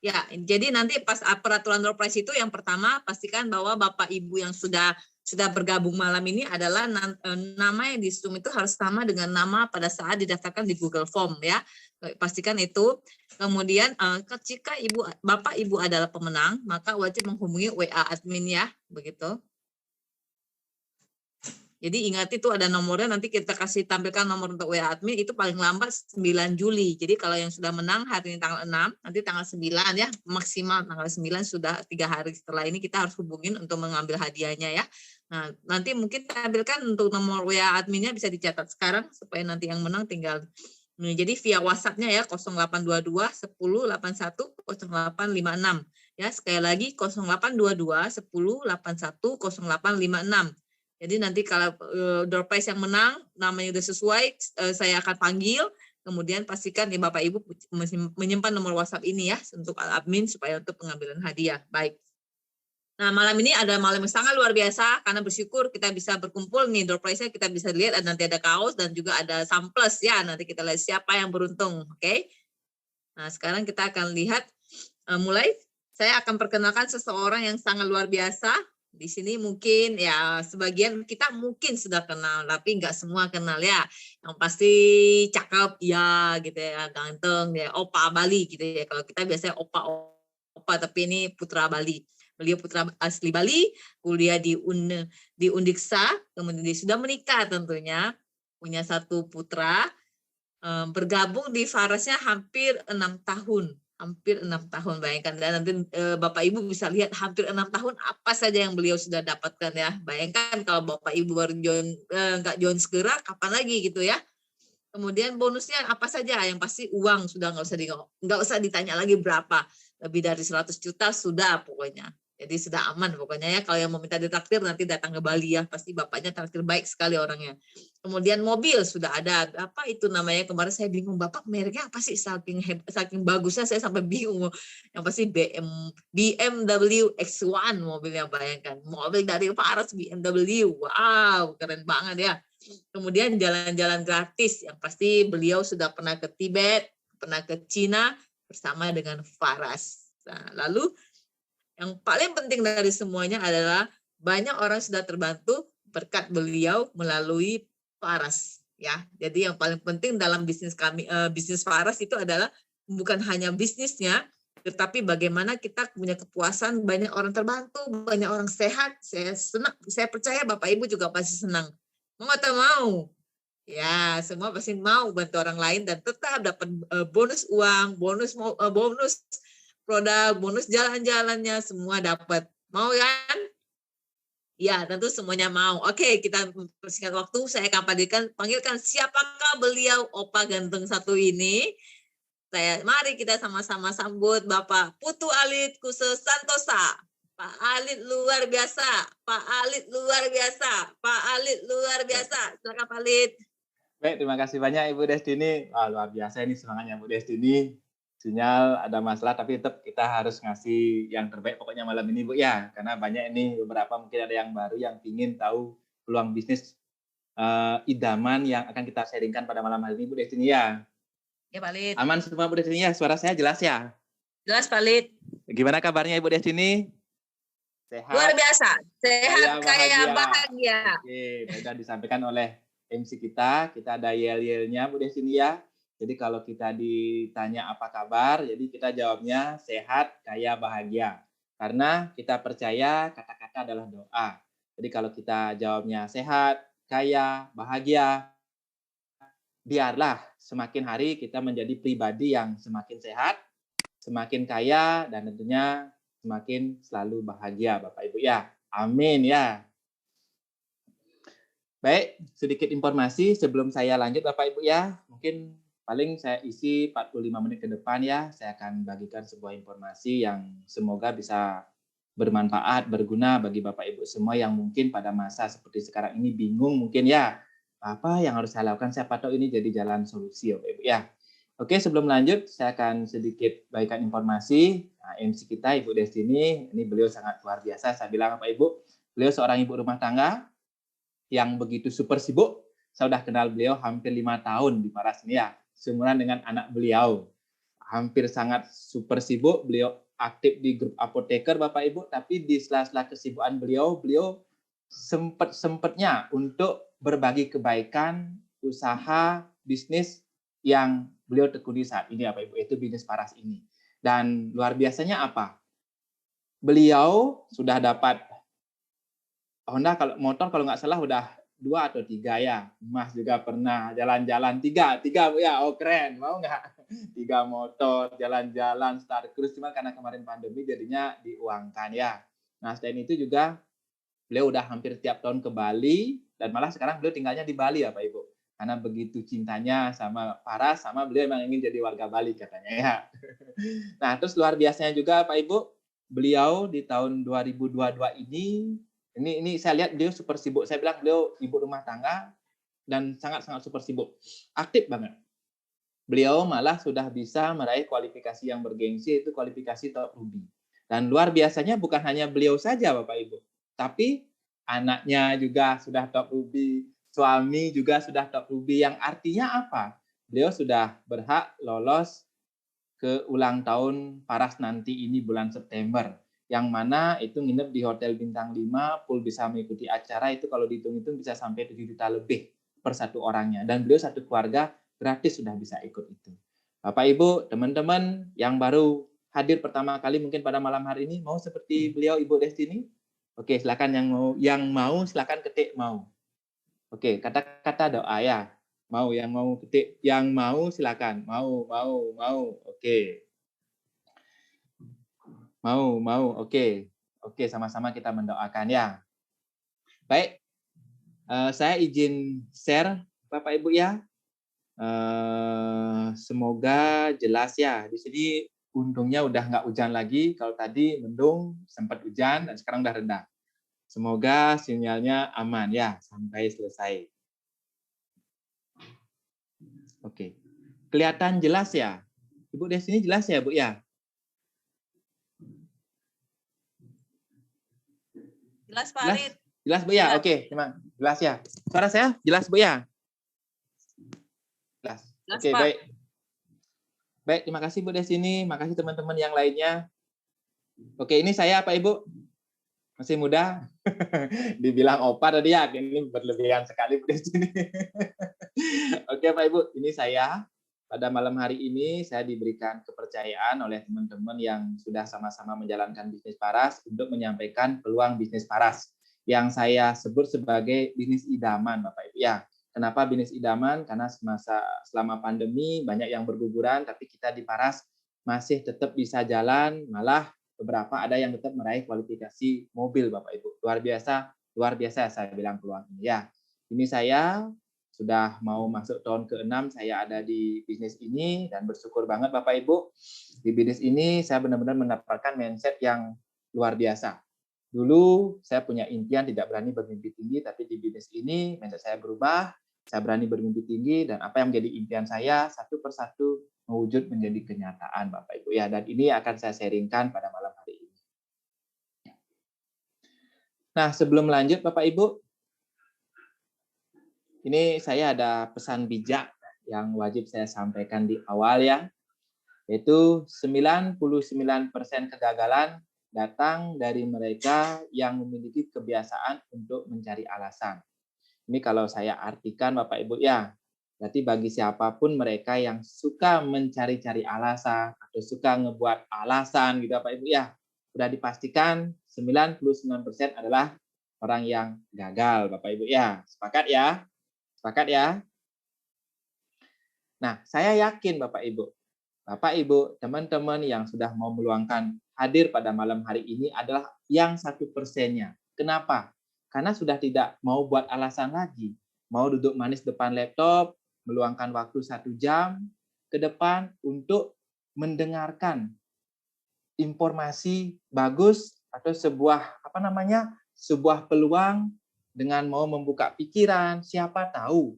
Ya, jadi nanti pas peraturan door prize itu yang pertama pastikan bahwa Bapak Ibu yang sudah bergabung malam ini adalah nama yang di Zoom itu harus sama dengan nama pada saat didaftarkan di Google Form ya. Pastikan itu. Kemudian jika Bapak Ibu adalah pemenang, maka wajib menghubungi WA admin ya, begitu. Jadi ingat itu ada nomornya, nanti kita kasih tampilkan nomor untuk WA admin itu paling lambat 9 Juli. Jadi kalau yang sudah menang hari ini tanggal 6, nanti tanggal 9 ya, maksimal tanggal 9 sudah 3 hari setelah ini kita harus hubungin untuk mengambil hadiahnya ya. Nah, nanti mungkin tampilkan untuk nomor WA adminnya bisa dicatat sekarang supaya nanti yang menang tinggal. Nah, jadi via WhatsApp-nya ya 0822 10 81 0856. Ya, sekali lagi 0822 10 81 0856. Jadi nanti kalau door prize yang menang, namanya sudah sesuai, saya akan panggil, kemudian pastikan ya Bapak Ibu menyimpan nomor WhatsApp ini ya, untuk admin supaya untuk pengambilan hadiah. Baik. Nah, malam ini ada malam yang sangat luar biasa, karena bersyukur kita bisa berkumpul nih, door prize-nya kita bisa lihat, nanti ada kaos dan juga ada samples ya, nanti kita lihat siapa yang beruntung, oke? Nah, sekarang kita akan lihat, mulai, saya akan perkenalkan seseorang yang sangat luar biasa. Di sini mungkin ya sebagian kita mungkin sudah kenal, tapi nggak semua kenal ya. Yang pasti cakep ya gitu ya, ganteng ya, opa Bali gitu ya. Kalau kita biasanya opa, tapi ini putra Bali. Beliau putra asli Bali, kuliah di Undiksa, kemudian dia sudah menikah tentunya, punya 1 putra, bergabung di Farasnya hampir 6 tahun. Hampir 6 tahun, bayangkan. Dan nanti Bapak Ibu bisa lihat hampir 6 tahun apa saja yang beliau sudah dapatkan ya. Bayangkan kalau Bapak Ibu baru nggak join segera, kapan lagi gitu ya. Kemudian bonusnya apa saja, yang pasti uang sudah nggak usah ditanya lagi berapa. Lebih dari 100 juta sudah pokoknya. Jadi sudah aman pokoknya ya. Kalau yang mau minta ditraktir nanti datang ke Bali ya. Pasti bapaknya traktir baik sekali orangnya. Kemudian mobil sudah ada. Apa itu namanya? Kemarin saya bingung. Bapak mereknya apa sih? Saking bagusnya saya sampai bingung. Yang pasti BMW X1 mobilnya, bayangkan. Mobil dari Faras BMW. Wow, keren banget ya. Kemudian jalan-jalan gratis. Yang pasti beliau sudah pernah ke Tibet, pernah ke Cina bersama dengan Faras. Nah, lalu yang paling penting dari semuanya adalah banyak orang sudah terbantu berkat beliau melalui Faras ya. Jadi yang paling penting dalam bisnis kami, bisnis Faras itu adalah bukan hanya bisnisnya, tetapi bagaimana kita punya kepuasan, banyak orang terbantu, banyak orang sehat. Saya senang, saya percaya Bapak Ibu juga pasti senang. Mau atau mau? Ya, semua pasti mau bantu orang lain dan tetap dapat bonus uang, bonus produk, bonus jalan-jalannya, semua dapat. Mau kan? Ya, tentu semuanya mau. Oke, kita persingkat waktu, saya akan panggilkan siapakah beliau opa ganteng satu ini. Mari kita sama-sama sambut Bapak Putu Alit Khusus Santosa. Pak Alit luar biasa, Pak Alit luar biasa, Pak Alit luar biasa. Silakan Pak Alit. Baik, terima kasih banyak Ibu Destini. Luar biasa ini semangatnya Bu Destini. Sinyal ada masalah, tapi tetap kita harus ngasih yang terbaik pokoknya malam ini Bu ya. Karena banyak ini beberapa mungkin ada yang baru yang ingin tahu peluang bisnis idaman yang akan kita sharingkan pada malam hari ini Bu Destini ya. Ya Pak Alit. Aman semua Bu Destini ya? Suara saya jelas ya? Jelas Pak Alit. Gimana kabarnya Ibu Destini? Sehat? Luar biasa. Sehat, kaya bahagia. Oke, sudah disampaikan oleh MC kita ada yel-yelnya Bu Destini ya. Jadi kalau kita ditanya apa kabar, jadi kita jawabnya sehat, kaya, bahagia. Karena kita percaya kata-kata adalah doa. Jadi kalau kita jawabnya sehat, kaya, bahagia, biarlah semakin hari kita menjadi pribadi yang semakin sehat, semakin kaya, dan tentunya semakin selalu bahagia Bapak Ibu ya. Amin ya. Baik, sedikit informasi sebelum saya lanjut Bapak Ibu ya. Mungkin paling saya isi 45 menit ke depan ya. Saya akan bagikan sebuah informasi yang semoga bisa bermanfaat, berguna bagi Bapak Ibu semua yang mungkin pada masa seperti sekarang ini bingung mungkin ya. Apa yang harus saya lakukan? Siapa tahu ini jadi jalan solusi Bapak Ibu ya. Oke, sebelum lanjut saya akan sedikit bagikan informasi. Nah, MC kita Ibu Destini, ini beliau sangat luar biasa. Saya bilang Bapak Ibu, beliau seorang ibu rumah tangga yang begitu super sibuk. Saya sudah kenal beliau hampir 5 tahun di Faras ini ya. Seumuran dengan anak beliau. hampir sangat super sibuk. Beliau aktif di grup apoteker Bapak Ibu, tapi di sela-sela kesibukan beliau sempatnya untuk berbagi kebaikan, usaha, bisnis yang beliau tekuni saat ini Bapak Ibu, itu bisnis paras ini. Dan luar biasanya apa? Beliau sudah dapat Honda motor kalau nggak salah udah 2 atau 3 ya. Mas juga pernah jalan-jalan 3 Bu ya. Oh keren, mau nggak? 3 motor, jalan-jalan, Star Cruise. Cuma karena kemarin pandemi jadinya diuangkan ya. Nah selain itu juga beliau udah hampir tiap tahun ke Bali, dan malah sekarang beliau tinggalnya di Bali ya Pak Ibu. Karena begitu cintanya sama Paras, sama beliau emang ingin jadi warga Bali katanya ya. Nah terus luar biasanya juga Pak Ibu, beliau di tahun 2022 ini saya lihat beliau super sibuk. Saya bilang beliau ibu rumah tangga dan sangat-sangat super sibuk. Aktif banget. Beliau malah sudah bisa meraih kualifikasi yang bergengsi, yaitu kualifikasi top ruby. Dan luar biasanya bukan hanya beliau saja Bapak Ibu, tapi anaknya juga sudah top ruby, suami juga sudah top ruby, yang artinya apa? Beliau sudah berhak lolos ke ulang tahun Paras nanti ini bulan September, yang mana itu nginep di hotel bintang 5, full bisa mengikuti acara, itu kalau dihitung-hitung bisa sampai 7 juta lebih per satu orangnya. Dan beliau satu keluarga gratis sudah bisa ikut itu. Bapak Ibu, teman-teman yang baru hadir pertama kali mungkin pada malam hari ini, mau seperti beliau Ibu Destiny? Oke, silakan yang mau silakan ketik mau. Oke, kata-kata doa ya. Mau, yang mau ketik, yang mau silakan. Mau. Oke. Mau. Oke, sama-sama kita mendoakan ya. Baik, saya izin share Bapak Ibu ya. Semoga jelas ya. Di sini untungnya udah nggak hujan lagi. Kalau tadi mendung, sempat hujan, dan sekarang udah reda. Semoga sinyalnya aman ya sampai selesai. Oke, kelihatan jelas ya? Ibu di sini jelas ya Bu ya? Jelas Pak Arit. Jelas Bu ya? Oke, memang jelas ya. Suara saya jelas Bu ya? Jelas. Oke, baik. Baik, terima kasih Bu Desini, makasih teman-teman yang lainnya. Oke, ini saya Pak Ibu. Masih muda. Dibilang opa tadi ya, ini berlebihan sekali Bu Desini. Oke Pak Ibu, ini saya. Pada malam hari ini saya diberikan kepercayaan oleh teman-teman yang sudah sama-sama menjalankan bisnis paras untuk menyampaikan peluang bisnis paras yang saya sebut sebagai bisnis idaman Bapak Ibu ya. Kenapa bisnis idaman? Karena selama pandemi banyak yang berguguran, tapi kita di paras masih tetap bisa jalan, malah beberapa ada yang tetap meraih kualifikasi mobil Bapak Ibu. Luar biasa saya bilang peluang ini ya. Ini saya sudah mau masuk tahun ke-6 saya ada di bisnis ini, dan bersyukur banget Bapak Ibu, di bisnis ini saya benar-benar mendapatkan mindset yang luar biasa. Dulu saya punya impian tidak berani bermimpi tinggi, tapi di bisnis ini mindset saya berubah, saya berani bermimpi tinggi, dan apa yang menjadi impian saya satu persatu mewujud menjadi kenyataan Bapak Ibu ya, dan ini akan saya sharingkan pada malam hari ini. Nah, sebelum lanjut Bapak Ibu, ini saya ada pesan bijak yang wajib saya sampaikan di awal ya, yaitu 99% kegagalan datang dari mereka yang memiliki kebiasaan untuk mencari alasan. Ini kalau saya artikan Bapak Ibu ya, berarti bagi siapapun mereka yang suka mencari-cari alasan atau suka ngebuat alasan gitu Bapak Ibu ya, sudah dipastikan 99% adalah orang yang gagal Bapak Ibu ya. Sepakat ya? Sepakat ya? Nah, saya yakin Bapak Ibu, teman-teman yang sudah mau meluangkan hadir pada malam hari ini adalah yang 1%-nya. Kenapa? Karena sudah tidak mau buat alasan lagi. Mau duduk manis depan laptop, meluangkan waktu 1 jam ke depan untuk mendengarkan informasi bagus atau sebuah peluang dengan mau membuka pikiran. Siapa tahu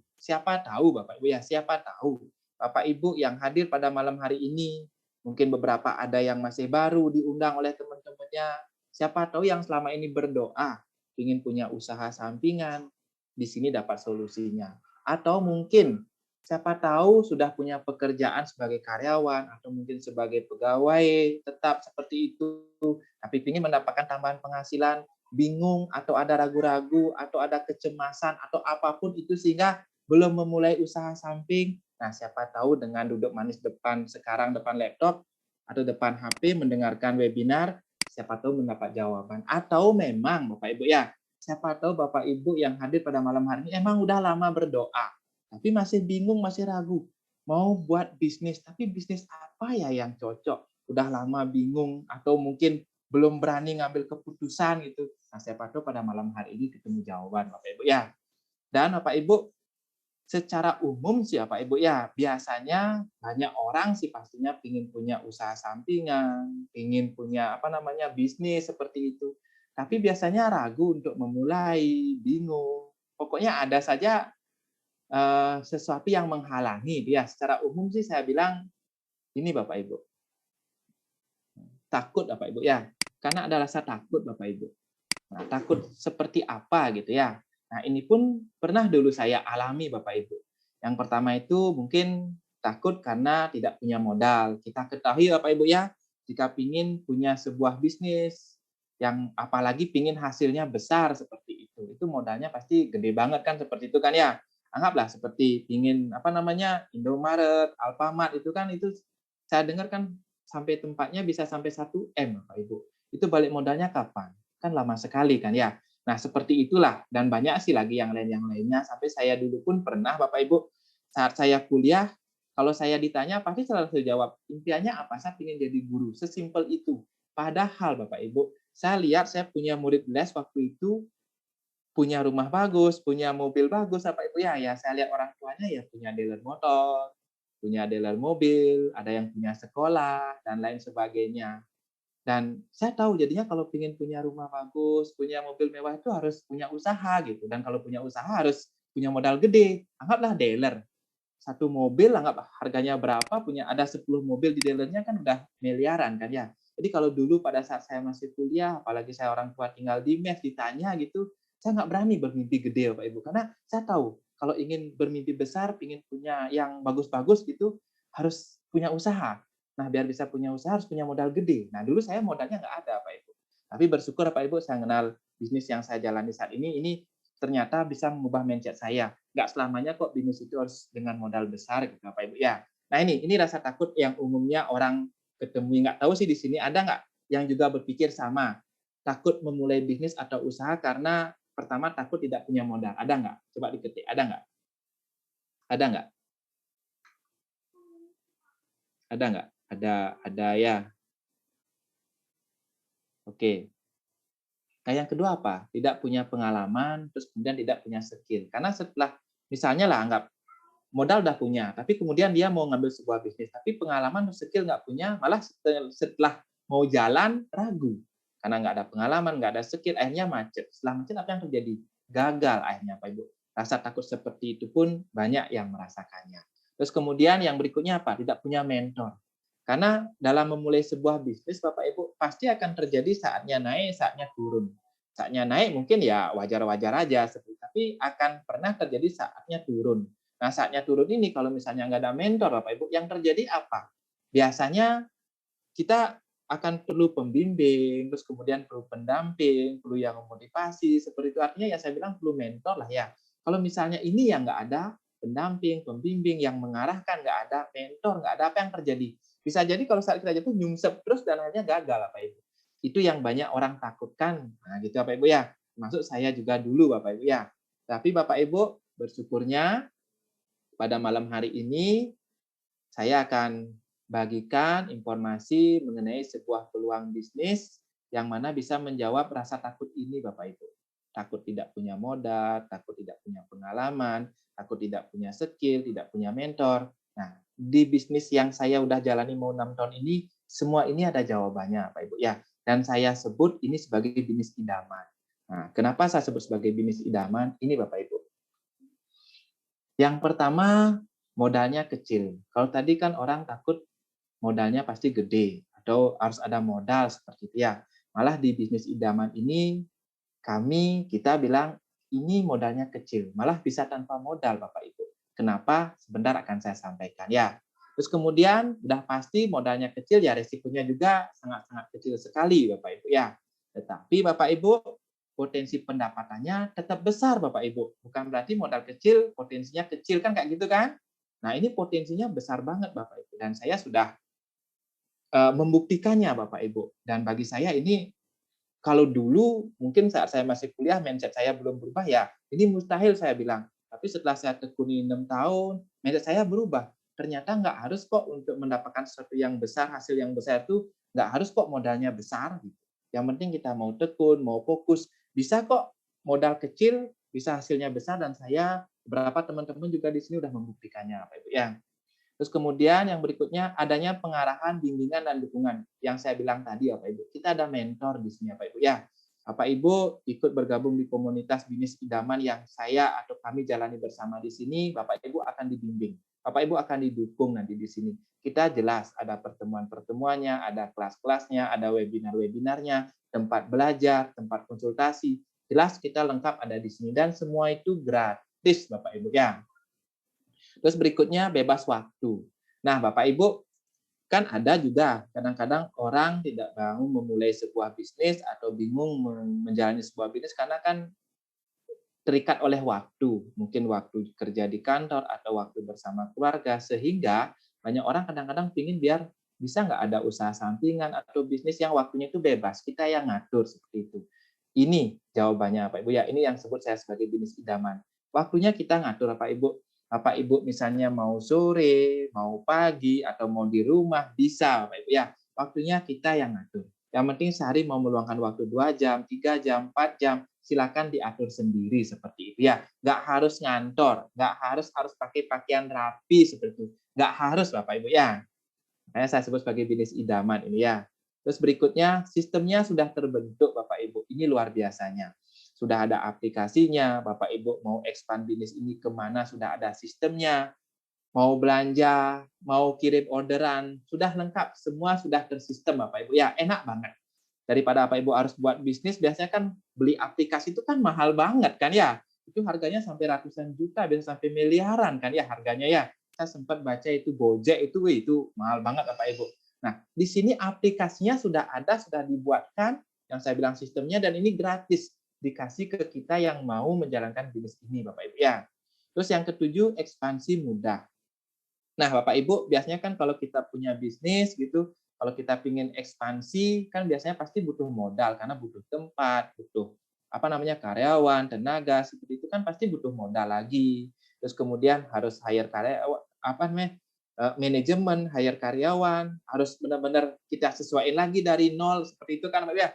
Bapak Ibu ya, siapa tahu Bapak Ibu yang hadir pada malam hari ini, mungkin beberapa ada yang masih baru diundang oleh teman-temannya. Siapa tahu yang selama ini berdoa ingin punya usaha sampingan, di sini dapat solusinya. Atau mungkin siapa tahu sudah punya pekerjaan sebagai karyawan atau mungkin sebagai pegawai tetap seperti itu, tapi ingin mendapatkan tambahan penghasilan, bingung atau ada ragu-ragu atau ada kecemasan atau apapun itu sehingga belum memulai usaha samping. Nah, siapa tahu dengan duduk manis depan laptop atau depan HP mendengarkan webinar, siapa tahu mendapat jawaban. Atau memang Bapak Ibu ya, siapa tahu Bapak Ibu yang hadir pada malam hari ini emang udah lama berdoa, tapi masih bingung, masih ragu. Mau buat bisnis, tapi bisnis apa ya yang cocok? Udah lama bingung atau mungkin belum berani ngambil keputusan gitu. Nah, siapa tahu pada malam hari ini ketemu jawaban Bapak Ibu ya. Dan Bapak Ibu, secara umum sih Bapak Ibu ya, biasanya banyak orang sih pastinya ingin punya usaha sampingan, ingin punya bisnis seperti itu. Tapi biasanya ragu untuk memulai, bingung. Pokoknya ada saja sesuatu yang menghalangi dia. Secara umum sih saya bilang ini Bapak Ibu, takut Bapak Ibu ya. Karena ada rasa takut Bapak Ibu. Nah, takut seperti apa gitu ya. Nah, ini pun pernah dulu saya alami Bapak Ibu. Yang pertama itu mungkin takut karena tidak punya modal. Kita ketahui Bapak Ibu ya, jika ingin punya sebuah bisnis yang apalagi ingin hasilnya besar seperti itu modalnya pasti gede banget kan seperti itu kan ya. Anggaplah seperti ingin Indomaret, Alfamart itu saya dengar kan sampai tempatnya bisa sampai 1 M Bapak Ibu. Itu balik modalnya kapan? Kan lama sekali kan ya. Nah, seperti itulah dan banyak sih lagi yang lainnya sampai saya dulu pun pernah Bapak Ibu saat saya kuliah kalau saya ditanya pasti selalu saya jawab, impiannya apa? Saya ingin jadi guru. Sesimpel itu. Padahal Bapak Ibu, saya lihat saya punya murid les waktu itu punya rumah bagus, punya mobil bagus Bapak Ibu ya. Ya saya lihat orang tuanya ya punya dealer motor, punya dealer mobil, ada yang punya sekolah dan lain sebagainya. Dan saya tahu jadinya kalau ingin punya rumah bagus, punya mobil mewah itu harus punya usaha gitu. Dan kalau punya usaha harus punya modal gede. Anggaplah dealer. Satu mobil anggap harganya berapa, punya ada 10 mobil di dealernya kan udah miliaran kan ya. Jadi kalau dulu pada saat saya masih kuliah, apalagi saya orang tua tinggal di mes, ditanya gitu, saya nggak berani bermimpi gede Bapak Ibu. Karena saya tahu kalau ingin bermimpi besar, ingin punya yang bagus-bagus gitu, harus punya usaha. Nah, biar bisa punya usaha harus punya modal gede. Nah, dulu saya modalnya nggak ada, Pak Ibu. Tapi bersyukur, Pak Ibu, saya kenal bisnis yang saya jalani saat ini ternyata bisa mengubah mindset saya. Nggak selamanya kok bisnis itu harus dengan modal besar, gitu, Pak Ibu. Ya. Nah, ini rasa takut yang umumnya orang ketemu. Nggak tahu sih di sini ada nggak yang juga berpikir sama. Takut memulai bisnis atau usaha karena pertama takut tidak punya modal. Ada nggak? Coba diketik. Ada nggak? Ada nggak? Ada nggak? Ada ya. Oke. Nah, yang kedua apa? Tidak punya pengalaman, terus kemudian tidak punya skill. Karena setelah, misalnya lah, anggap modal udah punya, tapi kemudian dia mau ngambil sebuah bisnis, tapi pengalaman atau skill nggak punya, malah setelah mau jalan, ragu. Karena nggak ada pengalaman, nggak ada skill, akhirnya macet. Setelah macet, apa yang terjadi? Gagal akhirnya, Pak Ibu. Rasa takut seperti itu pun banyak yang merasakannya. Terus kemudian yang berikutnya apa? Tidak punya mentor. Karena dalam memulai sebuah bisnis, Bapak Ibu, pasti akan terjadi saatnya naik, saatnya turun. Saatnya naik mungkin ya wajar-wajar aja, tapi akan pernah terjadi saatnya turun. Nah, saatnya turun ini kalau misalnya nggak ada mentor, Bapak Ibu, yang terjadi apa? Biasanya kita akan perlu pembimbing, terus kemudian perlu pendamping, perlu yang memotivasi, seperti itu. Artinya ya saya bilang perlu mentor lah ya. Kalau misalnya ini yang nggak ada pendamping, pembimbing yang mengarahkan, nggak ada mentor, nggak ada apa yang terjadi. Bisa jadi kalau saat kita jatuh nyungsep terus dan akhirnya gagal Bapak Ibu. Itu yang banyak orang takutkan. Nah, gitu Bapak Ibu ya. Termasuk saya juga dulu Bapak Ibu ya. Tapi Bapak Ibu bersyukurnya pada malam hari ini saya akan bagikan informasi mengenai sebuah peluang bisnis yang mana bisa menjawab rasa takut ini Bapak Ibu. Takut tidak punya modal, takut tidak punya pengalaman, takut tidak punya skill, tidak punya mentor. Nah, di bisnis yang saya udah jalani mau 6 tahun ini, semua ini ada jawabannya Pak Ibu ya. Dan saya sebut ini sebagai bisnis idaman. Nah, kenapa saya sebut sebagai bisnis idaman? Ini Bapak Ibu. Yang pertama, modalnya kecil. Kalau tadi kan orang takut modalnya pasti gede atau harus ada modal seperti itu ya. Malah di bisnis idaman ini kita bilang ini modalnya kecil, malah bisa tanpa modal Bapak Ibu. Kenapa? Sebentar akan saya sampaikan ya. Terus kemudian udah pasti modalnya kecil ya resikonya juga sangat-sangat kecil sekali Bapak Ibu ya. Tetapi Bapak Ibu potensi pendapatannya tetap besar Bapak Ibu. Bukan berarti modal kecil potensinya kecil kan kayak gitu kan? Nah, ini potensinya besar banget Bapak Ibu dan saya sudah membuktikannya Bapak Ibu. Dan bagi saya ini kalau dulu mungkin saat saya masih kuliah mindset saya belum berubah ya, ini mustahil saya bilang. Tapi setelah saya tekuni 6 tahun, mindset saya berubah. Ternyata nggak harus kok untuk mendapatkan sesuatu yang besar, hasil yang besar itu nggak harus kok modalnya besar. Gitu. Yang penting kita mau tekun, mau fokus. Bisa kok modal kecil, bisa hasilnya besar dan saya beberapa teman-teman juga di sini udah membuktikannya Pak Ibu ya. Terus kemudian yang berikutnya adanya pengarahan, bimbingan, dan dukungan. Yang saya bilang tadi ya Pak Ibu, kita ada mentor di sini ya Pak Ibu ya. Bapak Ibu ikut bergabung di komunitas bisnis idaman yang saya atau kami jalani bersama di sini, Bapak Ibu akan dibimbing. Bapak Ibu akan didukung nanti di sini. Kita jelas ada pertemuan-pertemuannya, ada kelas-kelasnya, ada webinar-webinarnya, tempat belajar, tempat konsultasi. Jelas kita lengkap ada di sini dan semua itu gratis Bapak Ibu ya. Terus berikutnya bebas waktu. Nah, Bapak Ibu, kan ada juga kadang-kadang orang tidak mau memulai sebuah bisnis atau bingung menjalani sebuah bisnis karena kan terikat oleh waktu. Mungkin waktu kerja di kantor atau waktu bersama keluarga. Sehingga banyak orang kadang-kadang ingin biar bisa nggak ada usaha sampingan atau bisnis yang waktunya itu bebas. Kita yang ngatur seperti itu. Ini jawabannya Pak Ibu ya. Ini yang sebut saya sebagai bisnis idaman. Waktunya kita ngatur Pak Ibu. Bapak Ibu misalnya mau sore, mau pagi, atau mau di rumah, bisa Bapak Ibu ya. Waktunya kita yang ngatur. Yang penting sehari mau meluangkan waktu 2 jam, 3 jam, 4 jam, silakan diatur sendiri seperti itu ya. Nggak harus ngantor, nggak harus pakai pakaian rapi seperti itu. Nggak harus Bapak Ibu ya. Makanya saya sebut sebagai bisnis idaman ini ya. Terus berikutnya, sistemnya sudah terbentuk Bapak Ibu. Ini luar biasanya. Sudah ada aplikasinya, Bapak Ibu mau expand bisnis ini kemana, sudah ada sistemnya. Mau belanja, mau kirim orderan, sudah lengkap. Semua sudah tersistem Bapak Ibu. Ya, enak banget. Daripada Bapak Ibu harus buat bisnis, biasanya kan beli aplikasi itu kan mahal banget kan ya. Itu harganya sampai ratusan juta, bisa sampai miliaran kan ya harganya ya. Saya sempat baca itu Gojek itu mahal banget Bapak Ibu. Nah, di sini aplikasinya sudah ada, sudah dibuatkan, yang saya bilang sistemnya, dan ini gratis. Dikasih ke kita yang mau menjalankan bisnis ini Bapak Ibu ya. Terus yang ketujuh, ekspansi mudah. Nah, Bapak Ibu, biasanya kan kalau kita punya bisnis gitu, kalau kita ingin ekspansi kan biasanya pasti butuh modal karena butuh tempat, butuh apa namanya karyawan, tenaga, seperti itu kan pasti butuh modal lagi. Terus kemudian harus hire karyawan, apa namanya? Manajemen, hire karyawan, harus benar-benar kita sesuaiin lagi dari nol seperti itu kan Pak ya.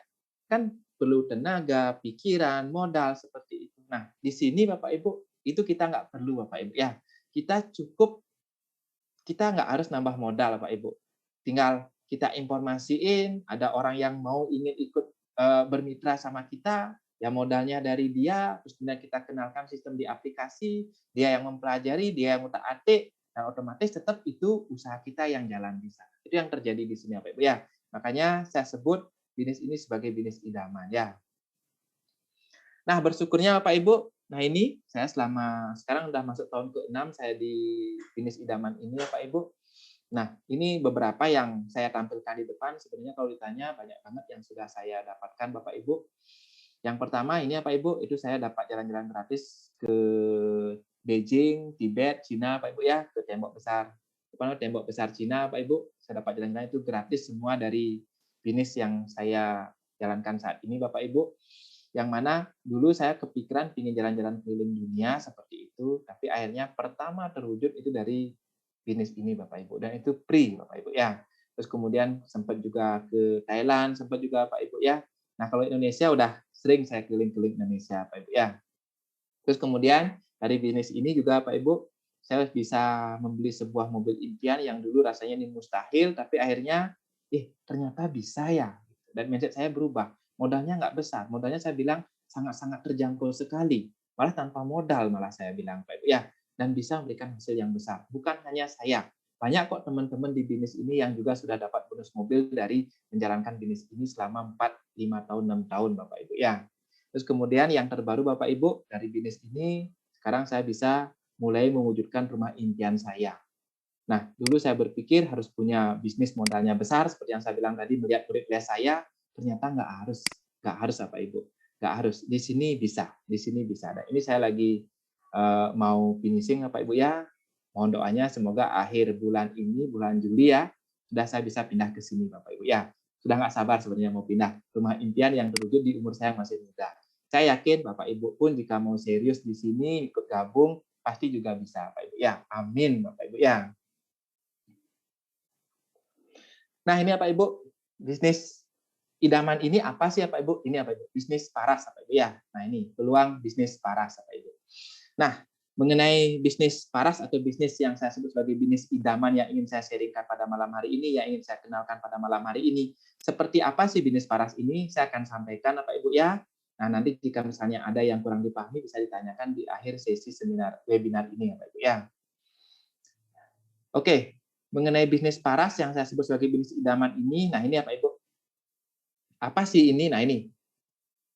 Kan perlu tenaga, pikiran, modal seperti itu. Nah, di sini Bapak Ibu, itu kita nggak perlu Bapak Ibu ya. Kita nggak harus nambah modal Pak Ibu. Tinggal kita informasiin, ada orang yang mau ingin ikut bermitra sama kita, ya modalnya dari dia, terus kemudian kita kenalkan sistem di aplikasi, dia yang mempelajari, dia yang utak-atik, dan otomatis tetap itu usaha kita yang jalan bisa. Itu yang terjadi di sini Pak Ibu ya. Makanya saya sebut bisnis ini sebagai bisnis idaman ya. Nah, bersyukurnya Bapak Ibu, nah ini saya selama sekarang udah masuk tahun ke-6 saya di bisnis idaman ini ya Pak Ibu. Nah, ini beberapa yang saya tampilkan di depan. Sebenarnya kalau ditanya banyak banget yang sudah saya dapatkan Bapak Ibu. Yang pertama ini ya Pak Ibu, itu saya dapat jalan-jalan gratis ke Beijing, Tibet, Cina Pak Ibu ya, ke tembok besar. Tembok besar Cina Pak Ibu, saya dapat jalan-jalan itu gratis semua dari bisnis yang saya jalankan saat ini Bapak Ibu. Yang mana dulu saya kepikiran ingin jalan-jalan keliling dunia seperti itu, tapi akhirnya pertama terwujud itu dari bisnis ini Bapak Ibu, dan itu free Bapak Ibu ya. Terus kemudian sempat juga ke Thailand, sempat juga Pak Ibu ya. Nah, kalau Indonesia udah sering saya keliling-keliling Indonesia Pak Ibu ya. Terus kemudian dari bisnis ini juga Pak Ibu, saya bisa membeli sebuah mobil impian yang dulu rasanya ini mustahil, tapi akhirnya ternyata bisa ya. Dan mindset saya berubah. Modalnya nggak besar, modalnya saya bilang sangat-sangat terjangkau sekali. Malah tanpa modal malah saya bilang Pak Ibu ya, dan bisa memberikan hasil yang besar. Bukan hanya saya, banyak kok teman-teman di bisnis ini yang juga sudah dapat bonus mobil dari menjalankan bisnis ini selama 4, 5 tahun, 6 tahun Bapak Ibu ya. Terus kemudian yang terbaru Bapak Ibu, dari bisnis ini sekarang saya bisa mulai mewujudkan rumah impian saya. Nah, dulu saya berpikir harus punya bisnis modalnya besar, seperti yang saya bilang tadi, melihat murid les saya, ternyata nggak harus Bapak Ibu, nggak harus. Di sini bisa, di sini bisa. Nah, ini saya lagi mau finishing Bapak Ibu ya. Mohon doanya semoga akhir bulan ini, bulan Juli ya, sudah saya bisa pindah ke sini Bapak Ibu ya. Sudah nggak sabar sebenarnya mau pindah rumah impian yang terwujud di umur saya yang masih muda. Saya yakin Bapak Ibu pun jika mau serius di sini ikut gabung pasti juga bisa Bapak Ibu ya. Amin Bapak Ibu ya. Nah, ini Bapak Ibu, bisnis idaman ini apa sih Bapak Ibu? Ini Bapak Ibu, bisnis paras Bapak Ibu ya. Nah, ini peluang bisnis paras Bapak Ibu. Nah, mengenai bisnis paras atau bisnis yang saya sebut sebagai bisnis idaman yang ingin saya sharingkan pada malam hari ini, yang ingin saya kenalkan pada malam hari ini. Seperti apa sih bisnis paras ini? Saya akan sampaikan Bapak Ibu ya. Nah, nanti jika misalnya ada yang kurang dipahami bisa ditanyakan di akhir sesi seminar webinar ini Bapak Ibu ya. Oke, mengenai bisnis paras yang saya sebut sebagai bisnis idaman ini, nah ini Bapak Ibu. Apa sih ini? Nah ini,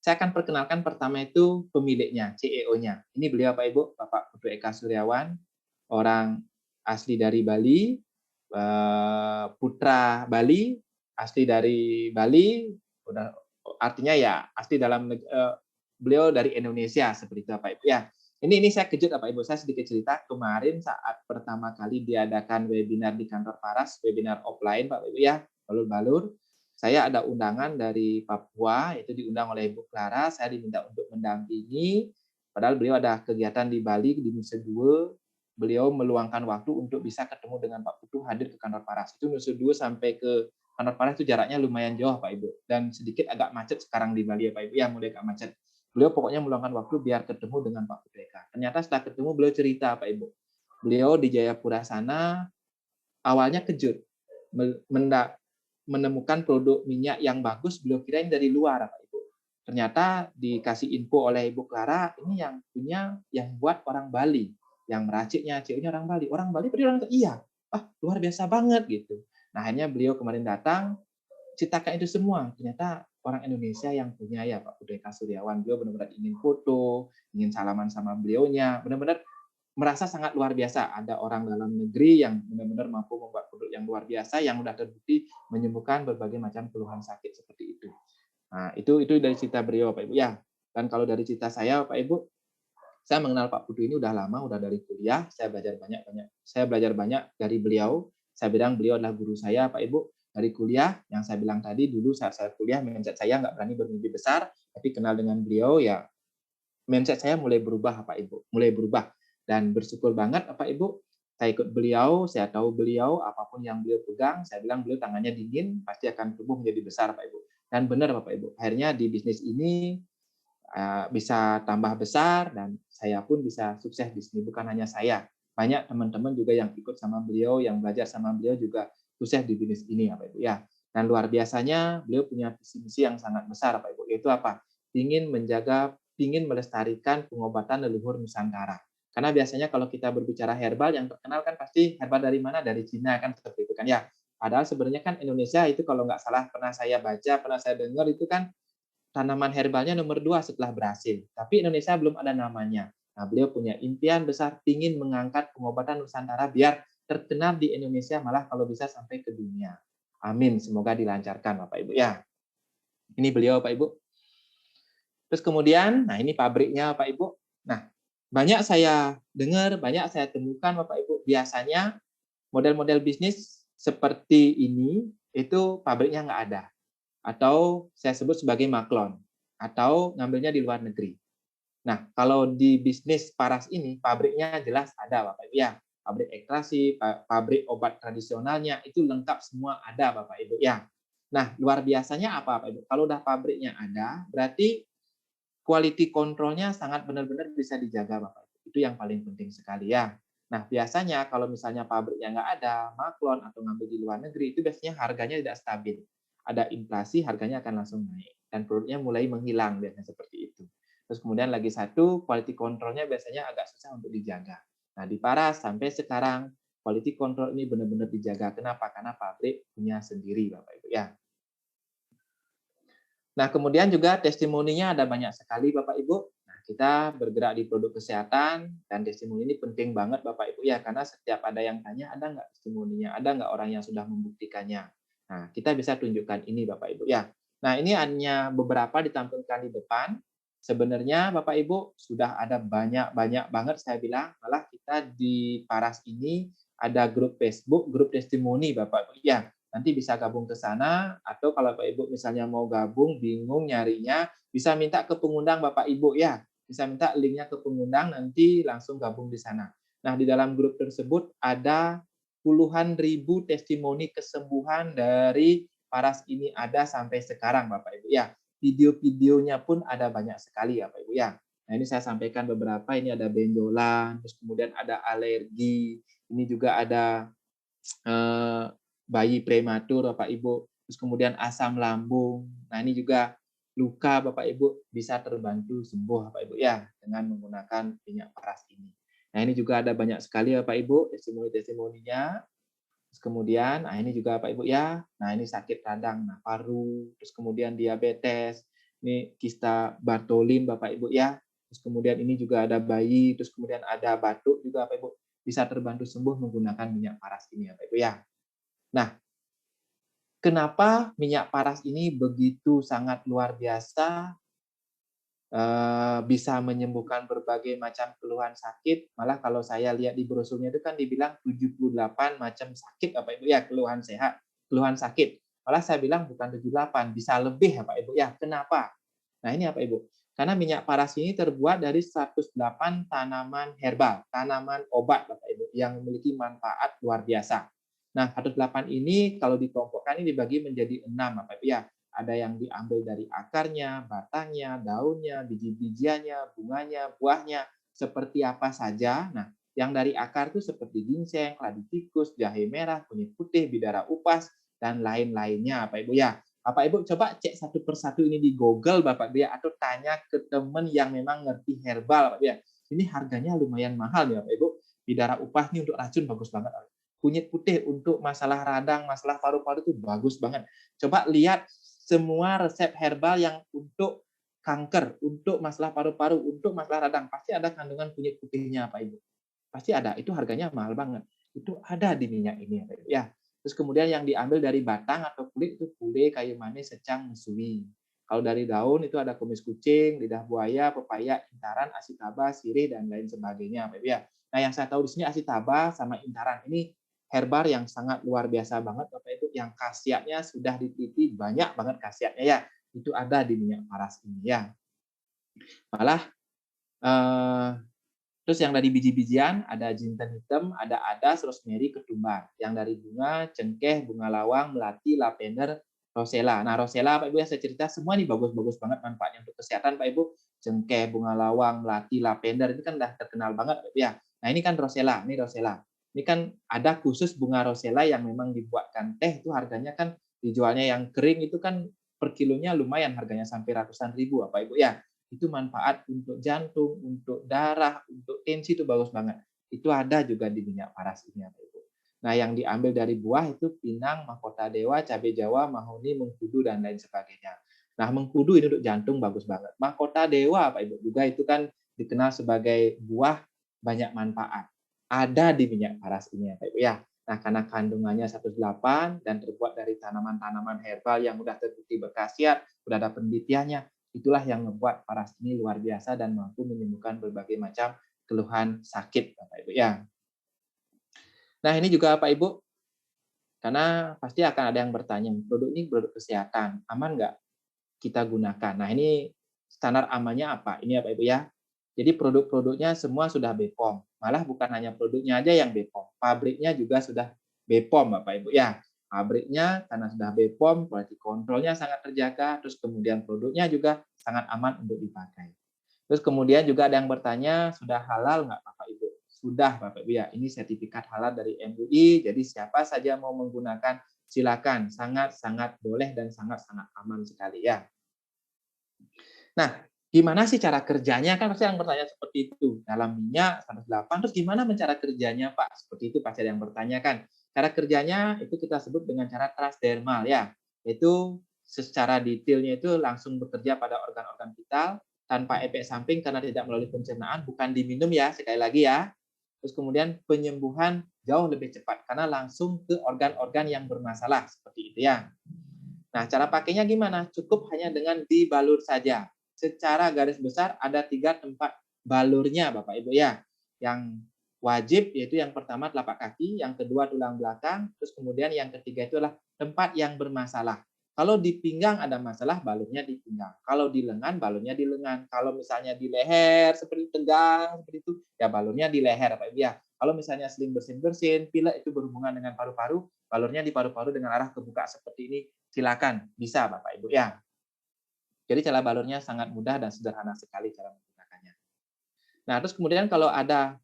saya akan perkenalkan pertama itu pemiliknya, CEO-nya. Ini beliau Pak Ibu, Bapak Putu Eka Suryawan, orang asli dari Bali, putra Bali, asli dari Bali, artinya ya asli dalam beliau dari Indonesia seperti itu Pak Ibu ya. Ini saya kejut Pak Ibu, saya sedikit cerita kemarin saat pertama kali diadakan webinar di kantor Paras, webinar offline Pak Ibu ya, balur-balur. Saya ada undangan dari Papua, itu diundang oleh Ibu Clara, saya diminta untuk mendampingi, padahal beliau ada kegiatan di Bali, di Nusa Dua, beliau meluangkan waktu untuk bisa ketemu dengan Pak Putu hadir ke kantor Paras. Itu Nusa Dua sampai ke kantor Paras itu jaraknya lumayan jauh Pak Ibu, dan sedikit agak macet sekarang di Bali ya Pak Ibu, ya mulai agak macet. Beliau pokoknya meluangkan waktu biar ketemu dengan Pak Putu Eka. Ternyata setelah ketemu beliau cerita Pak Ibu, beliau di Jayapura sana awalnya kejut, menemukan produk minyak yang bagus, beliau kirain dari luar, Pak Ibu. Ternyata dikasih info oleh Ibu Clara, ini yang punya, yang buat orang Bali, yang meraciknya, CEO-nya orang Bali. Orang Bali, orang iya, luar biasa banget gitu. Nah, akhirnya beliau kemarin datang, ceritakan itu semua. Ternyata orang Indonesia yang punya ya Pak Budeka Suryawan. Beliau benar-benar ingin foto, ingin salaman sama beliaunya. Benar-benar merasa sangat luar biasa. Ada orang dalam negeri yang benar-benar mampu membuat produk yang luar biasa, yang sudah terbukti menyembuhkan berbagai macam keluhan sakit seperti itu. Nah, itu dari cerita beliau, Pak Ibu. Ya, dan kalau dari cerita saya, Pak Ibu, saya mengenal Pak Putu ini udah lama, udah dari kuliah. Saya belajar banyak dari beliau. Saya bilang beliau adalah guru saya, Pak Ibu. Dari kuliah, yang saya bilang tadi, dulu saat saya kuliah, mindset saya nggak berani bermimpi besar, tapi kenal dengan beliau, ya mindset saya mulai berubah, Pak Ibu. Mulai berubah. Dan bersyukur banget, Pak Ibu, saya ikut beliau, saya tahu beliau, apapun yang beliau pegang, saya bilang beliau tangannya dingin, pasti akan tumbuh menjadi besar, Pak Ibu. Dan benar, Bapak Ibu. Akhirnya di bisnis ini bisa tambah besar, dan saya pun bisa sukses di sini. Bukan hanya saya, banyak teman-teman juga yang ikut sama beliau, yang belajar sama beliau juga sukses di bisnis ini, Bapak Ibu. Ya. Dan luar biasanya, beliau punya visi misi yang sangat besar, Bapak Ibu. Yaitu apa? Ingin melestarikan pengobatan leluhur Nusantara. Karena biasanya kalau kita berbicara herbal, yang terkenal kan pasti herbal dari mana? Dari Cina kan seperti itu kan ya. Padahal sebenarnya kan Indonesia itu kalau nggak salah pernah saya baca, pernah saya dengar itu kan tanaman herbalnya nomor 2 setelah Brasil. Tapi Indonesia belum ada namanya. Nah, beliau punya impian besar ingin mengangkat pengobatan Nusantara biar terkenal di Indonesia, malah kalau bisa sampai ke dunia. Amin, semoga dilancarkan Bapak Ibu ya. Ini beliau Pak Ibu. Terus kemudian, nah ini pabriknya Pak Ibu. Nah, banyak saya dengar, banyak saya temukan Bapak Ibu, biasanya model-model bisnis seperti ini itu pabriknya nggak ada. Atau saya sebut sebagai maklon, atau ngambilnya di luar negeri. Nah, kalau di bisnis Paras ini, pabriknya jelas ada Bapak Ibu ya. Pabrik ekstraksi, pabrik obat tradisionalnya, itu lengkap semua ada Bapak Ibu ya. Nah, luar biasanya apa Bapak Ibu? Kalau udah pabriknya ada, berarti quality control-nya sangat benar-benar bisa dijaga Bapak Ibu. Itu yang paling penting sekali ya. Nah, biasanya kalau misalnya pabriknya nggak ada, maklon atau ngambil di luar negeri, itu biasanya harganya tidak stabil. Ada inflasi, harganya akan langsung naik. Dan produknya mulai menghilang, biasanya seperti itu. Terus kemudian lagi satu, quality control-nya biasanya agak susah untuk dijaga. Nah, di Paras sampai sekarang, quality control ini benar-benar dijaga. Kenapa? Karena pabrik punya sendiri, Bapak Ibu ya. Nah, kemudian juga testimoninya ada banyak sekali Bapak Ibu. Nah, kita bergerak di produk kesehatan dan testimoni ini penting banget Bapak Ibu ya, karena setiap ada yang tanya, ada nggak testimoninya, ada nggak orang yang sudah membuktikannya. Nah, kita bisa tunjukkan ini Bapak Ibu ya. Nah, ini hanya beberapa ditampilkan di depan. Sebenarnya Bapak Ibu sudah ada banyak banget saya bilang, malah kita di Paras ini ada grup Facebook, grup testimoni Bapak Ibu ya. Nanti bisa gabung ke sana, atau kalau Bapak Ibu misalnya mau gabung, bingung nyarinya, bisa minta ke pengundang Bapak Ibu ya. Bisa minta linknya ke pengundang, nanti langsung gabung di sana. Nah, di dalam grup tersebut ada puluhan ribu testimoni kesembuhan dari Paras ini ada sampai sekarang Bapak Ibu ya. Video-videonya pun ada banyak sekali ya Bapak Ibu ya. Nah, ini saya sampaikan beberapa, ini ada benjolan, terus kemudian ada alergi, ini juga ada eh, bayi prematur Bapak Ibu, terus kemudian asam lambung. Nah, ini juga luka Bapak Ibu bisa terbantu sembuh Bapak Ibu ya dengan menggunakan minyak paras ini. Nah, ini juga ada banyak sekali Bapak Ibu testimoni-testimoninya. Terus kemudian, nah ini juga Bapak Ibu ya. Nah, ini sakit radang, nah paru, terus kemudian diabetes, ini kista Bartholin Bapak Ibu ya. Terus kemudian ini juga ada bayi, terus kemudian ada batuk juga Bapak Ibu bisa terbantu sembuh menggunakan minyak paras ini Bapak Ibu ya. Nah, kenapa minyak paras ini begitu sangat luar biasa, bisa menyembuhkan berbagai macam keluhan sakit. Malah kalau saya lihat di brosurnya itu kan dibilang 78 macam sakit Bapak Ibu ya, keluhan sehat, keluhan sakit. Malah saya bilang bukan 78, bisa lebih Bapak Ibu ya. Kenapa? Nah, ini Bapak Ibu. Karena minyak paras ini terbuat dari 108 tanaman herbal, tanaman obat Bapak Ibu yang memiliki manfaat luar biasa. Nah, 108 ini kalau dikelompokkan ini dibagi menjadi 6 Bapak Ibu ya. Ada yang diambil dari akarnya, batangnya, daunnya, biji-bijiannya, bunganya, buahnya, seperti apa saja. Nah, yang dari akar itu seperti ginseng, keladi tikus, jahe merah, kunyit putih, bidara upas, dan lain-lainnya, Bapak Ibu ya. Bapak Ibu coba cek satu persatu ini di Google, Bapak Ibu ya, atau tanya ke teman yang memang ngerti herbal, Bapak Ibu ya. Ini harganya lumayan mahal ya, Bapak Ibu. Bidara upas ini untuk racun bagus banget. Kunyit putih untuk masalah radang, masalah paru-paru itu bagus banget. Coba lihat semua resep herbal yang untuk kanker, untuk masalah paru-paru, untuk masalah radang, pasti ada kandungan kunyit putihnya, Pak Ibu. Pasti ada, itu harganya mahal banget. Itu ada di minyak ini, Pak Ibu. Ya. Terus kemudian yang diambil dari batang atau kulit itu pule, kayu manis, secang, mesui. Kalau dari daun itu ada kumis kucing, lidah buaya, pepaya, intaran, asitaba, sirih, dan lain sebagainya, Pak Ibu ya. Nah, yang saya tahu di sini asitaba sama intaran ini herbal yang sangat luar biasa banget Bapak Ibu, yang khasiatnya sudah diteliti banyak banget khasiatnya ya. Itu ada di minyak paras ini ya. Malah eh, terus yang dari biji-bijian ada jinten hitam, ada adas, rosemary, ketumbar. Yang dari bunga, cengkeh, bunga lawang, melati, lavender, rosella. Nah, rosella Pak Ibu ya saya cerita semua nih bagus-bagus banget manfaatnya untuk kesehatan Pak Ibu. Cengkeh, bunga lawang, melati, lavender itu kan udah terkenal banget Pak Ibu ya. Nah, ini kan rosella, ini rosella. Ini kan ada khusus bunga rosella yang memang dibuatkan teh itu harganya kan dijualnya yang kering itu kan per kilonya lumayan harganya sampai ratusan ribu Bapak Ibu ya. Itu manfaat untuk jantung, untuk darah, untuk tensi itu bagus banget. Itu ada juga di minyak paras ini Bapak Ibu. Nah, yang diambil dari buah itu pinang, mahkota dewa, cabai jawa, mahoni, mengkudu dan lain sebagainya. Nah, mengkudu ini untuk jantung bagus banget. Mahkota dewa Pak Ibu juga itu kan dikenal sebagai buah banyak manfaat. Ada di minyak paras ini ya Pak Ibu ya. Nah, karena kandungannya 108 dan terbuat dari tanaman-tanaman herbal yang sudah terbukti berkhasiat, sudah ada penelitiannya, itulah yang membuat paras ini luar biasa dan mampu menyembuhkan berbagai macam keluhan sakit Bapak Ibu ya. Nah, ini juga Pak Ibu, karena pasti akan ada yang bertanya, produk ini produk kesehatan, aman nggak kita gunakan? Nah, ini standar amannya apa? Ini ya Pak Ibu ya. Jadi produk-produknya semua sudah BPOM. Malah bukan hanya produknya aja yang BPOM, pabriknya juga sudah BPOM Bapak Ibu ya. Pabriknya karena sudah BPOM, quality control-nya sangat terjaga, terus kemudian produknya juga sangat aman untuk dipakai. Terus kemudian juga ada yang bertanya, sudah halal nggak Bapak Ibu? Sudah Bapak Ibu ya, ini sertifikat halal dari MUI, jadi siapa saja mau menggunakan silakan, sangat-sangat boleh dan sangat-sangat aman sekali ya. Nah, gimana sih cara kerjanya? Kan pasti yang bertanya seperti itu. Dalam minyak 108, terus gimana cara kerjanya, Pak? Seperti itu pasti ada yang bertanya kan. Cara kerjanya itu kita sebut dengan cara transdermal ya. Itu secara detailnya itu langsung bekerja pada organ-organ vital, tanpa efek samping karena tidak melalui pencernaan, bukan diminum ya, sekali lagi ya. Terus kemudian penyembuhan jauh lebih cepat karena langsung ke organ-organ yang bermasalah seperti itu ya. Nah, cara pakainya gimana? Cukup hanya dengan dibalur saja. Secara garis besar ada 3 tempat balurnya Bapak Ibu ya. Yang wajib yaitu yang pertama telapak kaki, yang kedua tulang belakang, terus kemudian yang ketiga itu adalah tempat yang bermasalah. Kalau di pinggang ada masalah, balurnya di pinggang. Kalau di lengan, balurnya di lengan. Kalau misalnya di leher seperti tegang seperti itu, ya balurnya di leher Bapak Ibu ya. Kalau misalnya sering bersin-bersin, pilek itu berhubungan dengan paru-paru, balurnya di paru-paru dengan arah kebuka seperti ini, silakan bisa Bapak Ibu ya. Jadi cara balurnya sangat mudah dan sederhana sekali cara menggunakannya. Nah, terus kemudian kalau ada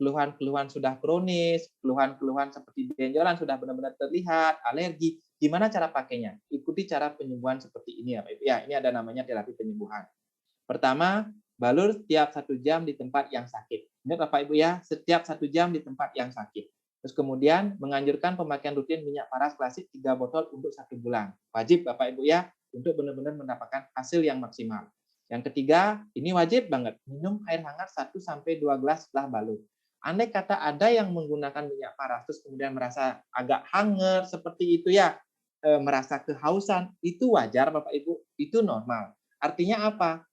keluhan-keluhan sudah kronis, keluhan-keluhan seperti benjolan sudah benar-benar terlihat, alergi, gimana cara pakainya? Ikuti cara penyembuhan seperti ini ya Pak Ibu. Ya, ini ada namanya terapi penyembuhan. Pertama, balur setiap 1 jam di tempat yang sakit. Ingat Bapak Ibu ya, setiap 1 jam di tempat yang sakit. Terus kemudian menganjurkan pemakaian rutin minyak paras klasik 3 botol untuk 1 bulan. Wajib Bapak Ibu ya, untuk benar-benar mendapatkan hasil yang maksimal. Yang ketiga, ini wajib banget, minum air hangat 1-2 gelas setelah balur. Andai kata ada yang menggunakan minyak paras terus kemudian merasa agak hangat seperti itu ya, merasa kehausan, itu wajar Bapak Ibu, itu normal. Artinya apa?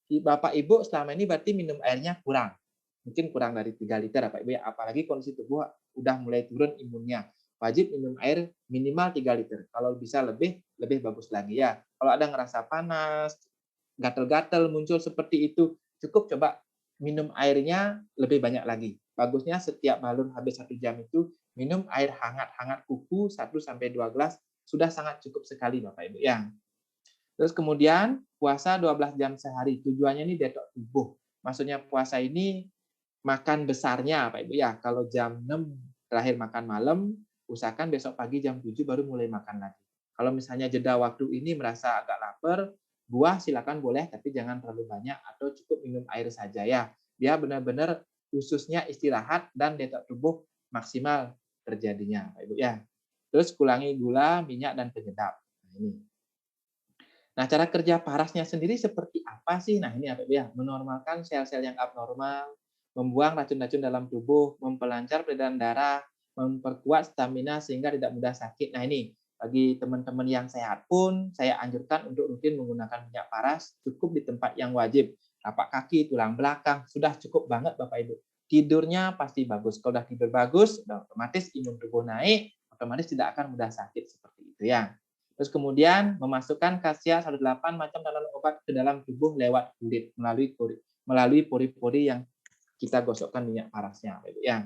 Bapak Ibu selama ini berarti minum airnya kurang. Mungkin kurang dari 3 liter Bapak Ibu ya, apalagi kondisi tubuh udah mulai turun imunnya. Wajib minum air minimal 3 liter. Kalau bisa lebih, lebih bagus lagi ya. Kalau ada ngerasa panas, gatal-gatal muncul seperti itu, cukup coba minum airnya lebih banyak lagi. Bagusnya setiap balur habis 1 jam itu minum air hangat-hangat kuku 1-2 gelas sudah sangat cukup sekali Bapak Ibu ya. Terus kemudian puasa 12 jam sehari. Tujuannya ini detox tubuh. Maksudnya puasa ini makan besarnya Pak Ibu ya. Kalau jam 6 terakhir makan malam, usahakan besok pagi jam 7 baru mulai makan lagi. Kalau misalnya jeda waktu ini merasa agak lapar, buah silakan boleh tapi jangan terlalu banyak atau cukup minum air saja ya. Biar benar-benar khususnya istirahat dan detox tubuh maksimal terjadinya Pak Ibu ya. Terus kurangi gula, minyak dan penyedap. Nah, ini. Nah, cara kerja parasnya sendiri seperti apa sih? Nah, ini apa ya? Menormalkan sel-sel yang abnormal, membuang racun-racun dalam tubuh, memperlancar peredaran darah, memperkuat stamina sehingga tidak mudah sakit. Nah, ini bagi teman-teman yang sehat pun saya anjurkan untuk rutin menggunakan minyak paras cukup di tempat yang wajib. Tapak kaki, tulang belakang, sudah cukup banget Bapak Ibu. Tidurnya pasti bagus. Kalau sudah tidur bagus, sudah otomatis imun tubuh naik, otomatis tidak akan mudah sakit seperti itu ya. Terus kemudian memasukkan khasiat 108 macam tanaman obat ke dalam tubuh lewat kulit melalui pori-pori yang kita gosokkan minyak parasnya, Bapak Ibu ya.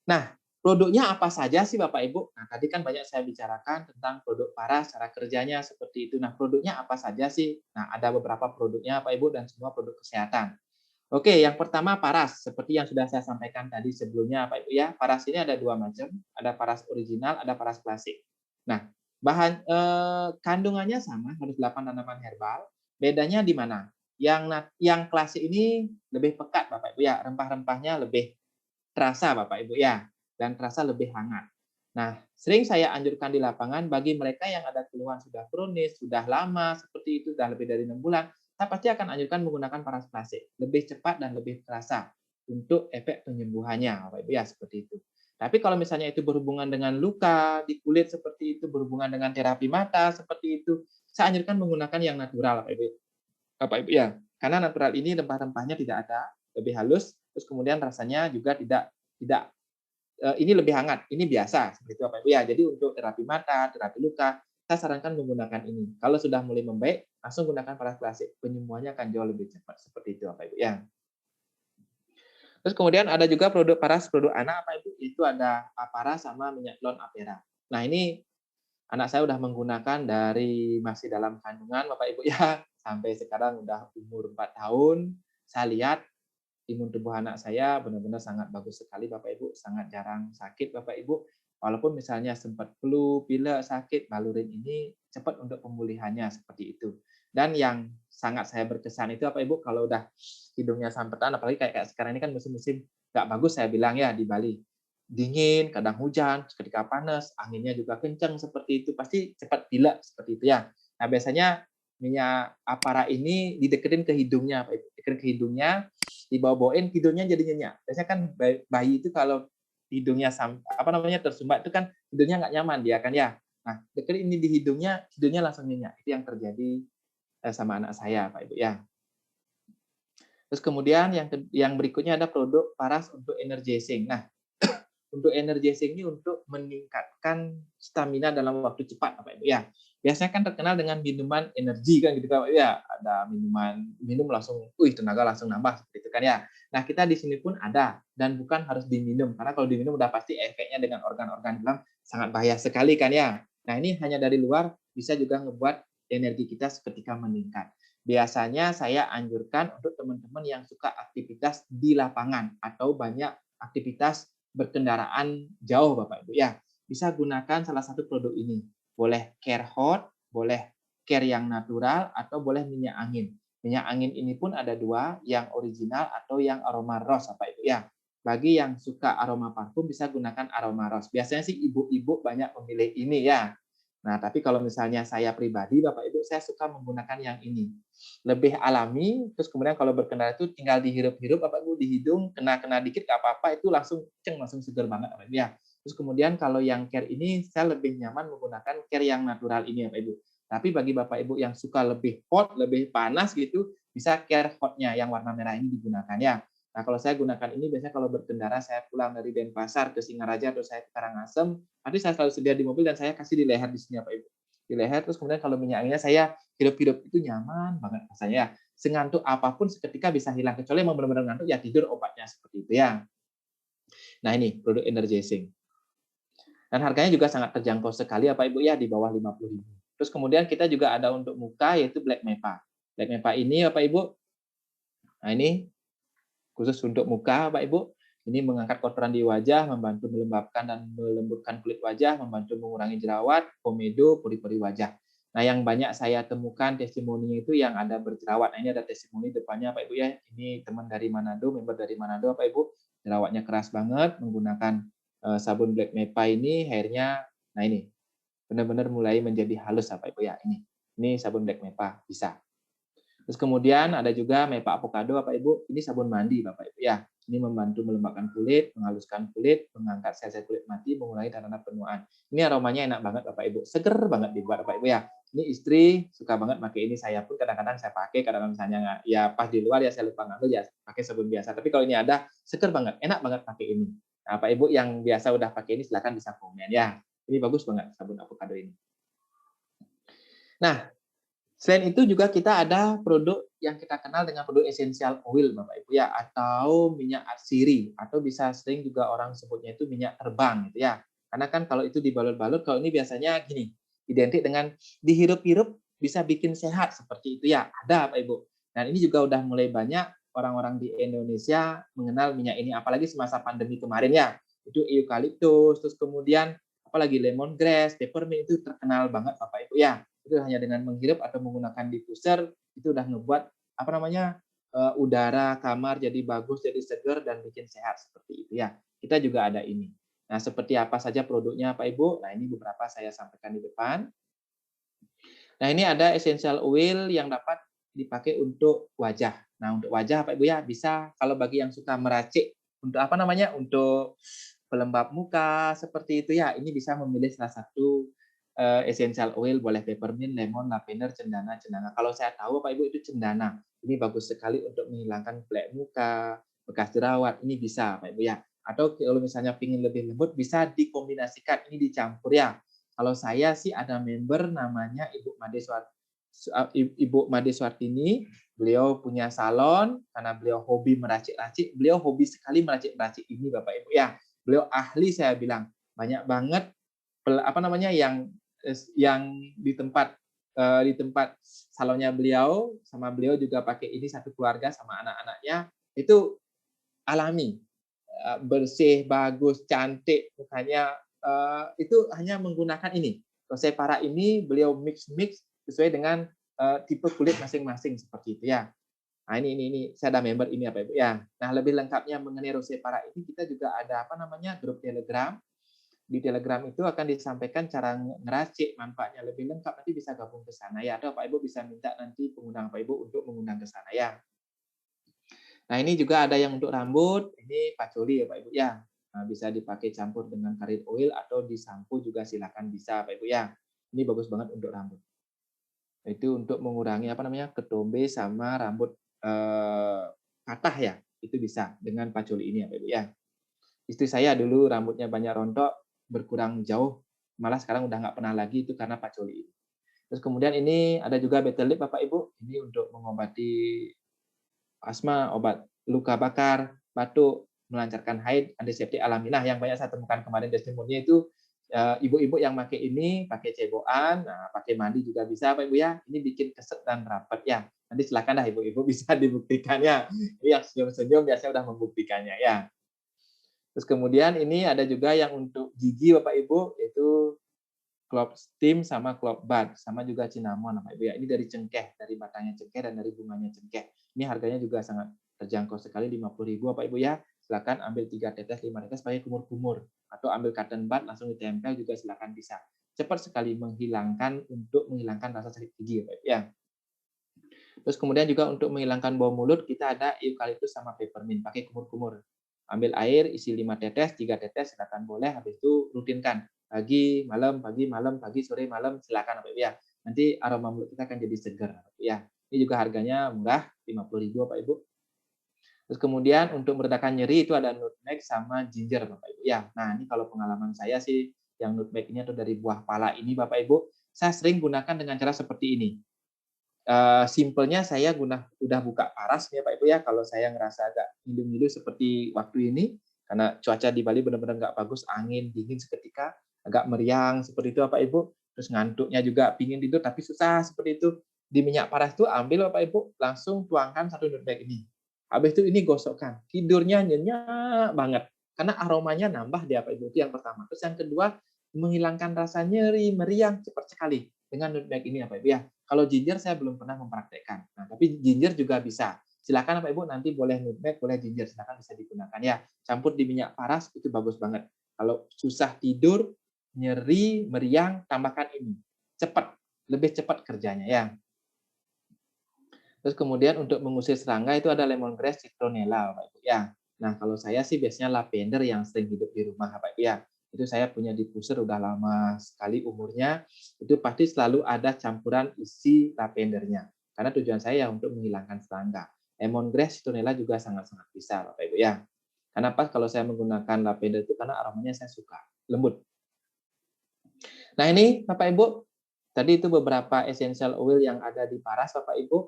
Nah, produknya apa saja sih Bapak Ibu? Nah, tadi kan banyak saya bicarakan tentang produk paras, cara kerjanya seperti itu. Nah, produknya apa saja sih? Nah, ada beberapa produknya Bapak Ibu dan semua produk kesehatan. Oke, yang pertama paras. Seperti yang sudah saya sampaikan tadi sebelumnya Pak Ibu ya. Paras ini ada 2 macam, ada paras original, ada paras klasik. Nah, kandungannya sama, harus 8 tanaman herbal. Bedanya di mana? Yang klasik ini lebih pekat Bapak Ibu ya, rempah-rempahnya lebih terasa Bapak Ibu ya, dan terasa lebih hangat. Nah, sering saya anjurkan di lapangan bagi mereka yang ada keluhan sudah kronis, sudah lama seperti itu, sudah lebih dari 6 bulan, saya pasti akan anjurkan menggunakan paras klasik. Lebih cepat dan lebih terasa untuk efek penyembuhannya, Bapak Ibu ya, seperti itu. Tapi kalau misalnya itu berhubungan dengan luka di kulit seperti itu, berhubungan dengan terapi mata seperti itu, saya anjurkan menggunakan yang natural, Bapak Ibu ya. Karena natural ini rempah-rempahnya tidak ada, lebih halus, terus kemudian rasanya juga tidak tidak ini lebih hangat, ini biasa seperti itu Bapak Ibu ya. Jadi untuk terapi mata, terapi luka, saya sarankan menggunakan ini. Kalau sudah mulai membaik, langsung gunakan paras klasik. Penyembuhannya akan jauh lebih cepat seperti itu Bapak Ibu ya. Terus kemudian ada juga produk paras, produk anak Bapak Ibu, itu ada Apara sama minyak telon Apera. Nah, ini anak saya udah menggunakan dari masih dalam kandungan Bapak Ibu ya, sampai sekarang udah umur 4 tahun. Saya lihat imun tubuh anak saya benar-benar sangat bagus sekali Bapak Ibu, sangat jarang sakit Bapak Ibu. Walaupun misalnya sempat flu, pilek, sakit, balurin ini cepat untuk pemulihannya seperti itu. Dan yang sangat saya berkesan itu Bapak Ibu, kalau udah hidungnya sampetan, apalagi kayak sekarang ini kan musim-musim nggak bagus saya bilang ya di Bali. Dingin, kadang hujan, ketika panas, anginnya juga kencang seperti itu, pasti cepat pilek seperti itu ya. Nah, biasanya minyak apara ini dideketin ke hidungnya, Pak Ibu. Deketin ke hidungnya, dibawa-bawain, tidurnya jadi nyenyak. Biasanya kan bayi itu kalau hidungnya tersumbat itu kan hidungnya nggak nyaman dia kan ya. Nah, deketin ini di hidungnya, tidurnya langsung nyenyak. Itu yang terjadi sama anak saya, Pak Ibu ya. Terus kemudian yang berikutnya ada produk Paras untuk energizing. Nah, untuk energizing ini untuk meningkatkan stamina dalam waktu cepat, Bapak Ibu ya. Biasanya kan terkenal dengan minuman energi kan gitu kan ya. Ada minum langsung, tenaga langsung nambah seperti itu kan ya. Nah, kita di sini pun ada dan bukan harus diminum karena kalau diminum udah pasti efeknya dengan organ-organ dalam sangat bahaya sekali kan ya. Nah, ini hanya dari luar bisa juga ngebuat energi kita seketika meningkat. Biasanya saya anjurkan untuk teman-teman yang suka aktivitas di lapangan atau banyak aktivitas berkendaraan jauh Bapak Ibu ya, bisa gunakan salah satu produk ini. Boleh care hot, boleh care yang natural, atau boleh minyak angin. Minyak angin ini pun ada dua, yang original atau yang aroma rose Bapak Ibu ya. Bagi yang suka aroma parfum bisa gunakan aroma rose. Biasanya sih ibu-ibu banyak memilih ini ya. Nah, tapi kalau misalnya saya pribadi, Bapak Ibu, saya suka menggunakan yang ini. Lebih alami, terus kemudian kalau berkendara itu tinggal dihirup-hirup, Bapak Ibu, di hidung, kena dikit, nggak apa-apa, itu langsung langsung seger banget, Bapak Ibu ya. Terus kemudian kalau yang care ini, saya lebih nyaman menggunakan care yang natural ini, Bapak Ibu. Tapi bagi Bapak Ibu yang suka lebih hot, lebih panas gitu, bisa care hotnya yang warna merah ini digunakan ya. Nah, kalau saya gunakan ini biasanya kalau berkendara, saya pulang dari Denpasar ke Singaraja atau saya ke Karangasem, nanti saya selalu sedia di mobil dan saya kasih di leher di sini Pak Ibu. Di leher, terus kemudian kalau minyak anginnya saya hidup-hidup itu nyaman banget rasanya. Sengantuk apapun seketika bisa hilang. Kecuali emang benar-benar ngantuk, ya tidur obatnya seperti itu ya. Nah ini produk energizing. Dan harganya juga sangat terjangkau sekali ya Pak Ibu ya, di bawah 50.000. Terus kemudian kita juga ada untuk muka yaitu Black Mepa. Black Mepa ini ya Pak Ibu, nah ini khusus untuk muka, Pak Ibu. Ini mengangkat kotoran di wajah, membantu melembabkan dan melembutkan kulit wajah, membantu mengurangi jerawat, komedo, pori-pori wajah. Nah, yang banyak saya temukan testimoninya itu yang ada berjerawat. Nah, ini ada testimoni depannya, Pak Ibu ya. Ini teman dari Manado, member dari Manado, Pak Ibu. Jerawatnya keras banget, menggunakan sabun Black Mepa ini, hairnya, nah ini, benar-benar mulai menjadi halus, Pak Ibu ya. Ini sabun Black Mepa, bisa. Terus kemudian ada juga Mepa Avocado Bapak Ibu, ini sabun mandi Bapak Ibu ya. Ini membantu melembabkan kulit, menghaluskan kulit, mengangkat sel-sel kulit mati, mengurangi tanda penuaan. Ini aromanya enak banget Bapak Ibu, seger banget dibuat Bapak Ibu ya. Ini istri suka banget pakai ini, saya pun kadang-kadang saya pakai, kadang-kadang misalnya ya pas di luar ya saya lupa ngambil ya pakai sabun biasa. Tapi kalau ini ada, seger banget, enak banget pakai ini. Nah, Bapak Ibu yang biasa udah pakai ini silakan bisa komen ya. Ini bagus banget sabun avocado ini. Nah, selain itu juga kita ada produk yang kita kenal dengan produk essential oil Bapak Ibu ya, atau minyak atsiri, atau bisa sering juga orang sebutnya itu minyak terbang gitu ya. Karena kan kalau itu dibalut-balut, kalau ini biasanya gini, identik dengan dihirup-hirup bisa bikin sehat seperti itu ya. Ada Bapak Ibu. Dan ini juga udah mulai banyak orang-orang di Indonesia mengenal minyak ini, apalagi semasa pandemi kemarin ya. Itu eukaliptus, terus kemudian apalagi lemongrass, peppermint itu terkenal banget Bapak Ibu ya. Itu hanya dengan menghirup atau menggunakan diffuser itu udah ngebuat udara kamar jadi bagus, jadi segar dan bikin sehat seperti itu ya. Kita juga ada ini. Nah, seperti apa saja produknya Pak Ibu? Nah, ini beberapa saya sampaikan di depan. Nah, ini ada essential oil yang dapat dipakai untuk wajah. Nah, untuk wajah Pak Ibu ya bisa kalau bagi yang suka meracik untuk untuk pelembab muka seperti itu ya. Ini bisa memilih salah satu essential oil, boleh peppermint, lemon, lavender, cendana. Kalau saya tahu Pak Ibu itu cendana. Ini bagus sekali untuk menghilangkan flek muka, bekas jerawat. Ini bisa Pak Ibu ya. Atau kalau misalnya ingin lebih lembut bisa dikombinasikan, ini dicampur ya. Kalau saya sih ada member namanya Ibu Made Swartini. Beliau punya salon karena beliau hobi meracik-racik. Beliau hobi sekali meracik-racik ini Bapak Ibu ya. Beliau ahli saya bilang. Banyak banget yang di tempat salonnya beliau sama beliau juga pakai ini satu keluarga sama anak-anaknya itu alami, bersih, bagus, cantik mukanya, itu hanya menggunakan ini. Rosé Para ini beliau mix sesuai dengan tipe kulit masing-masing seperti itu ya. Nah, ini saya ada member ini Ibu ya. Nah, lebih lengkapnya mengenai Rosé Para ini kita juga ada grup Telegram. di Telegram itu akan disampaikan cara ngeracik manfaatnya lebih lengkap, nanti bisa gabung ke sana ya, atau Pak Ibu bisa minta nanti pengundang Pak Ibu untuk mengundang ke sana ya. Nah, ini juga ada yang untuk rambut, ini pacoli ya Pak Ibu ya. Nah, bisa dipakai campur dengan karet oil atau disampo juga silakan bisa Pak Ibu ya. Ini bagus banget untuk rambut. Itu untuk mengurangi ketombe sama rambut patah ya. Itu bisa dengan pacoli ini ya Pak Ibu ya. Istri saya dulu rambutnya banyak rontok, berkurang jauh, malah sekarang udah nggak pernah lagi itu karena pacoli ini. Terus kemudian ini ada juga betel lip Bapak Ibu, ini untuk mengobati asma, obat luka bakar, batuk, melancarkan haid, antiseptik alami. Nah, yang banyak saya temukan kemarin testimoni itu ibu-ibu yang pakai ini, pakai cebokan, nah, pakai mandi juga bisa Pak Ibu ya. Ini bikin keset dan rapat ya. Nanti silakan dah ibu-ibu bisa dibuktikan ya. Ini yang senyum-senyum biasanya udah membuktikannya ya. Terus kemudian ini ada juga yang untuk gigi Bapak Ibu, yaitu clove steam sama clove bud, sama juga cinnamon Bapak Ibu ya. Ini dari cengkeh, dari batangnya cengkeh dan dari bunganya cengkeh. Ini harganya juga sangat terjangkau sekali, 50.000 Bapak Ibu ya. Silakan ambil 3 tetes, 5 tetes pakai kumur-kumur, atau ambil cotton bud langsung ditempel juga silakan bisa. Cepat sekali untuk menghilangkan rasa sakit gigi Bapak Ibu ya. Terus kemudian juga untuk menghilangkan bau mulut kita ada eukaliptus sama peppermint pakai kumur-kumur. Ambil air isi 5 tetes, 3 tetes silakan boleh, habis itu rutinkan. Pagi, malam, pagi, sore, malam silakan Bapak Ibu ya. Nanti aroma mulut kita akan jadi segar ya. Ini juga harganya murah, 50.000 Bapak Ibu. Terus kemudian untuk meredakan nyeri itu ada nutmeg sama ginger Bapak Ibu ya. Nah, ini kalau pengalaman saya sih yang nutmeg ini atau dari buah pala ini Bapak Ibu, saya sering gunakan dengan cara seperti ini. Simpelnya saya udah buka paras ya Pak Ibu ya, kalau saya ngerasa agak ngilu-ngilu seperti waktu ini, karena cuaca di Bali benar-benar nggak bagus, angin dingin seketika, agak meriang seperti itu Pak Ibu, terus ngantuknya juga pingin tidur tapi susah seperti itu. Di minyak paras itu ambil Bapak Ibu, langsung tuangkan 1 nutmeg ini. Habis itu ini gosokkan, tidurnya nyenyak banget, karena aromanya nambah di Pak Ibu, itu yang pertama. Terus yang kedua, menghilangkan rasa nyeri, meriang cepat sekali dengan nutmeg ini Pak Ibu ya. Kalau ginger saya belum pernah mempraktekkan. Nah, tapi ginger juga bisa. Silakan Bapak Ibu nanti boleh nutmeg, boleh ginger, silakan bisa digunakan ya. Campur di minyak paras itu bagus banget. Kalau susah tidur, nyeri, meriang, tambahkan ini. Cepat, lebih cepat kerjanya ya. Terus kemudian untuk mengusir serangga itu ada lemongrass, citronella Bapak Ibu ya. Nah, kalau saya sih biasanya lavender yang sering hidup di rumah Bapak Ibu ya. Itu saya punya diffuser udah lama sekali umurnya, itu pasti selalu ada campuran isi lavendernya. Karena tujuan saya untuk menghilangkan serangga. Lemongrass, citronella juga sangat-sangat bisa Bapak Ibu ya. Karena pas kalau saya menggunakan lavender itu karena aromanya saya suka, lembut. Nah, ini Bapak Ibu, tadi itu beberapa essential oil yang ada di paras Bapak Ibu.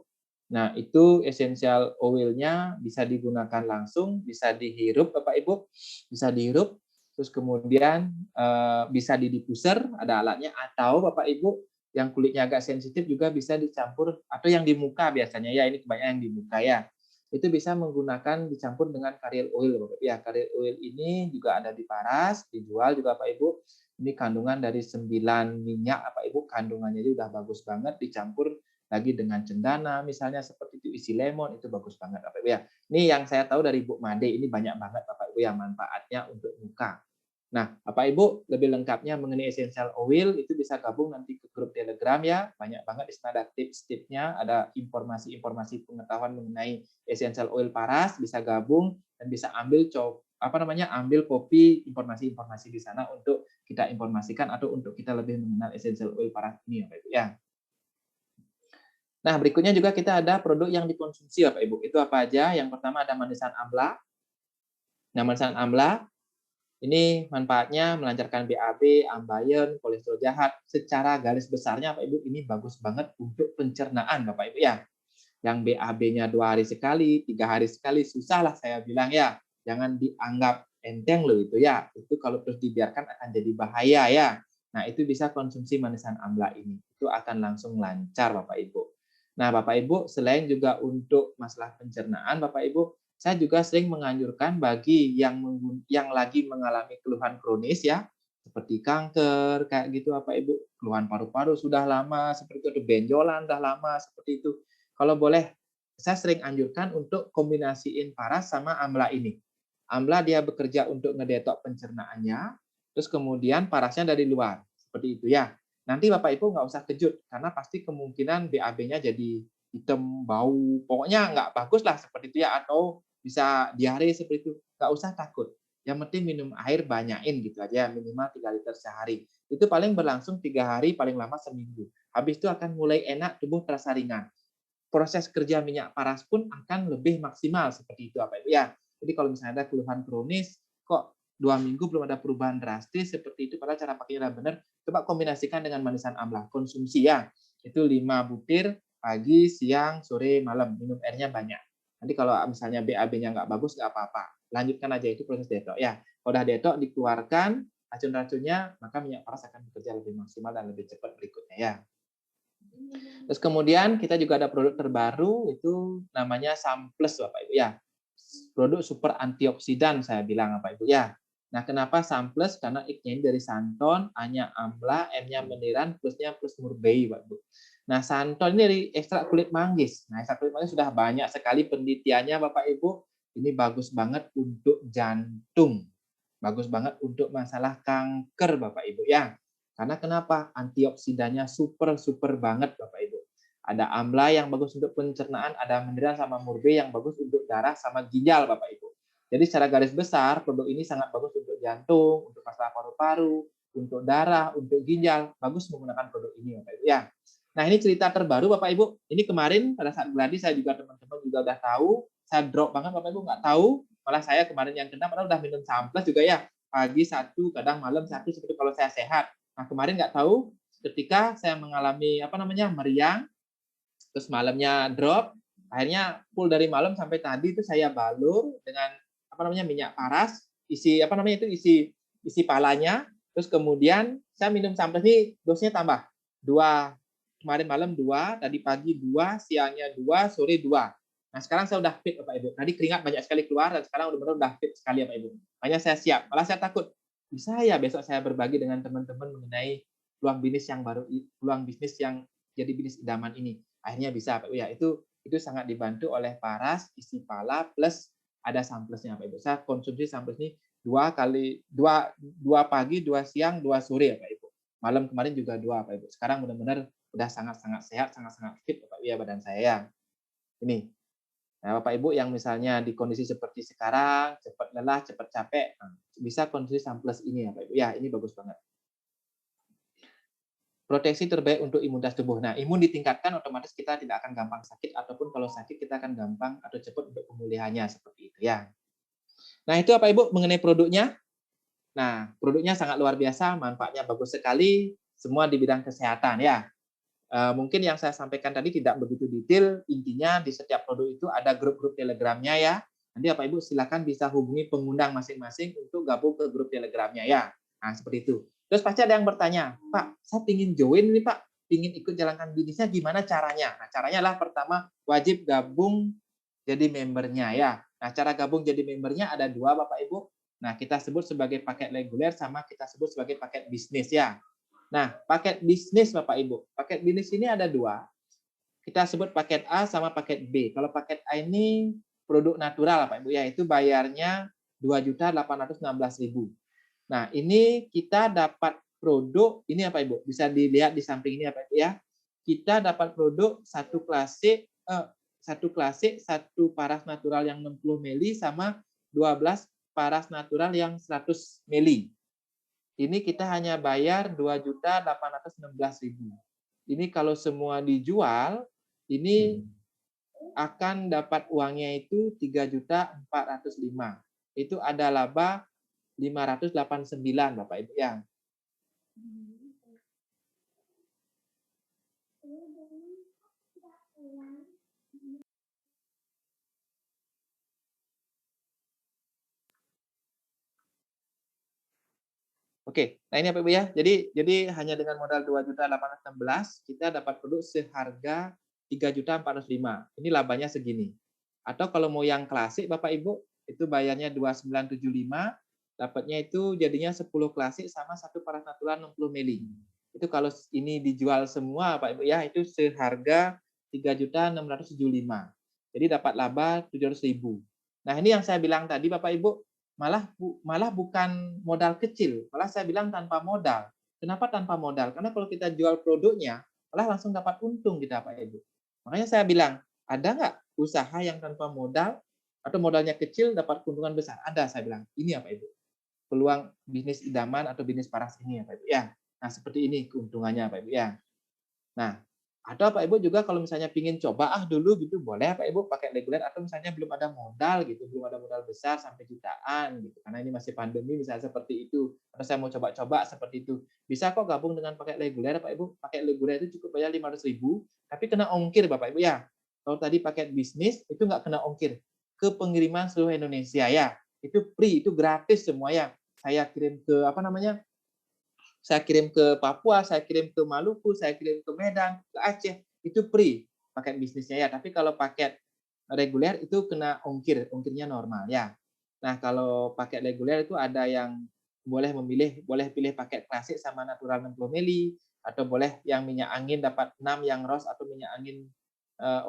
Nah, itu essential oil-nya bisa digunakan langsung, bisa dihirup Bapak Ibu, bisa dihirup, terus kemudian bisa di diffuser, ada alatnya, atau Bapak Ibu yang kulitnya agak sensitif juga bisa dicampur, atau yang di muka biasanya ya, ini kebanyakan yang di muka ya. Itu bisa menggunakan dicampur dengan carrier oil Bapak Ibu. Ya, carrier oil ini juga ada di paras, dijual juga Bapak Ibu. Ini kandungan dari 9 minyak Bapak Ibu, kandungannya itu udah bagus banget, dicampur lagi dengan cendana misalnya seperti itu, isi lemon, itu bagus banget Bapak Ibu ya. Ini yang saya tahu dari Bu Made, ini banyak banget Bapak Ibu yang manfaatnya untuk muka. Nah, Bapak Ibu lebih lengkapnya mengenai essential oil itu bisa gabung nanti ke grup Telegram ya. Banyak banget di sana ada tips-tipsnya, ada informasi-informasi pengetahuan mengenai essential oil paras, bisa gabung dan bisa ambil kopi informasi-informasi di sana untuk kita informasikan atau untuk kita lebih mengenal essential oil paras ini Bapak Ibu ya. Nah, berikutnya juga kita ada produk yang dikonsumsi Bapak Ibu. Itu apa aja? Yang pertama ada manisan amla. Nah, manisan amla ini manfaatnya melancarkan BAB, ambeien, kolesterol jahat. Secara garis besarnya Bapak Ibu ini bagus banget untuk pencernaan Bapak Ibu ya. Yang BAB-nya 2 hari sekali, 3 hari sekali, susah lah saya bilang ya. Jangan dianggap enteng loh itu ya. Itu kalau terus dibiarkan akan jadi bahaya ya. Nah, itu bisa konsumsi manisan amla ini. Itu akan langsung lancar Bapak Ibu. Nah, Bapak Ibu, selain juga untuk masalah pencernaan, Bapak Ibu, saya juga sering menganjurkan bagi yang lagi mengalami keluhan kronis ya, seperti kanker, kayak gitu Bapak Ibu, keluhan paru-paru sudah lama, seperti itu, benjolan sudah lama, seperti itu. Kalau boleh, saya sering anjurkan untuk kombinasiin paras sama amla ini. Amla dia bekerja untuk ngedetok pencernaannya, terus kemudian parasnya dari luar. Seperti itu ya. Nanti Bapak Ibu nggak usah kejut, karena pasti kemungkinan BAB-nya jadi hitam, bau, pokoknya nggak bagus lah seperti itu ya, atau bisa diare seperti itu. Nggak usah takut. Yang penting minum air banyakin gitu aja, minimal 3 liter sehari. Itu paling berlangsung 3 hari, paling lama seminggu. Habis itu akan mulai enak, tubuh terasa ringan. Proses kerja minyak paras pun akan lebih maksimal seperti itu Bapak Ibu ya. Jadi kalau misalnya ada keluhan kronis, kok 2 minggu belum ada perubahan drastis seperti itu, padahal cara pakainya benar, coba kombinasikan dengan manisan amlah. Konsumsi ya, itu 5 butir pagi, siang, sore, malam. Minum airnya banyak. Nanti kalau misalnya BAB-nya nggak bagus, nggak apa-apa. Lanjutkan aja itu proses detok ya. Kalau udah detok, dikeluarkan racun-racunnya, maka minyak paras akan bekerja lebih maksimal dan lebih cepat berikutnya ya. Terus kemudian kita juga ada produk terbaru, itu namanya Samplus Bapak Ibu ya. Produk super antioksidan saya bilang Bapak Ibu ya. Nah, kenapa Samplus? Karena I-nya ini dari santon, A-nya amla, M-nya meniran, plusnya plus murbei Bapak Ibu. Nah, santon ini dari ekstrak kulit manggis. Nah, ekstrak kulit manggis sudah banyak sekali penelitiannya Bapak Ibu. Ini bagus banget untuk jantung. Bagus banget untuk masalah kanker Bapak Ibu ya. Karena kenapa? Antioksidannya super banget Bapak Ibu. Ada amla yang bagus untuk pencernaan, ada mineral sama murbei yang bagus untuk darah sama ginjal Bapak Ibu. Jadi secara garis besar produk ini sangat bagus untuk jantung, untuk masalah paru-paru, untuk darah, untuk ginjal. Bagus menggunakan produk ini Bapak Ibu ya. Nah, ini cerita terbaru Bapak Ibu. Ini kemarin pada saat gladi saya juga teman-teman juga udah tahu, saya drop banget Bapak Ibu nggak tahu. Malah saya kemarin yang kena padahal udah minum Samplus juga ya. Pagi 1, kadang malam 1 seperti kalau saya sehat. Nah, kemarin nggak tahu ketika saya mengalami meriang, terus malamnya drop, akhirnya full dari malam sampai tadi itu saya balur dengan minyak paras, isi isi palanya, terus kemudian saya minum sampai ini dosnya tambah 2, kemarin malam 2, tadi pagi 2, siangnya 2, sore 2. Nah, sekarang saya udah fit Bapak Ibu. Tadi keringat banyak sekali keluar dan sekarang benar-benar udah fit sekali Bapak Ibu. Makanya saya siap. Malah saya takut bisa ya besok saya berbagi dengan teman-teman mengenai peluang bisnis yang baru, peluang bisnis yang jadi bisnis idaman ini. Akhirnya bisa Pak ya, itu sangat dibantu oleh paras, isi pala plus ada Samplusnya Pak Ibu. Saya konsumsi Samplus ini 2 pagi, 2 siang, 2 sore ya Pak Ibu. Malam kemarin juga 2 Pak Ibu. Sekarang benar-benar udah sangat-sangat sehat, sangat-sangat fit Pak ya badan saya. Ini. Nah, Bapak Ibu yang misalnya di kondisi seperti sekarang, cepat lelah, cepat capek, bisa konsumsi Samplus ini ya Pak Ibu. Ya, ini bagus banget. Proteksi terbaik untuk imunitas tubuh. Nah, imun ditingkatkan, otomatis kita tidak akan gampang sakit, ataupun kalau sakit kita akan gampang atau cepat untuk pemulihannya, seperti itu ya. Nah, itu Bapak Ibu mengenai produknya. Nah, produknya sangat luar biasa, manfaatnya bagus sekali, semua di bidang kesehatan ya. Mungkin yang saya sampaikan tadi tidak begitu detail, intinya di setiap produk itu ada grup-grup Telegramnya ya. Nanti Bapak Ibu silakan bisa hubungi pengundang masing-masing untuk gabung ke grup Telegramnya ya. Nah, seperti itu. Terus pasti ada yang bertanya, Pak, saya ingin join nih Pak, ingin ikut jalankan bisnisnya, gimana caranya? Nah, caranya lah pertama wajib gabung jadi membernya ya. Nah, cara gabung jadi membernya ada 2 Bapak Ibu. Nah, kita sebut sebagai paket reguler sama kita sebut sebagai paket bisnis ya. Nah, paket bisnis Bapak Ibu. Paket bisnis ini ada 2. Kita sebut paket A sama paket B. Kalau paket A ini produk natural Bapak Ibu ya, itu bayarnya 2.816.000. Nah, ini kita dapat produk ini apa Ibu? Bisa dilihat di samping ini apa Ibu ya. Kita dapat produk satu klasik, satu paras natural yang 60 mili sama 12 paras natural yang 100 mili. Ini kita hanya bayar 2.816.000. Ini kalau semua dijual, ini akan dapat uangnya itu 3.405.000. Itu ada laba 589 Bapak Ibu ya. Oke, nah ini Bapak Ibu ya. Jadi hanya dengan modal 2.816 kita dapat produk seharga 3.405. Ini labanya segini. Atau kalau mau yang klasik Bapak Ibu, itu bayarnya 2.975, dapatnya itu jadinya 10 klasik sama satu paras natural 60 mili. Itu kalau ini dijual semua Pak Ibu ya, itu seharga 3.675. Jadi dapat laba 700.000. Nah, ini yang saya bilang tadi Bapak Ibu, malah bukan modal kecil, malah saya bilang tanpa modal. Kenapa tanpa modal? Karena kalau kita jual produknya, malah langsung dapat untung kita, Pak Ibu. Makanya saya bilang, ada nggak usaha yang tanpa modal atau modalnya kecil dapat keuntungan besar? Ada, saya bilang. Ini ya, Pak Ibu. Peluang bisnis idaman atau bisnis paras ini ya, Pak Ibu. Ya. Nah, seperti ini keuntungannya, Pak Ibu. Ya. Nah, atau Pak Ibu juga kalau misalnya pingin coba dulu gitu, boleh Pak Ibu pakai reguler atau misalnya belum ada modal gitu, belum ada modal besar sampai jutaan gitu, karena ini masih pandemi misalnya seperti itu, atau saya mau coba-coba seperti itu. Bisa kok gabung dengan pakai reguler Pak Ibu, pakai reguler itu cukup bayar 500.000, tapi kena ongkir Bapak Ibu ya. Kalau tadi paket bisnis itu nggak kena ongkir ke pengiriman seluruh Indonesia ya. Itu free, itu gratis semua ya. Saya kirim ke saya kirim ke Papua, saya kirim ke Maluku, saya kirim ke Medan, ke Aceh, itu free paket bisnisnya ya. Tapi kalau paket reguler itu kena ongkirnya normal ya. Nah, kalau paket reguler itu ada yang boleh pilih paket klasik sama natural 60 mili, atau boleh yang minyak angin dapat 6 yang ROS, atau minyak angin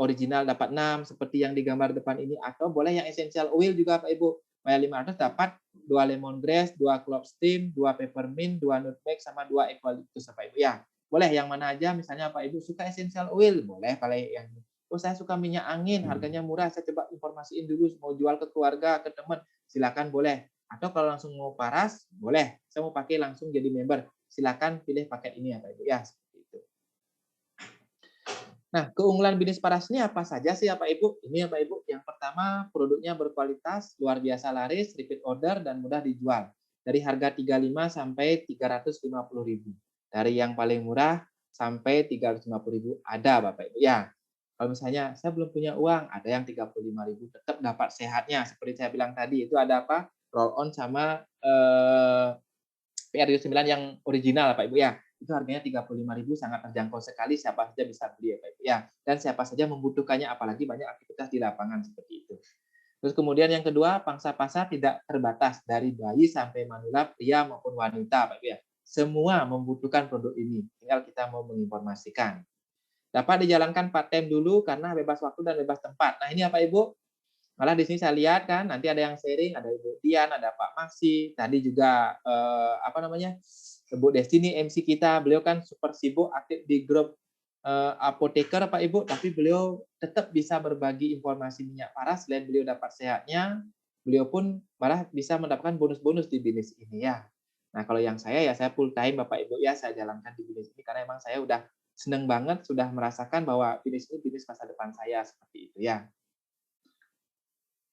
original dapat 6 seperti yang digambar depan ini, atau boleh yang essential oil juga Pak Ibu. Bayar 500 dapat 2 lemongrass, 2 clove steam, 2 peppermint, 2 nutmeg, sama 2 eucalyptus Pak Ibu ya. Boleh yang mana aja, misalnya Pak Ibu suka essential oil, boleh kalau yang saya suka minyak angin, harganya murah, saya coba informasiin dulu, mau jual ke keluarga, ke teman, silakan boleh. Atau kalau langsung mau paras, boleh. Saya mau pakai langsung jadi member, silakan pilih paket ini ya Pak Ibu ya. Nah, keunggulan bisnis paras ini apa saja sih ya Pak Ibu? Ini ya Pak Ibu, yang pertama produknya berkualitas, luar biasa laris, repeat order, dan mudah dijual. Dari harga 35 sampai 350.000. Dari yang paling murah sampai 350.000 ada Bapak Ibu. Ya, kalau misalnya saya belum punya uang, ada yang 35.000 tetap dapat sehatnya. Seperti saya bilang tadi, itu ada apa? Roll on sama PRU9 yang original Pak Ibu ya. Itu harganya 35.000, sangat terjangkau sekali, siapa saja bisa beli ya Pak Ibu ya. Dan siapa saja membutuhkannya, apalagi banyak aktivitas di lapangan seperti itu. Terus kemudian yang kedua, pangsa pasar tidak terbatas, dari bayi sampai manula, pria maupun wanita Pak Ibu ya. Semua membutuhkan produk ini, tinggal kita mau menginformasikan. Dapat dijalankan part-time dulu karena bebas waktu dan bebas tempat. Nah ini ya Pak Ibu, malah di sini saya lihat kan, nanti ada yang sharing, ada Ibu Dian, ada Pak Maksi, tadi juga Bu Destiny MC kita, beliau kan super sibuk aktif di grup apoteker Pak Ibu, tapi beliau tetap bisa berbagi informasi minyak paras, selain beliau dapat sehatnya, beliau pun malah bisa mendapatkan bonus-bonus di bisnis ini ya. Nah kalau yang saya ya saya full time Bapak Ibu ya, saya jalankan di bisnis ini karena emang saya udah seneng banget, sudah merasakan bahwa bisnis ini bisnis masa depan saya seperti itu ya.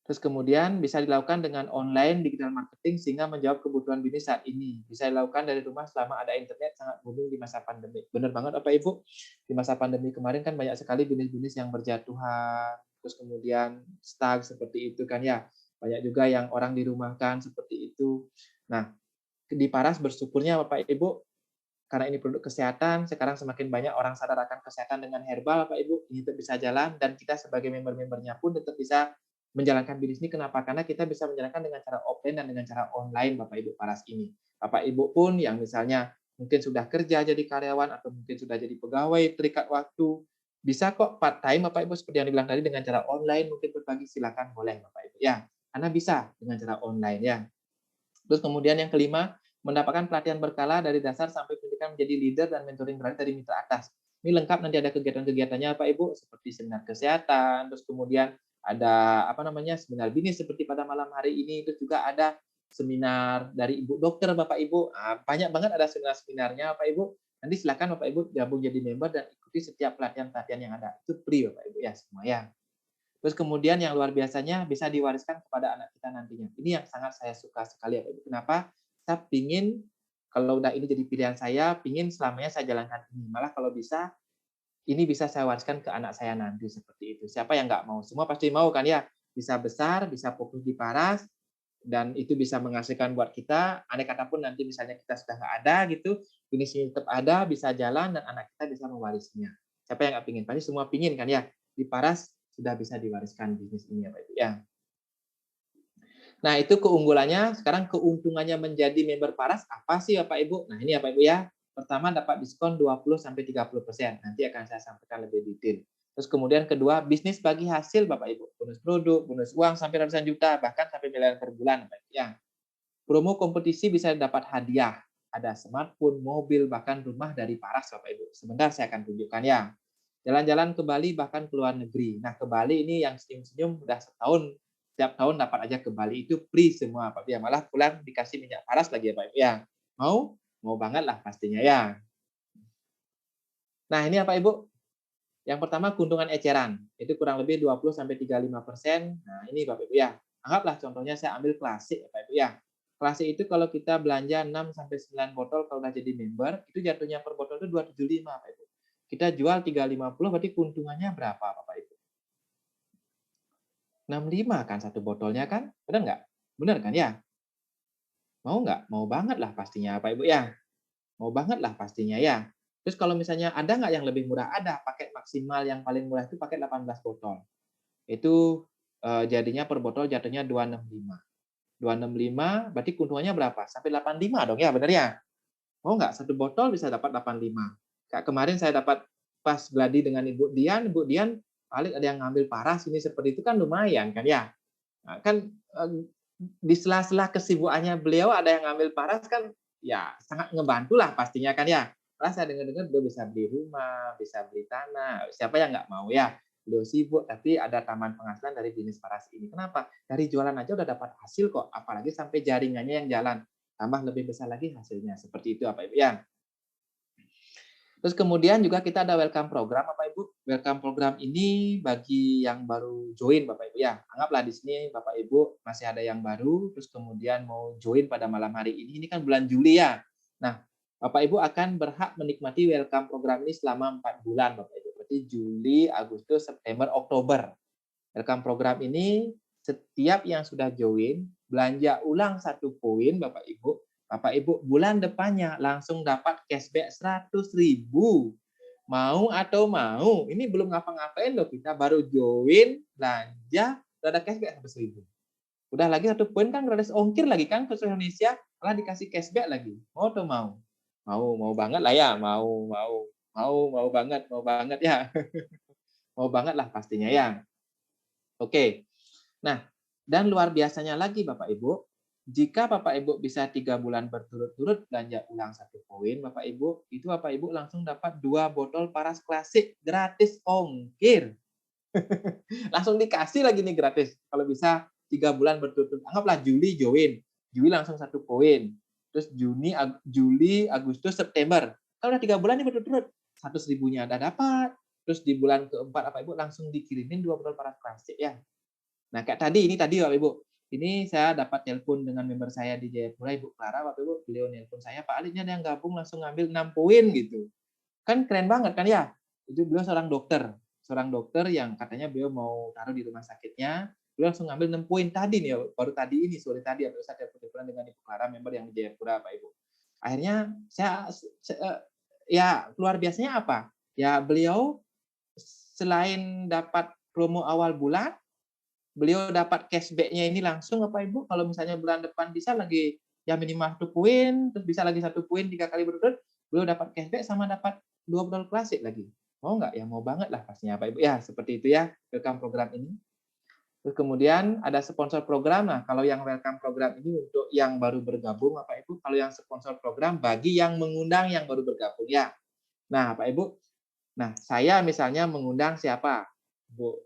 Terus kemudian bisa dilakukan dengan online digital marketing sehingga menjawab kebutuhan bisnis saat ini. Bisa dilakukan dari rumah selama ada internet, sangat booming di masa pandemi. Benar banget Bapak Ibu. Di masa pandemi kemarin kan banyak sekali bisnis-bisnis yang berjatuhan, terus kemudian stuck seperti itu kan ya. Banyak juga yang orang dirumahkan seperti itu. Nah, di Paras bersyukurnya Bapak Ibu, karena ini produk kesehatan, sekarang semakin banyak orang sadar akan kesehatan dengan herbal Bapak Ibu, ini tetap bisa jalan, dan kita sebagai member-membernya pun tetap bisa menjalankan bisnis ini. Kenapa? Karena kita bisa menjalankan dengan cara offline dan dengan cara online Bapak Ibu Paras ini. Bapak Ibu pun yang misalnya mungkin sudah kerja jadi karyawan atau mungkin sudah jadi pegawai terikat waktu, bisa kok part time Bapak Ibu seperti yang dibilang tadi dengan cara online, mungkin berbagi silakan boleh Bapak Ibu ya. Karena bisa dengan cara online ya. Terus kemudian yang kelima, mendapatkan pelatihan berkala dari dasar sampai pendidikan menjadi leader dan mentoring berarti dari mitra atas. Ini lengkap, nanti ada kegiatan-kegiatannya Pak Ibu, seperti seminar kesehatan, terus kemudian ada seminar bisnis seperti pada malam hari ini, terus juga ada seminar dari Ibu dokter Bapak Ibu. Banyak banget ada seminar-seminarnya Bapak Ibu. Nanti silakan Bapak Ibu gabung jadi member dan ikuti setiap pelatihan-pelatihan yang ada. Itu free Bapak Ibu ya semua ya. Terus kemudian yang luar biasanya bisa diwariskan kepada anak kita nantinya. Ini yang sangat saya suka sekali ya Pak Ibu. Kenapa? Saya pingin kalau udah ini jadi pilihan saya, pingin selamanya saya jalankan ini. Malah kalau bisa, ini bisa saya wariskan ke anak saya nanti seperti itu. Siapa yang nggak mau? Semua pasti mau kan ya? Bisa besar, bisa fokus di Paras, dan itu bisa menghasilkan buat kita. Andai kata pun nanti misalnya kita sudah nggak ada gitu, bisnis ini tetap ada, bisa jalan, dan anak kita bisa mewarisnya. Siapa yang nggak pingin? Pasti semua pingin kan ya? Di Paras sudah bisa diwariskan bisnis ini ya Pak Ibu ya. Nah itu keunggulannya. Sekarang keuntungannya menjadi member Paras apa sih Bapak Ibu? Nah ini ya Pak Ibu ya. Pertama dapat diskon 20-30%. Nanti akan saya sampaikan lebih detail. Terus kemudian kedua, bisnis bagi hasil Bapak Ibu. Bonus produk, bonus uang sampai ratusan juta, bahkan sampai miliaran per bulan Bapak Ibu ya. Promo kompetisi bisa dapat hadiah. Ada smartphone, mobil, bahkan rumah dari Paras, Bapak Ibu. Sebentar saya akan tunjukkan ya. Jalan-jalan ke Bali, bahkan ke luar negeri. Nah, ke Bali ini yang senyum-senyum udah setahun, setiap tahun dapat aja ke Bali. Itu free semua, Pak Ibu ya. Malah pulang dikasih minyak paras lagi ya, Pak Ibu ya. Mau? Mau banget lah pastinya ya. Nah, ini apa Ibu? Yang pertama keuntungan eceran, itu kurang lebih 20-35%. Nah, ini Bapak Ibu ya. Anggaplah contohnya saya ambil klasik Bapak Ibu ya. Klasik itu kalau kita belanja 6-9 botol kalau udah jadi member, itu jatuhnya per botol itu 275 Bapak Ibu. Kita jual 350 berarti keuntungannya berapa Bapak Ibu? 65 kan satu botolnya kan? Benar nggak? Benar kan ya? Mau nggak? Mau banget lah pastinya Bapak Ibu ya. Mau banget lah pastinya ya. Terus kalau misalnya ada nggak yang lebih murah? Ada. Paket maksimal yang paling murah itu paket 18 botol. Itu jadinya per botol jatuhnya 265. 265 berarti keuntungannya berapa? Sampai 85 dong ya, benar ya? Mau nggak satu botol bisa dapat 85. Kayak kemarin saya dapat pas gladi dengan Ibu Dian paling ada yang ngambil paras ini seperti itu kan lumayan kan ya. Nah, kan di sela-sela kesibukannya beliau ada yang ngambil paras kan ya sangat ngebantu lah pastinya kan ya. Karena saya dengar-dengar beliau bisa beli rumah, bisa beli tanah. Siapa yang nggak mau ya? Beliau sibuk tapi ada taman penghasilan dari bisnis paras ini. Kenapa? Dari jualan aja udah dapat hasil kok, apalagi sampai jaringannya yang jalan. Tambah lebih besar lagi hasilnya. Seperti itu apa Ibu ya. Terus kemudian juga kita ada welcome program Bapak Ibu. Welcome program ini bagi yang baru join Bapak Ibu ya. Anggaplah di sini Bapak Ibu masih ada yang baru terus kemudian mau join pada malam hari ini. Ini kan bulan Juli ya. Nah, Bapak Ibu akan berhak menikmati welcome program ini selama 4 bulan Bapak Ibu. Berarti Juli, Agustus, September, Oktober. Welcome program ini setiap yang sudah join belanja ulang 1 poin Bapak Ibu bulan depannya langsung dapat cashback 100.000. Mau atau mau? Ini belum ngapa-ngapain loh, kita baru join belanja udah ada cashback 100.000. Udah lagi 1 poin kan gratis ongkir lagi kan ke seluruh Indonesia, malah dikasih cashback lagi. Mau atau mau? Mau banget lah ya, mau banget ya. Mau banget lah pastinya ya. Oke. Nah, dan luar biasanya lagi Bapak Ibu, jika Bapak Ibu bisa 3 bulan berturut-turut belanja ulang 1 poin Bapak Ibu, itu Bapak Ibu langsung dapat 2 botol paras klasik gratis ongkir. Langsung dikasih lagi nih gratis. Kalau bisa 3 bulan berturut-turut. Anggaplah Juli join. Juli langsung 1 poin. Terus Juli, Agustus, September. Kalau udah 3 bulan nih berturut-turut, 100.000-nya ada dapat. Terus di bulan keempat Bapak Ibu langsung dikirimin 2 botol paras klasik ya. Nah, kayak tadi Bapak Ibu. Ini saya dapat telepon dengan member saya di Jayapura, Ibu Clara, Bapak Ibu. Beliau nelpon saya, Pak Ali ini ada yang gabung langsung ngambil 6 poin gitu. Kan keren banget kan ya? Itu beliau seorang dokter yang katanya beliau mau taruh di rumah sakitnya. Beliau langsung ngambil 6 poin tadi nih, baru tadi ini, sore tadi atau saya telepon dengan Ibu Clara, member yang di Jayapura, Pak Ibu. Akhirnya saya ya luar biasanya apa? Ya beliau selain dapat promo awal bulan, beliau dapat cashback-nya ini langsung Bapak Ibu. Kalau misalnya bulan depan bisa lagi ya minimal 1 poin, terus bisa lagi 1 poin 3 kali berturut, beliau dapat cashback sama dapat 2 botol klasik lagi. Mau nggak? Ya mau banget lah pastinya Bapak Ibu. Ya seperti itu ya welcome program ini. Terus kemudian ada sponsor program. Nah, kalau yang welcome program ini untuk yang baru bergabung Bapak Ibu, kalau yang sponsor program bagi yang mengundang yang baru bergabung ya. Nah, Pak Ibu, nah saya misalnya mengundang siapa? Bu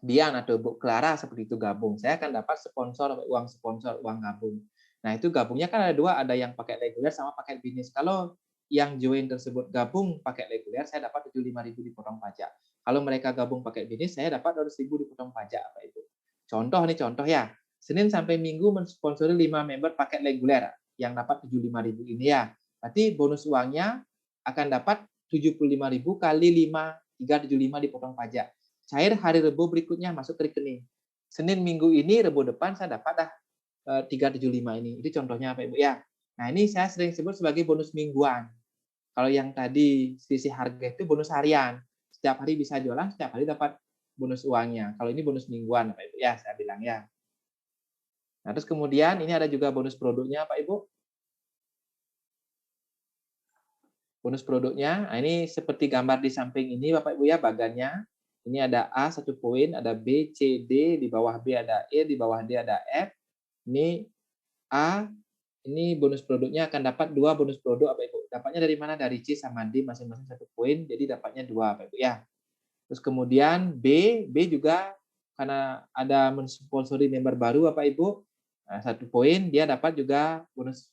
Dian atau Bu Clara seperti itu gabung, saya akan dapat sponsor, uang gabung. Nah, itu gabungnya kan ada 2, ada yang pakai reguler sama pakai bisnis. Kalau yang join tersebut gabung pakai reguler, saya dapat 75.000 dipotong pajak. Kalau mereka gabung pakai bisnis, saya dapat 200.000 dipotong pajak, Pak Ibu. Contoh ya. Senin sampai Minggu mensponsori 5 member paket reguler yang dapat 75.000 ini ya. Berarti bonus uangnya akan dapat 75.000 kali 5, 375 dipotong pajak. Cair hari Rabu berikutnya masuk ke rekening. Senin Minggu ini, Rabu depan saya dapat 375 ini. Itu contohnya Pak Ibu ya. Nah, ini saya sering sebut sebagai bonus mingguan. Kalau yang tadi sisi harga itu bonus harian. Setiap hari bisa jualan, setiap hari dapat bonus uangnya. Kalau ini bonus mingguan Pak Ibu ya, saya bilang ya. Nah, terus kemudian ini ada juga bonus produknya Pak Ibu. Bonus produknya, nah ini seperti gambar di samping ini Bapak Ibu ya, bagannya. Ini ada A 1 poin, ada B, C, D, di bawah B ada E, di bawah D ada F. Ini A, ini bonus produknya akan dapat 2 bonus produk Bapak Ibu. Dapatnya dari mana? Dari C sama D masing-masing 1 poin, jadi dapatnya 2 Bapak Ibu ya. Terus kemudian B juga karena ada mensponsori member baru Bapak Ibu, 1 poin dia dapat juga bonus,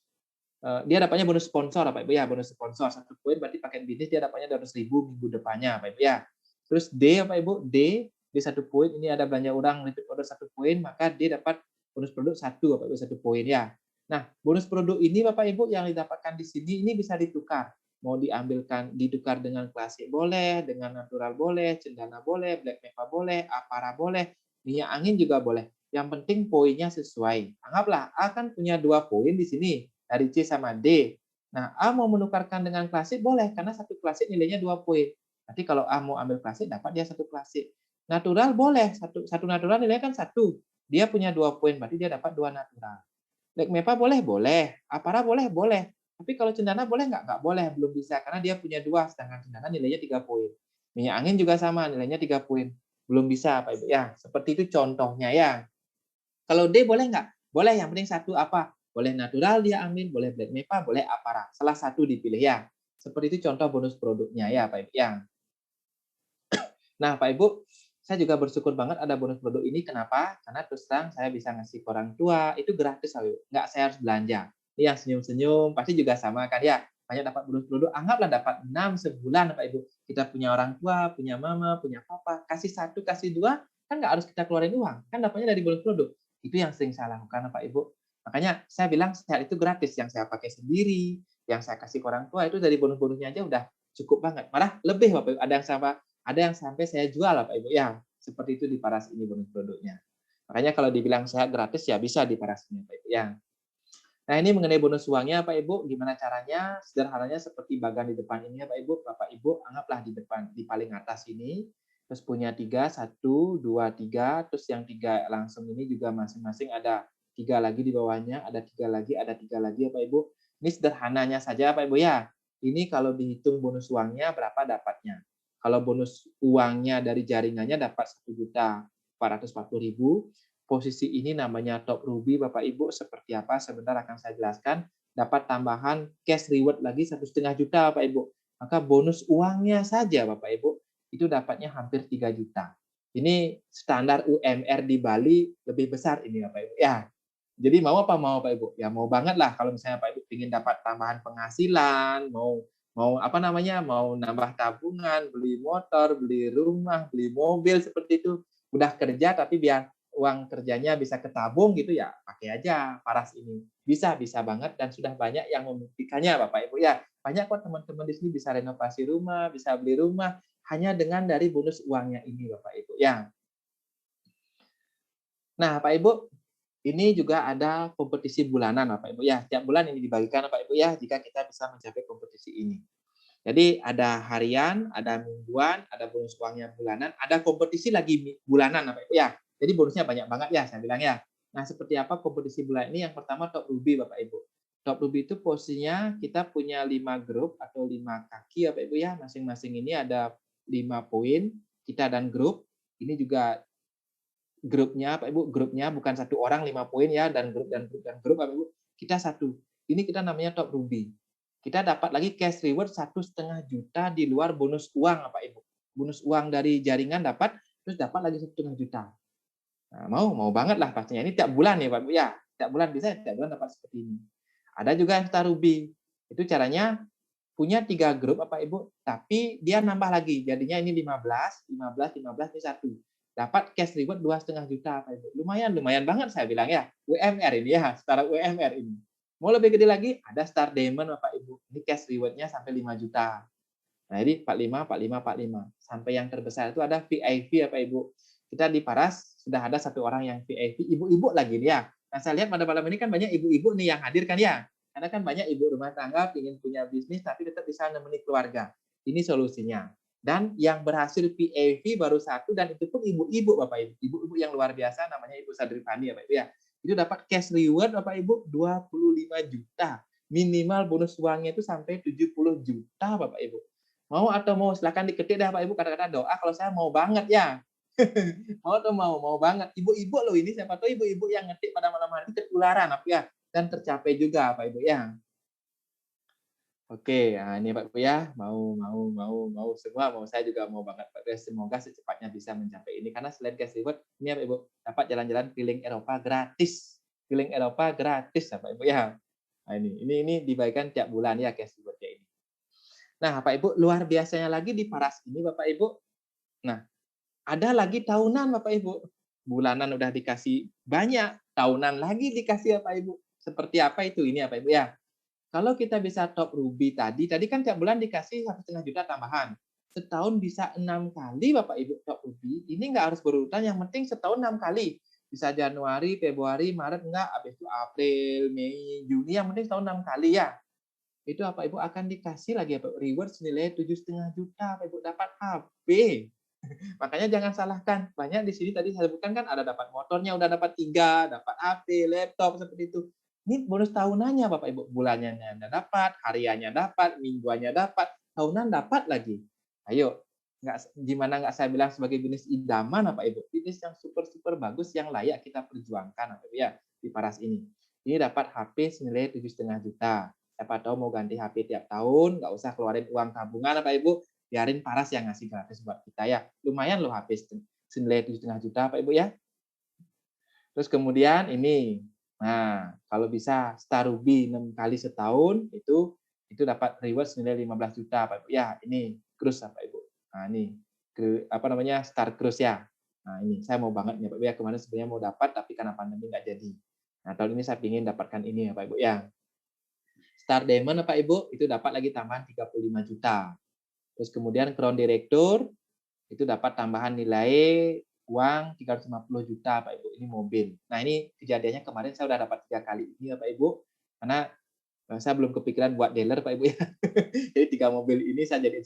dia dapatnya bonus sponsor Bapak Ibu ya, bonus sponsor 1 poin berarti paket bisnis dia dapatnya 200.000 minggu depannya Bapak Ibu ya. Terus D Bapak Ibu, D 1 poin ini ada belanja orang repeat order 1 poin, maka D dapat bonus produk 1 Bapak Ibu 1 poin ya. Nah, bonus produk ini Bapak Ibu yang didapatkan di sini ini bisa ditukar. Mau ditukar dengan klasik boleh, dengan natural boleh, cendana boleh, black meva boleh, apara boleh, minyak angin juga boleh. Yang penting poinnya sesuai. Anggaplah A kan punya 2 poin di sini dari C sama D. Nah, A mau menukarkan dengan klasik boleh karena satu klasik nilainya 2 poin. Nanti kalau A mau ambil klasik dapat dia 1 klasik. Natural boleh, satu natural nilainya kan 1. Dia punya 2 poin berarti dia dapat 2 natural. Black meva boleh? Boleh. Apara boleh? Boleh. Tapi kalau cendana boleh nggak? Nggak boleh, belum bisa. Karena dia punya 2, sedangkan cendana nilainya 3 poin. Minyak angin juga sama, nilainya 3 poin. Belum bisa, Pak Ibu. Ya, seperti itu contohnya ya. Kalau D boleh nggak? Boleh, yang penting satu apa? Boleh natural dia ambil, boleh black meva, boleh apara. Salah satu dipilih ya. Seperti itu contoh bonus produknya ya, Pak Ibu. Ya. Nah, Pak Ibu, saya juga bersyukur banget ada bonus produk ini. Kenapa? Karena terus terang saya bisa ngasih ke orang tua, itu gratis, Pak Ibu. Nggak saya harus belanja. Ini yang senyum-senyum, pasti juga sama kan ya. Banyak dapat bonus produk, anggaplah dapat 6 sebulan, Pak Ibu. Kita punya orang tua, punya mama, punya papa, kasih 1, kasih 2, kan nggak harus kita keluarin uang. Kan dapatnya dari bonus produk. Itu yang sering saya lakukan, Pak Ibu. Makanya saya bilang sehat itu gratis. Yang saya pakai sendiri, yang saya kasih ke orang tua, itu dari bonus-bonusnya aja udah cukup banget. Malah lebih, Bapak Ibu. Ada yang sampai saya jual Pak Ibu ya, seperti itu di Paras ini bonus produknya. Makanya kalau dibilang sehat gratis ya bisa di Paras ini Pak Ibu ya. Nah ini mengenai bonus uangnya Pak Ibu, gimana caranya? Sederhananya seperti bagan di depan ini ya Pak Ibu, Bapak Ibu anggaplah di depan, di paling atas ini, terus punya 3, 1, 2, 3, terus yang 3 langsung ini juga masing-masing ada 3 lagi di bawahnya, ada 3 lagi, ada 3 lagi ya Pak Ibu. Ini sederhananya saja Pak Ibu ya. Ini kalau dihitung bonus uangnya berapa dapatnya. Kalau bonus uangnya dari jaringannya dapat 1.440.000, posisi ini namanya top ruby Bapak Ibu, seperti apa sebentar akan saya jelaskan. Dapat tambahan cash reward lagi 1,5 juta Bapak Ibu. Maka bonus uangnya saja Bapak Ibu itu dapatnya hampir 3 juta. Ini standar UMR di Bali lebih besar ini Bapak Ibu. Ya, jadi mau apa mau Pak Ibu? Ya mau banget lah kalau misalnya Pak Ibu ingin dapat tambahan penghasilan, mau mau apa namanya, mau nambah tabungan, beli motor, beli rumah, beli mobil seperti itu. Udah kerja tapi biar uang kerjanya bisa ketabung gitu ya, pakai aja Paras ini. Bisa banget dan sudah banyak yang membuktikannya Bapak Ibu ya. Banyak kok teman-teman di sini bisa renovasi rumah, bisa beli rumah hanya dengan dari bonus uangnya ini Bapak Ibu ya. Nah, Pak Ibu, ini juga ada kompetisi bulanan Bapak Ibu ya. Tiap bulan ini dibagikan Bapak Ibu ya jika kita bisa mencapai kompetisi ini. Jadi ada harian, ada mingguan, ada bonus uangnya bulanan, ada kompetisi lagi bulanan Bapak Ibu ya. Jadi bonusnya banyak banget ya saya bilang ya. Nah, seperti apa kompetisi bulan ini? Yang pertama top ruby Bapak Ibu. Top ruby itu posisinya kita punya 5 grup atau 5 kaki Bapak Ibu ya. Masing-masing ini ada 5 poin, kita dan grup. Ini juga grupnya Pak Ibu, grupnya bukan satu orang 5 poin ya, dan grup Pak Ibu. Kita satu. Ini kita namanya top ruby. Kita dapat lagi cash reward 1,5 juta di luar bonus uang Pak Ibu. Bonus uang dari jaringan dapat, terus dapat lagi 1,5 juta. Nah, mau banget lah pastinya. Ini tiap bulan nih Pak Ibu ya. Tiap bulan bisa, tiap bulan dapat seperti ini. Ada juga yang star ruby. Itu caranya punya 3 grup Bapak Ibu, tapi dia nambah lagi. Jadinya ini 15, 15, 15 ini 1. Dapat cash reward 2,5 juta Pak Ibu. Lumayan banget saya bilang ya. UMR ini ya, setara UMR ini. Mau lebih gede lagi, ada Star Diamond Bapak Ibu. Ini cash reward-nya sampai 5 juta. Nah, ini 45, 45, 45. Sampai yang terbesar itu ada VIP Bapak Ibu. Kita di Paras sudah ada satu orang yang VIP, ibu-ibu lagi nih ya. Nah, saya lihat pada malam ini kan banyak ibu-ibu nih yang hadir kan ya. Karena kan banyak ibu rumah tangga ingin punya bisnis tapi tetap bisa nemeni keluarga. Ini solusinya. Dan yang berhasil PAV baru 1 dan itu pun ibu-ibu Bapak Ibu. Ibu-ibu yang luar biasa namanya Ibu Sadripani Bapak Ibu ya. Itu dapat cash reward Bapak Ibu 25 juta. Minimal bonus uangnya itu sampai 70 juta Bapak Ibu. Mau atau mau silakan diketik dah Pak Ibu, kata-kata doa kalau saya mau banget ya. Mau atau mau banget. Ibu-ibu loh ini, siapa tahu ibu-ibu yang ngetik pada malam hari itu ketularan apa ya. dan tercapai juga Pak Ibu ya. Oke, nah ini Pak Ibu ya, mau semua, mau saya juga mau banget Pak Ibu ya. Semoga secepatnya bisa mencapai ini karena selain cash reward, ini ya Pak Ibu dapat jalan-jalan keliling Eropa gratis. Keliling Eropa gratis ya Pak Ibu ya. Nah ini dibagikan tiap bulan ya cash reward-nya ini. Nah, Pak Ibu, luar biasanya lagi di Paras ini Bapak Ibu. Nah, ada lagi tahunan Bapak Ibu. Bulanan udah dikasih banyak, tahunan lagi dikasih Bapak Ibu. Seperti apa itu ini Bapak Ibu ya? Kalau kita bisa top Ruby tadi kan tiap bulan dikasih 1,5 juta tambahan. Setahun bisa 6 kali Bapak Ibu top Ruby. Ini nggak harus berurutan, yang penting setahun 6 kali. Bisa Januari, Februari, Maret enggak, habis itu April, Mei, Juni, yang penting setahun 6 kali ya. Itu Bapak Ibu akan dikasih lagi Bapak reward senilai 7,5 juta Bapak Ibu dapat HP. Makanya jangan salahkan. Banyak di sini tadi saya sebutkan kan ada dapat motornya udah dapat 3, dapat HP, laptop seperti itu. Ini bonus tahunannya Bapak Ibu, bulannya dapat, hariannya dapat, mingguannya dapat, tahunan dapat lagi. Ayo, gimana nggak saya bilang sebagai bisnis idaman Bapak Ibu, bisnis yang super bagus yang layak kita perjuangkan Bapak Ibu ya di Paras ini. Ini dapat HP senilai 7,5 juta. Siapa tahu mau ganti HP tiap tahun, nggak usah keluarin uang tabungan Bapak Ibu, biarin Paras yang ngasih gratis buat kita ya. Lumayan loh HP senilai 7,5 juta Pak Ibu ya. Terus kemudian ini, nah kalau bisa Star Ruby 6 kali setahun itu dapat reward senilai 15 juta Pak Ibu ya. Ini cruise Pak Ibu. Nah ini apa namanya Star Cruise ya. Nah ini saya mau banget ya Pak Ibu ya. Kemarin sebenarnya mau dapat tapi karena pandemi nggak jadi. Nah tahun ini saya ingin dapatkan ini ya Pak Ibu ya. Star Diamond Pak Ibu itu dapat lagi tambahan 35 juta. Terus kemudian Crown Director itu dapat tambahan nilai uang 350 juta Pak Ibu. Ini mobil. Nah ini kejadiannya kemarin saya sudah dapat 3 kali ini ya Pak Ibu. Karena saya belum kepikiran buat dealer Pak Ibu ya. Jadi 3 mobil ini saya jadi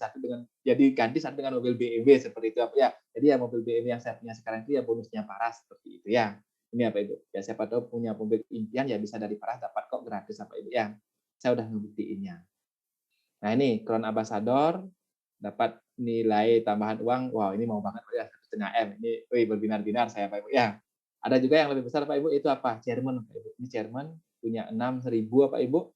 ganti satu dengan mobil BMW seperti itu Pak ya. Jadi ya mobil BMW yang saya punya sekarang itu ya bonusnya Paras seperti itu ya. Ini ya Pak Ibu. Ya siapa tahu punya mobil impian ya bisa dari Paras dapat kok gratis Pak Ibu ya. Saya udah ngebuktiinnya. Nah ini Crown Ambassador dapat nilai tambahan uang, wow ini mau banget Pak ya, 1,5 M. Ini berbinar-binar saya Pak Ibu ya. Ada juga yang lebih besar Pak Ibu, itu apa? Chairman Pak Ibu. Ini chairman punya 6.000 Pak Ibu.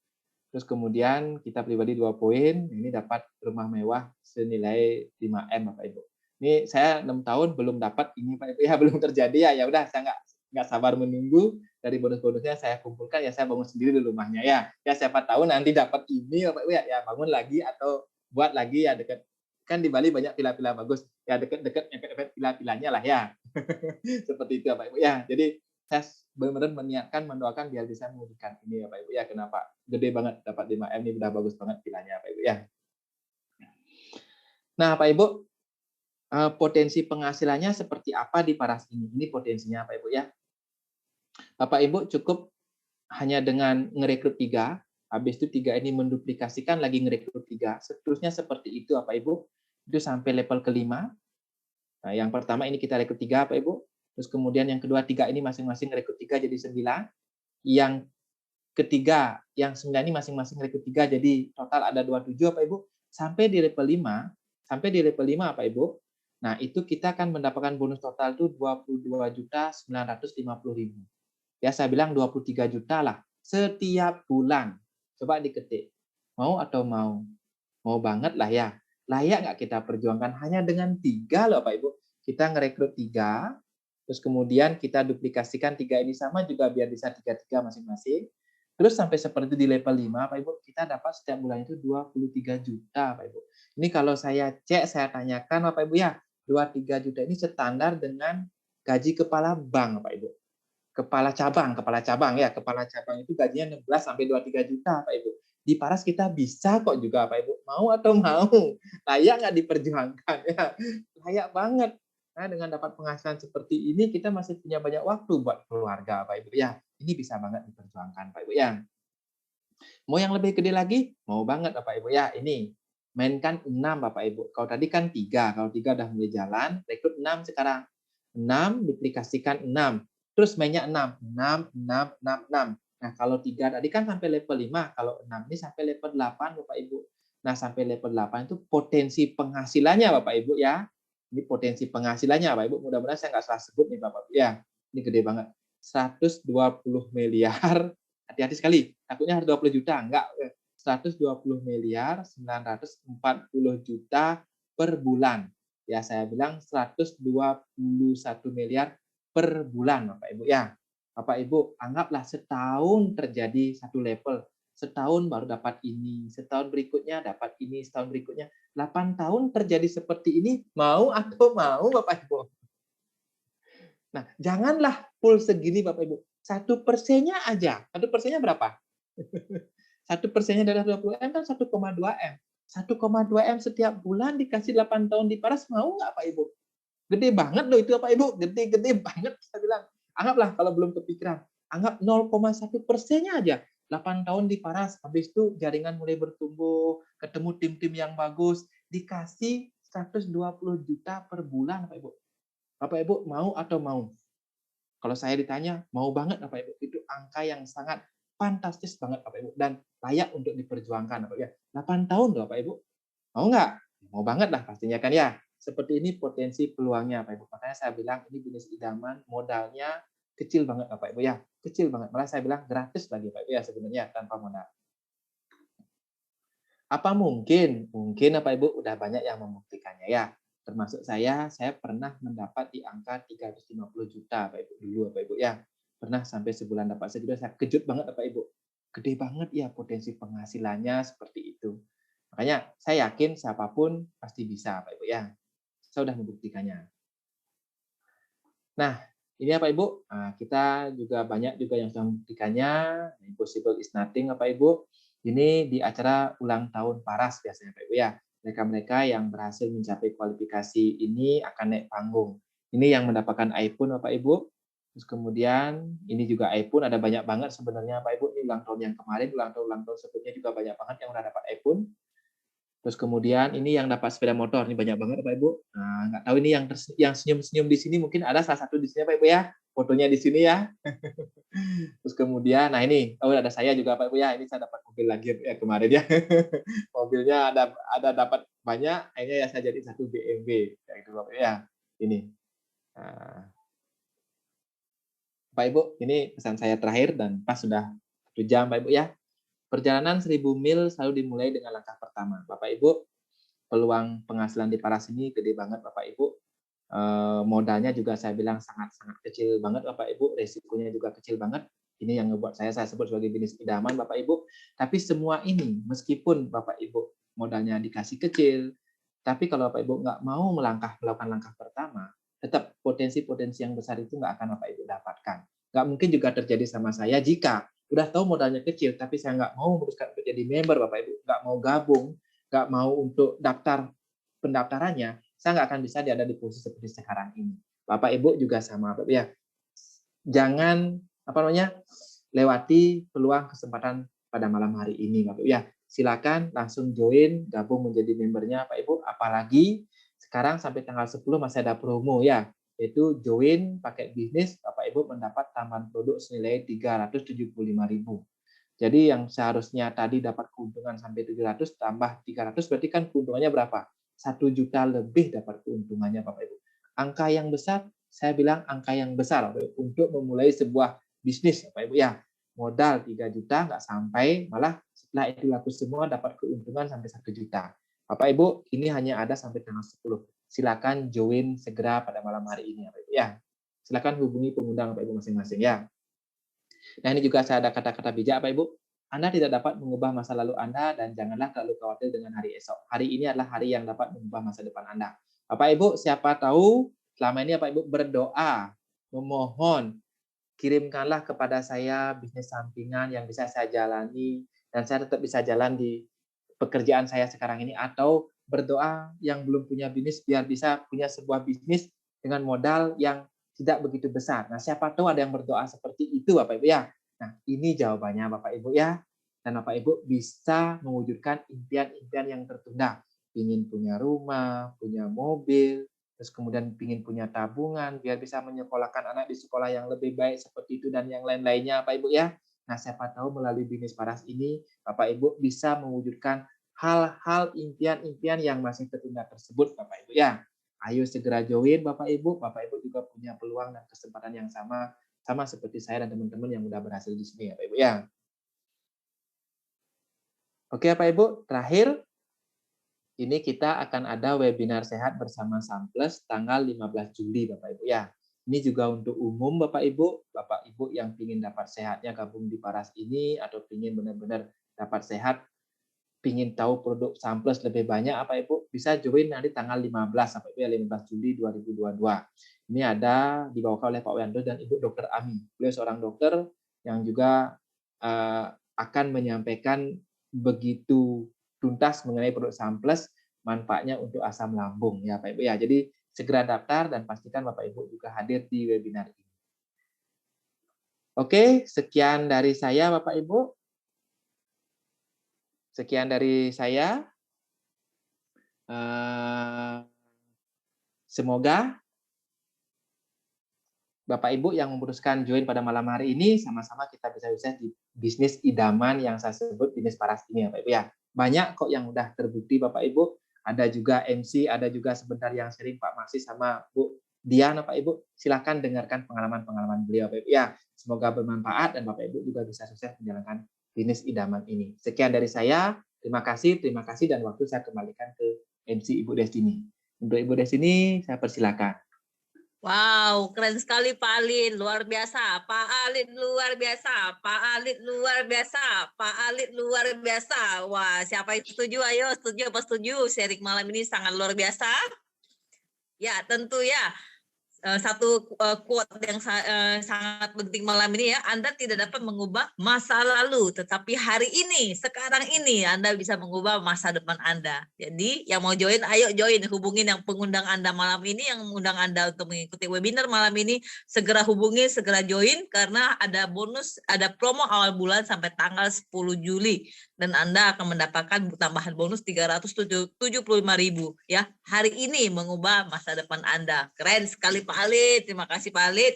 Terus kemudian kita pribadi 2 poin, ini dapat rumah mewah senilai 5M Pak Ibu. Ini saya 6 tahun belum dapat ini Pak Ibu ya, belum terjadi ya. Ya udah saya nggak sabar menunggu dari bonus-bonusnya saya kumpulkan ya saya bangun sendiri di rumahnya ya. Ya siapa tahu nanti dapat ini Pak Ibu ya, ya bangun lagi atau buat lagi ya dekat kan di Bali banyak villa-villa bagus ya dekat-dekat efek villa-villanya lah ya. Seperti itu ya Pak Ibu ya. Jadi saya benar-benar menyiapkan mendoakan biar bisa mewujudkan ini ya Pak Ibu ya. Kenapa? Gede banget dapat 5M ini udah bagus banget villanya Pak Ibu ya. Nah Pak Ibu, potensi penghasilannya seperti apa di Paras ini? Ini potensinya Pak Ibu ya. Bapak Ibu cukup hanya dengan ngerekrut 3, habis itu 3 ini menduplikasikan lagi ngerekrut 3, seterusnya seperti itu Bapak Ibu. Itu sampai level kelima. Nah, yang pertama ini kita rekrut 3 Pak Ibu. Terus kemudian yang kedua 3 ini masing-masing rekrut 3 jadi 9. Yang ketiga, yang 9 ini masing-masing rekrut 3 jadi total ada 27 Pak Ibu. Sampai di level 5 Pak Ibu. Nah, itu kita akan mendapatkan bonus total itu 22.950.000. Ya, saya bilang 23 juta lah setiap bulan. Coba diketik. Mau atau mau? Mau banget lah ya. Layak nggak kita perjuangkan hanya dengan 3 loh Pak Ibu. Kita ngerekrut 3, terus kemudian kita duplikasikan 3 ini sama juga biar bisa 3-3 masing-masing. Terus sampai seperti di level 5 Pak Ibu, kita dapat setiap bulan itu 23 juta Pak Ibu. Ini kalau saya cek, saya tanyakan Bapak Ibu ya, 23 juta ini standar dengan gaji kepala bank Pak Ibu. Kepala cabang ya, kepala cabang itu gajinya 16 sampai 23 juta Pak Ibu. Di Paras kita bisa kok juga Pak Ibu. Mau atau mau? Layak nggak diperjuangkan ya? Layak banget. Nah, dengan dapat penghasilan seperti ini kita masih punya banyak waktu buat keluarga Pak Ibu ya. Ini bisa banget diperjuangkan Pak Ibu ya. Mau yang lebih gede lagi? Mau banget Bapak Ibu ya. Ini mainkan 6 Bapak Ibu. Kalau tadi kan 3, kalau 3 udah mulai jalan, rekrut 6 sekarang. 6 duplikasikan 6. Terus mainnya 6. 6, 6, 6, 6. Nah, kalau 3 tadi kan sampai level 5, kalau 6 ini sampai level 8 Bapak Ibu. Nah, sampai level 8 itu potensi penghasilannya Bapak Ibu ya. Ini potensi penghasilannya Bapak Ibu. Mudah-mudahan saya nggak salah sebut nih Bapak Ibu ya. Ini gede banget. 120 miliar Hati-hati sekali, takutnya harus 20 juta, enggak, 120 miliar 940 juta per bulan. Ya, saya bilang 121 miliar per bulan, Bapak Ibu ya. Bapak Ibu, anggaplah setahun terjadi satu level, setahun baru dapat ini, setahun berikutnya dapat ini, setahun berikutnya. 8 tahun terjadi seperti ini, mau atau mau Bapak Ibu? Nah, janganlah full segini Bapak Ibu. 1%-nya aja. 1%-nya berapa? 1%-nya dari 20 M kan 1,2 M. 1,2 M setiap bulan dikasih 8 tahun diparas, mau nggak Pak Ibu? Gede banget loh itu Pak Ibu, gede-gede banget saya bilang. Anggaplah kalau belum kepikiran, anggap 0,1%-nya aja. 8 tahun diparas, habis itu jaringan mulai bertumbuh, ketemu tim-tim yang bagus, dikasih 120 juta per bulan Pak Ibu. Bapak Ibu mau atau mau? Kalau saya ditanya, mau banget Bapak Ibu. Itu angka yang sangat fantastis banget Bapak Ibu dan layak untuk diperjuangkan Bapak ya. 8 tahun loh Bapak Ibu. Mau nggak? Mau banget lah pastinya kan ya. Seperti ini potensi peluangnya Bapak Ibu. Makanya saya bilang ini bisnis idaman, modalnya kecil banget Bapak Ibu ya. Kecil banget. Malah saya bilang gratis lagi Bapak Ibu ya sebenarnya tanpa modal. Apa mungkin? Mungkin Bapak Ibu udah banyak yang membuktikannya ya. Termasuk saya pernah mendapat di angka 350 juta Bapak Ibu dulu Bapak Ibu ya. Pernah sampai sebulan dapat sejuta, saya kejut banget Bapak Ibu. Gede banget ya potensi penghasilannya seperti itu. Makanya saya yakin siapapun pasti bisa Bapak Ibu ya. Saya sudah membuktikannya. Nah, ini Bapak Ibu, kita juga banyak juga yang sudah membuktikannya. Impossible is nothing Bapak Ibu. Ini di acara ulang tahun Paras biasanya Pak Ibu ya. Mereka-mereka yang berhasil mencapai kualifikasi ini akan naik panggung. Ini yang mendapatkan iPhone Bapak Ibu. Terus kemudian ini juga iPhone ada banyak banget sebenarnya Pak Ibu. Ini ulang tahun yang kemarin, ulang tahun sebelumnya juga banyak banget yang udah dapat iPhone. Terus kemudian ini yang dapat sepeda motor, ini banyak banget Pak Ibu. Nah, nggak tahu ini yang senyum-senyum di sini mungkin ada salah satu di sini Pak Ibu ya. Fotonya di sini ya. Terus kemudian, nah ini, oh ada saya juga Pak Ibu ya, ini saya dapat mobil lagi ya kemarin ya. Mobilnya ada dapat banyak, akhirnya ya saya jadi satu BMW, kayak gitu Pak Ibu ya. Ini. Nah, Pak Ibu, ini pesan saya terakhir dan pas sudah 1 jam Pak Ibu ya. Perjalanan 1000 mil selalu dimulai dengan langkah pertama. Bapak Ibu, peluang penghasilan di Paras ini gede banget Bapak Ibu. Modalnya juga saya bilang sangat-sangat kecil banget Bapak Ibu, resikonya juga kecil banget. Ini yang ngebuat saya sebut sebagai bisnis idaman Bapak Ibu. Tapi semua ini meskipun Bapak Ibu modalnya dikasih kecil, tapi kalau Bapak Ibu nggak mau melakukan langkah pertama, tetap potensi-potensi yang besar itu nggak akan Bapak Ibu dapatkan. Nggak mungkin juga terjadi sama saya jika udah tahu modalnya kecil, tapi saya nggak mau memutuskan untuk jadi member Bapak Ibu, nggak mau gabung, nggak mau untuk daftar pendaftarannya, saya nggak akan bisa ada di posisi seperti sekarang ini. Bapak Ibu juga sama, Bapak ya. Jangan lewati peluang kesempatan pada malam hari ini, Bapak ya. Silakan langsung join, gabung menjadi membernya, Pak Ibu. Apalagi sekarang sampai tanggal 10 masih ada promo ya, yaitu join pakai bisnis, Bapak Ibu mendapat tambahan produk senilai 375.000. Jadi yang seharusnya tadi dapat keuntungan sampai 700 tambah 300 berarti kan keuntungannya berapa? 1 juta lebih dapat keuntungannya Bapak Ibu. Angka yang besar, saya bilang angka yang besar Bapak Ibu, untuk memulai sebuah bisnis Bapak Ibu ya. Modal 3 juta nggak sampai, malah setelah itu laku semua dapat keuntungan sampai 1 juta. Bapak Ibu, ini hanya ada sampai tanggal 10. Silakan join segera pada malam hari ini Bapak Ibu ya. Silakan hubungi pengundang Bapak Ibu masing-masing ya. Nah, ini juga saya ada kata-kata bijak, Pak Ibu. Anda tidak dapat mengubah masa lalu Anda dan janganlah terlalu khawatir dengan hari esok. Hari ini adalah hari yang dapat mengubah masa depan Anda. Bapak Ibu, siapa tahu selama ini Bapak Ibu berdoa, memohon, kirimkanlah kepada saya bisnis sampingan yang bisa saya jalani dan saya tetap bisa jalan di pekerjaan saya sekarang ini, atau berdoa yang belum punya bisnis biar bisa punya sebuah bisnis dengan modal yang tidak begitu besar. Nah, siapa tahu ada yang berdoa seperti itu Bapak Ibu ya. Nah, ini jawabannya Bapak Ibu ya. Dan Bapak Ibu bisa mewujudkan impian-impian yang tertunda. Ingin punya rumah, punya mobil, terus kemudian ingin punya tabungan biar bisa menyekolahkan anak di sekolah yang lebih baik seperti itu dan yang lain-lainnya Bapak Ibu ya. Nah, siapa tahu melalui bisnis Paras ini Bapak Ibu bisa mewujudkan hal-hal impian-impian yang masih tertunda tersebut Bapak Ibu ya. Ayo segera join Bapak Ibu. Bapak Ibu juga punya peluang dan kesempatan yang sama seperti saya dan teman-teman yang sudah berhasil di sini ya Bapak Ibu ya. Oke Bapak Ibu, terakhir ini kita akan ada webinar sehat bersama Samplus tanggal 15 Juli Bapak Ibu ya. Ini juga untuk umum Bapak Ibu yang ingin dapat sehatnya gabung di Paras ini atau ingin benar-benar dapat sehat, ingin tahu produk Samplus lebih banyak Bapak Ibu, bisa join nanti tanggal 15 Bapak Ibu ya, 15 Juli 2022. Ini ada dibawakan oleh Pak Wianto dan Ibu Dr. Ami. Beliau seorang dokter yang juga akan menyampaikan begitu tuntas mengenai produk Samplus, manfaatnya untuk asam lambung ya Pak Ibu ya. Jadi segera daftar dan pastikan Bapak Ibu juga hadir di webinar ini. Oke, sekian dari saya Bapak Ibu. Sekian dari saya. Semoga Bapak Ibu yang memutuskan join pada malam hari ini, sama-sama kita bisa sukses di bisnis idaman yang saya sebut bisnis Paras ini ya Bapak Ibu ya. Banyak kok yang udah terbukti Bapak Ibu. Ada juga MC, ada juga sebentar yang sering Pak Maksi sama Bu Dian Bapak Ibu. Silakan dengarkan pengalaman-pengalaman beliau Bapak Ibu ya. Semoga bermanfaat dan Bapak Ibu juga bisa sukses menjalankan bisnis idaman ini. Sekian dari saya. Terima kasih dan waktu saya kembalikan ke MC Ibu Destini. Untuk Ibu Destini, saya persilakan. Wow, keren sekali Pak Alin, luar biasa. Pak Alin luar biasa. Pak Alin luar biasa. Pak Alin luar biasa. Wah, siapa yang setuju? Ayo, setuju apa setuju? Sharing malam ini sangat luar biasa. Ya, tentu ya. Satu quote yang sangat penting malam ini ya, Anda tidak dapat mengubah masa lalu, tetapi hari ini, sekarang ini Anda bisa mengubah masa depan Anda. Jadi yang mau join, ayo join, hubungin yang pengundang Anda malam ini, yang mengundang Anda untuk mengikuti webinar malam ini, segera hubungi, segera join, karena ada bonus, ada promo awal bulan sampai tanggal 10 Juli, dan Anda akan mendapatkan tambahan bonus 375.000 ya, hari ini mengubah masa depan Anda. Keren sekali Pak Alid, terima kasih Pak Alid.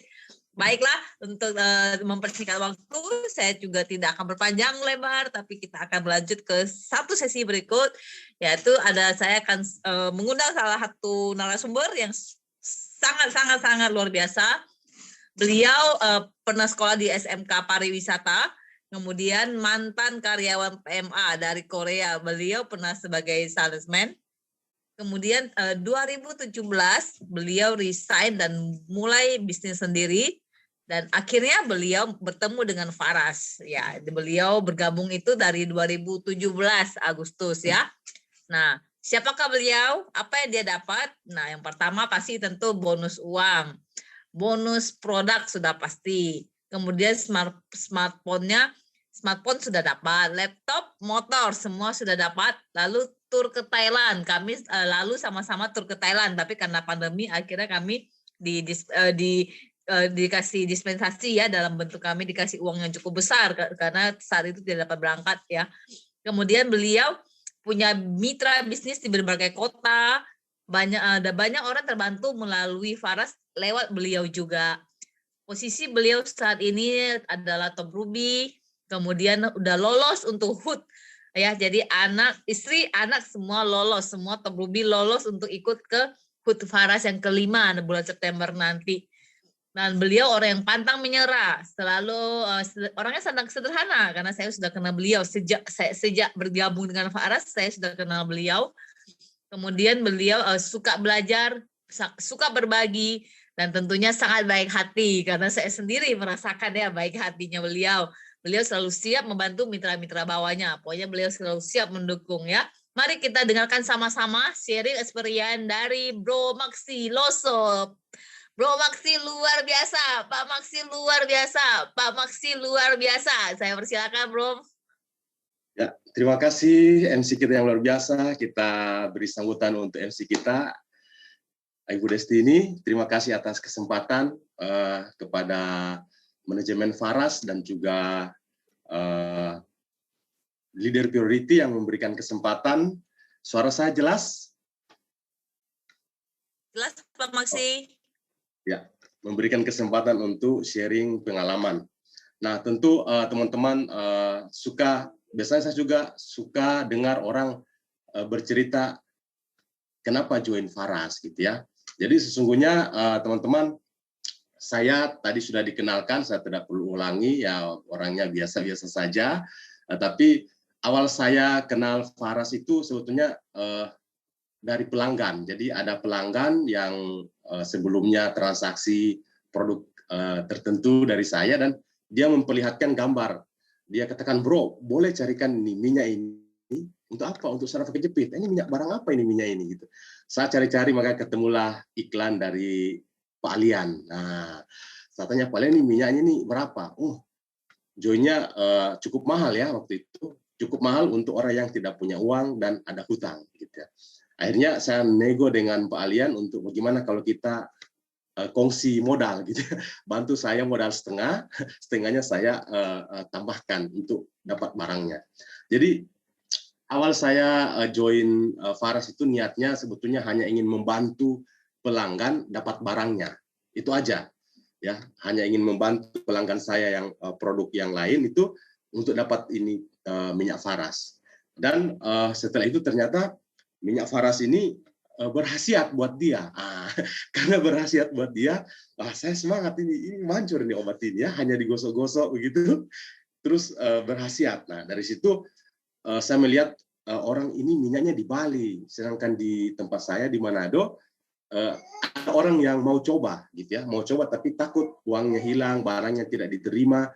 Baiklah, untuk mempersingkat waktu, saya juga tidak akan berpanjang lebar, tapi kita akan berlanjut ke satu sesi berikut, yaitu saya akan mengundang salah satu narasumber yang sangat luar biasa. Beliau pernah sekolah di SMK Pariwisata, kemudian mantan karyawan PMA dari Korea. Beliau pernah sebagai salesman. Kemudian 2017 beliau resign dan mulai bisnis sendiri, dan akhirnya beliau bertemu dengan Faras. Ya, beliau bergabung itu dari 2017 Agustus ya. Nah, siapakah beliau? Apa yang dia dapat? Nah, yang pertama pasti tentu bonus uang. Bonus produk sudah pasti. Kemudian smartphone sudah dapat, laptop, motor semua sudah dapat. Lalu tur ke Thailand. Kami lalu sama-sama tur ke Thailand, tapi karena pandemi akhirnya kami dikasih dispensasi ya, dalam bentuk kami dikasih uang yang cukup besar karena saat itu tidak dapat berangkat ya. Kemudian beliau punya mitra bisnis di berbagai kota. Ada banyak orang terbantu melalui Faras lewat beliau juga. Posisi beliau saat ini adalah top ruby, kemudian udah lolos untuk HUT ya. Jadi istri, anak semua lolos, semua top ruby lolos untuk ikut ke HUT Faras yang kelima bulan September nanti. Dan beliau orang yang pantang menyerah, selalu orangnya sangat sederhana, karena saya sudah kenal beliau sejak bergabung dengan Faras, saya sudah kenal beliau. Kemudian beliau suka belajar, suka berbagi, dan tentunya sangat baik hati, karena saya sendiri merasakan ya baik hatinya beliau. Beliau selalu siap membantu mitra-mitra bawahnya, pokoknya beliau selalu siap mendukung ya. Mari kita dengarkan sama-sama sharing experience dari Bro Maksi Loso. Bro Maksi luar biasa, Pak Maksi luar biasa, Pak Maksi luar biasa. Saya persilakan Bro. Ya, terima kasih MC kita yang luar biasa. Kita beri sambutan untuk MC kita, Ibu Destini. Terima kasih atas kesempatan kepada manajemen Faras dan juga leader priority yang memberikan kesempatan. Suara saya jelas? Jelas Pak Maksi. Ya, memberikan kesempatan untuk sharing pengalaman. Nah, tentu teman-teman biasanya saya juga suka dengar orang bercerita kenapa join Faras gitu ya. Jadi sesungguhnya teman-teman, saya tadi sudah dikenalkan, saya tidak perlu ulangi ya, orangnya biasa-biasa saja. Tapi awal saya kenal Faras itu sebetulnya dari pelanggan. Jadi ada pelanggan yang sebelumnya transaksi produk tertentu dari saya dan dia memperlihatkan gambar. Dia katakan, bro, boleh carikan ini minyak ini untuk apa? Untuk saraf kejepit. Ini minyak barang apa ini minyak ini? Gitu. Saya cari-cari maka ketemulah iklan dari Pak Alian. Nah, saya tanya Pak Alian ini minyaknya ini berapa? Oh, joinnya cukup mahal ya waktu itu. Cukup mahal untuk orang yang tidak punya uang dan ada hutang. Gitu ya. Akhirnya saya nego dengan Pak Alian untuk bagaimana kalau kita kongsi modal gitu, bantu saya modal setengah, setengahnya saya tambahkan untuk dapat barangnya. Jadi awal saya join Faras itu niatnya sebetulnya hanya ingin membantu pelanggan dapat barangnya, itu aja ya, hanya ingin membantu pelanggan saya yang produk yang lain itu untuk dapat ini minyak Faras. Dan setelah itu ternyata minyak Faras ini berkhasiat buat dia. Karena berkhasiat buat dia, saya semangat ini manjur nih obat ini ya, hanya digosok-gosok begitu, terus berkhasiat. Nah dari situ saya melihat orang ini minyaknya di Bali, sedangkan di tempat saya di Manado ada orang yang mau coba, gitu ya, mau coba tapi takut uangnya hilang, barangnya tidak diterima.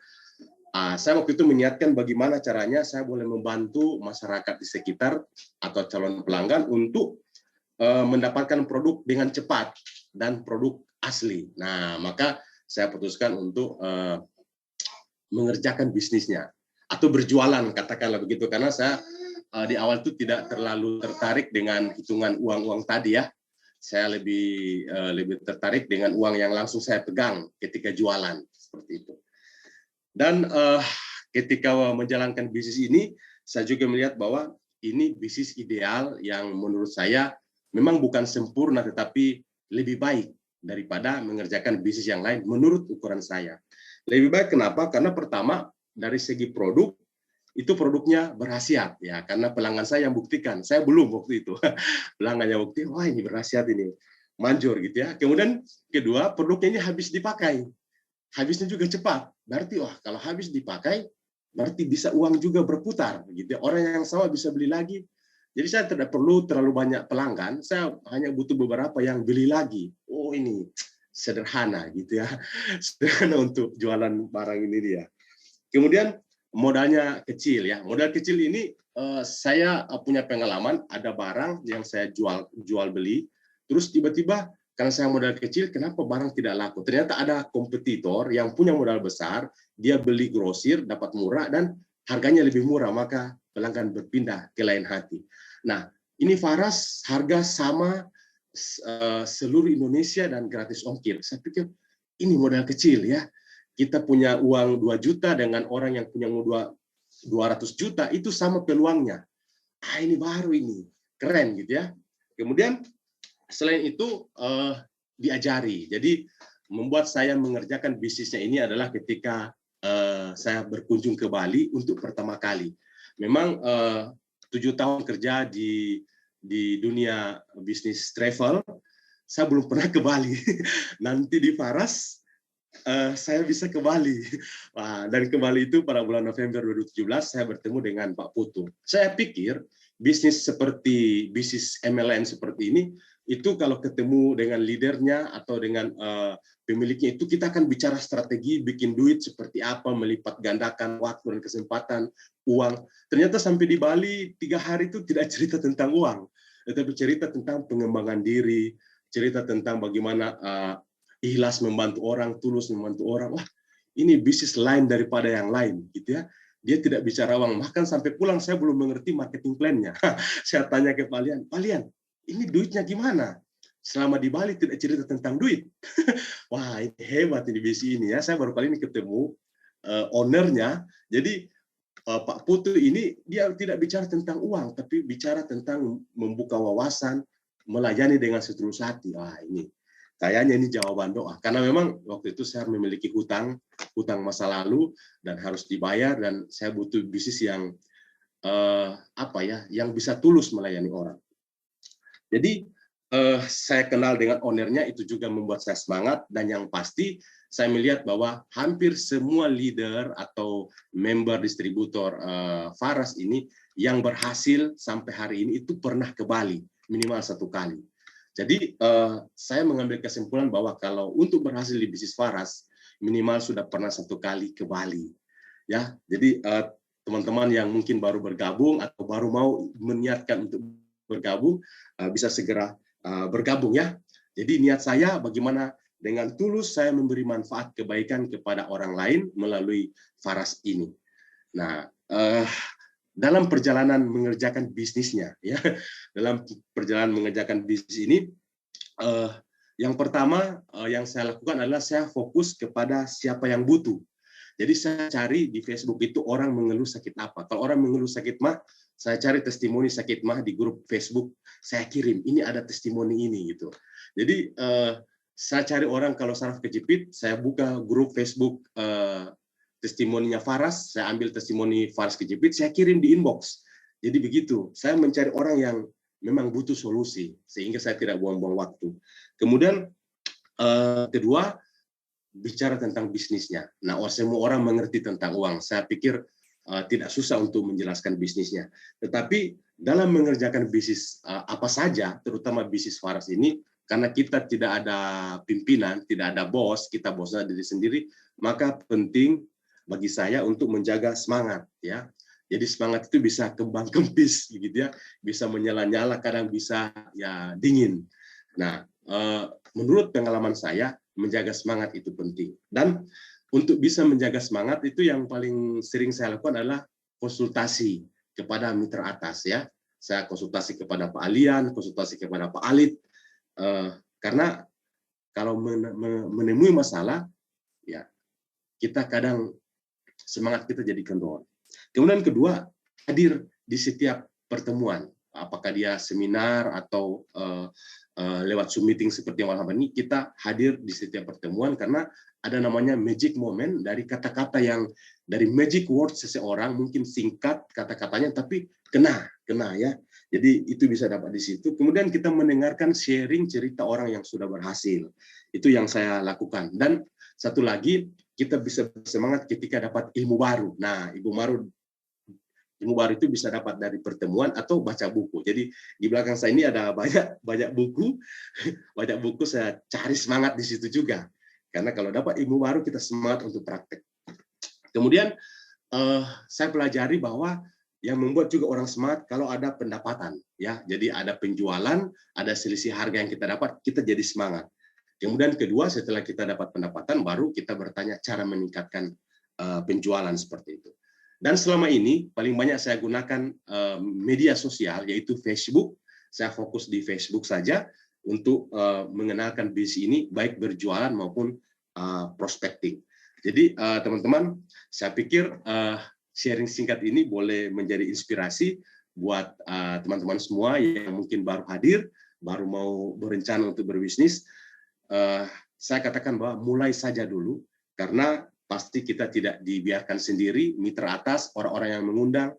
Saya waktu itu meniatkan bagaimana caranya saya boleh membantu masyarakat di sekitar atau calon pelanggan untuk mendapatkan produk dengan cepat dan produk asli. Nah, maka saya putuskan untuk mengerjakan bisnisnya atau berjualan, katakanlah begitu, karena saya di awal itu tidak terlalu tertarik dengan hitungan uang-uang tadi ya. Saya lebih tertarik dengan uang yang langsung saya pegang ketika jualan seperti itu. Dan ketika menjalankan bisnis ini, saya juga melihat bahwa ini bisnis ideal yang menurut saya memang bukan sempurna, tetapi lebih baik daripada mengerjakan bisnis yang lain menurut ukuran saya. Lebih baik kenapa? Karena pertama, dari segi produk, itu produknya berkhasiat ya, karena pelanggan saya yang buktikan. Saya belum waktu itu. Pelanggan yang bukti, wah ini berkhasiat ini. Manjur gitu ya. Kemudian kedua, produknya ini habis dipakai. Habisnya juga cepat. Berarti wah kalau habis dipakai berarti bisa uang juga berputar gitu. Orang yang sama bisa beli lagi. Jadi saya tidak perlu terlalu banyak pelanggan, saya hanya butuh beberapa yang beli lagi. Oh ini sederhana gitu ya. Sederhana untuk jualan barang ini dia. Kemudian modalnya kecil ya. Modal kecil ini saya punya pengalaman ada barang yang saya jual beli terus tiba-tiba karena saya modal kecil, kenapa barang tidak laku? Ternyata ada kompetitor yang punya modal besar, dia beli grosir, dapat murah, dan harganya lebih murah, maka pelanggan berpindah ke lain hati. Nah, ini Faras harga sama seluruh Indonesia dan gratis ongkir. Saya pikir ini modal kecil ya. Kita punya uang 2 juta dengan orang yang punya 200 juta, itu sama peluangnya. Ini baru ini, keren gitu ya. Kemudian selain itu diajari. Jadi membuat saya mengerjakan bisnisnya ini adalah ketika saya berkunjung ke Bali untuk pertama kali. Memang 7 tahun kerja di dunia bisnis travel, saya belum pernah ke Bali. Nanti di Faras saya bisa ke Bali. Dan ke Bali itu pada bulan November 2017 saya bertemu dengan Pak Putu. Saya pikir bisnis seperti bisnis MLM seperti ini itu kalau ketemu dengan leadernya atau dengan pemiliknya itu kita akan bicara strategi bikin duit seperti apa, melipat gandakan waktu dan kesempatan, uang. Ternyata sampai di Bali 3 hari itu tidak cerita tentang uang, tetapi cerita tentang pengembangan diri, cerita tentang bagaimana ikhlas membantu orang, tulus membantu orang. Wah, ini bisnis lain daripada yang lain, gitu ya. Dia tidak bicara uang. Bahkan sampai pulang saya belum mengerti marketing plan-nya. Saya tanya ke Pak Lian, ini duitnya gimana? Selama di Bali tidak cerita tentang duit. Wah, ini hebat ini bisnis ini ya. Saya baru kali ini ketemu ownernya. Jadi Pak Putu ini dia tidak bicara tentang uang, tapi bicara tentang membuka wawasan, melayani dengan setulus hati. Wah, ini kayaknya ini jawaban doa. Karena memang waktu itu saya memiliki hutang masa lalu dan harus dibayar, dan saya butuh bisnis yang yang bisa tulus melayani orang. Jadi saya kenal dengan ownernya, itu juga membuat saya semangat. Dan yang pasti saya melihat bahwa hampir semua leader atau member distributor Faras ini yang berhasil sampai hari ini itu pernah ke Bali minimal 1 kali. Jadi saya mengambil kesimpulan bahwa kalau untuk berhasil di bisnis Faras minimal sudah pernah 1 kali ke Bali. Ya, jadi teman-teman yang mungkin baru bergabung atau baru mau meniatkan untuk bergabung bisa segera bergabung ya. Jadi niat saya bagaimana dengan tulus saya memberi manfaat kebaikan kepada orang lain melalui Faras ini. Nah, dalam perjalanan mengerjakan bisnisnya ya, dalam perjalanan mengerjakan bisnis ini, yang pertama yang saya lakukan adalah saya fokus kepada siapa yang butuh. Jadi saya cari di Facebook itu orang mengeluh sakit apa. Kalau orang mengeluh sakit mah, saya cari testimoni sakit mah di grup Facebook, saya kirim, ini ada testimoni ini gitu. Jadi saya cari orang kalau saraf kejepit, saya buka grup Facebook testimoninya Faras, saya ambil testimoni Faras kejepit, saya kirim di inbox. Jadi begitu, saya mencari orang yang memang butuh solusi, sehingga saya tidak buang-buang waktu. Kemudian kedua, bicara tentang bisnisnya. Nah, semua orang mengerti tentang uang. Saya pikir tidak susah untuk menjelaskan bisnisnya. Tetapi dalam mengerjakan bisnis apa saja, terutama bisnis Faras ini, karena kita tidak ada pimpinan, tidak ada bos, kita bosnya diri sendiri, maka penting bagi saya untuk menjaga semangat. Ya. Jadi semangat itu bisa kembang kempis, gitu ya, bisa menyala-nyala, kadang bisa ya dingin. Nah, menurut pengalaman saya, menjaga semangat itu penting. Dan untuk bisa menjaga semangat itu yang paling sering saya lakukan adalah konsultasi kepada mitra atas ya. Saya konsultasi kepada Pak Alian, konsultasi kepada Pak Alit, karena kalau menemui masalah ya kita kadang semangat kita jadi kendor. Kemudian kedua, hadir di setiap pertemuan, apakah dia seminar atau lewat Zoom meeting seperti yang malam ini, kita hadir di setiap pertemuan karena ada namanya magic moment dari kata-kata yang dari magic word seseorang, mungkin singkat kata-katanya tapi kena ya. Jadi itu bisa dapat di situ. Kemudian kita mendengarkan sharing cerita orang yang sudah berhasil. Itu yang saya lakukan. Dan satu lagi, kita bisa bersemangat ketika dapat ilmu baru. Nah, ilmu baru itu bisa dapat dari pertemuan atau baca buku. Jadi di belakang saya ini ada banyak buku, banyak buku saya cari semangat di situ juga. Karena kalau dapat ilmu baru kita semangat untuk praktek. Kemudian saya pelajari bahwa yang membuat juga orang semangat kalau ada pendapatan, ya. Jadi ada penjualan, ada selisih harga yang kita dapat, kita jadi semangat. Kemudian kedua, setelah kita dapat pendapatan, baru kita bertanya cara meningkatkan penjualan seperti itu. Dan selama ini paling banyak saya gunakan media sosial yaitu Facebook. Saya fokus di Facebook saja untuk mengenalkan bisnis ini baik berjualan maupun prospecting. Jadi teman-teman, saya pikir sharing singkat ini boleh menjadi inspirasi buat teman-teman semua yang mungkin baru hadir, baru mau berencana untuk berbisnis. Saya katakan bahwa mulai saja dulu, karena pasti kita tidak dibiarkan sendiri, mitra atas, orang-orang yang mengundang,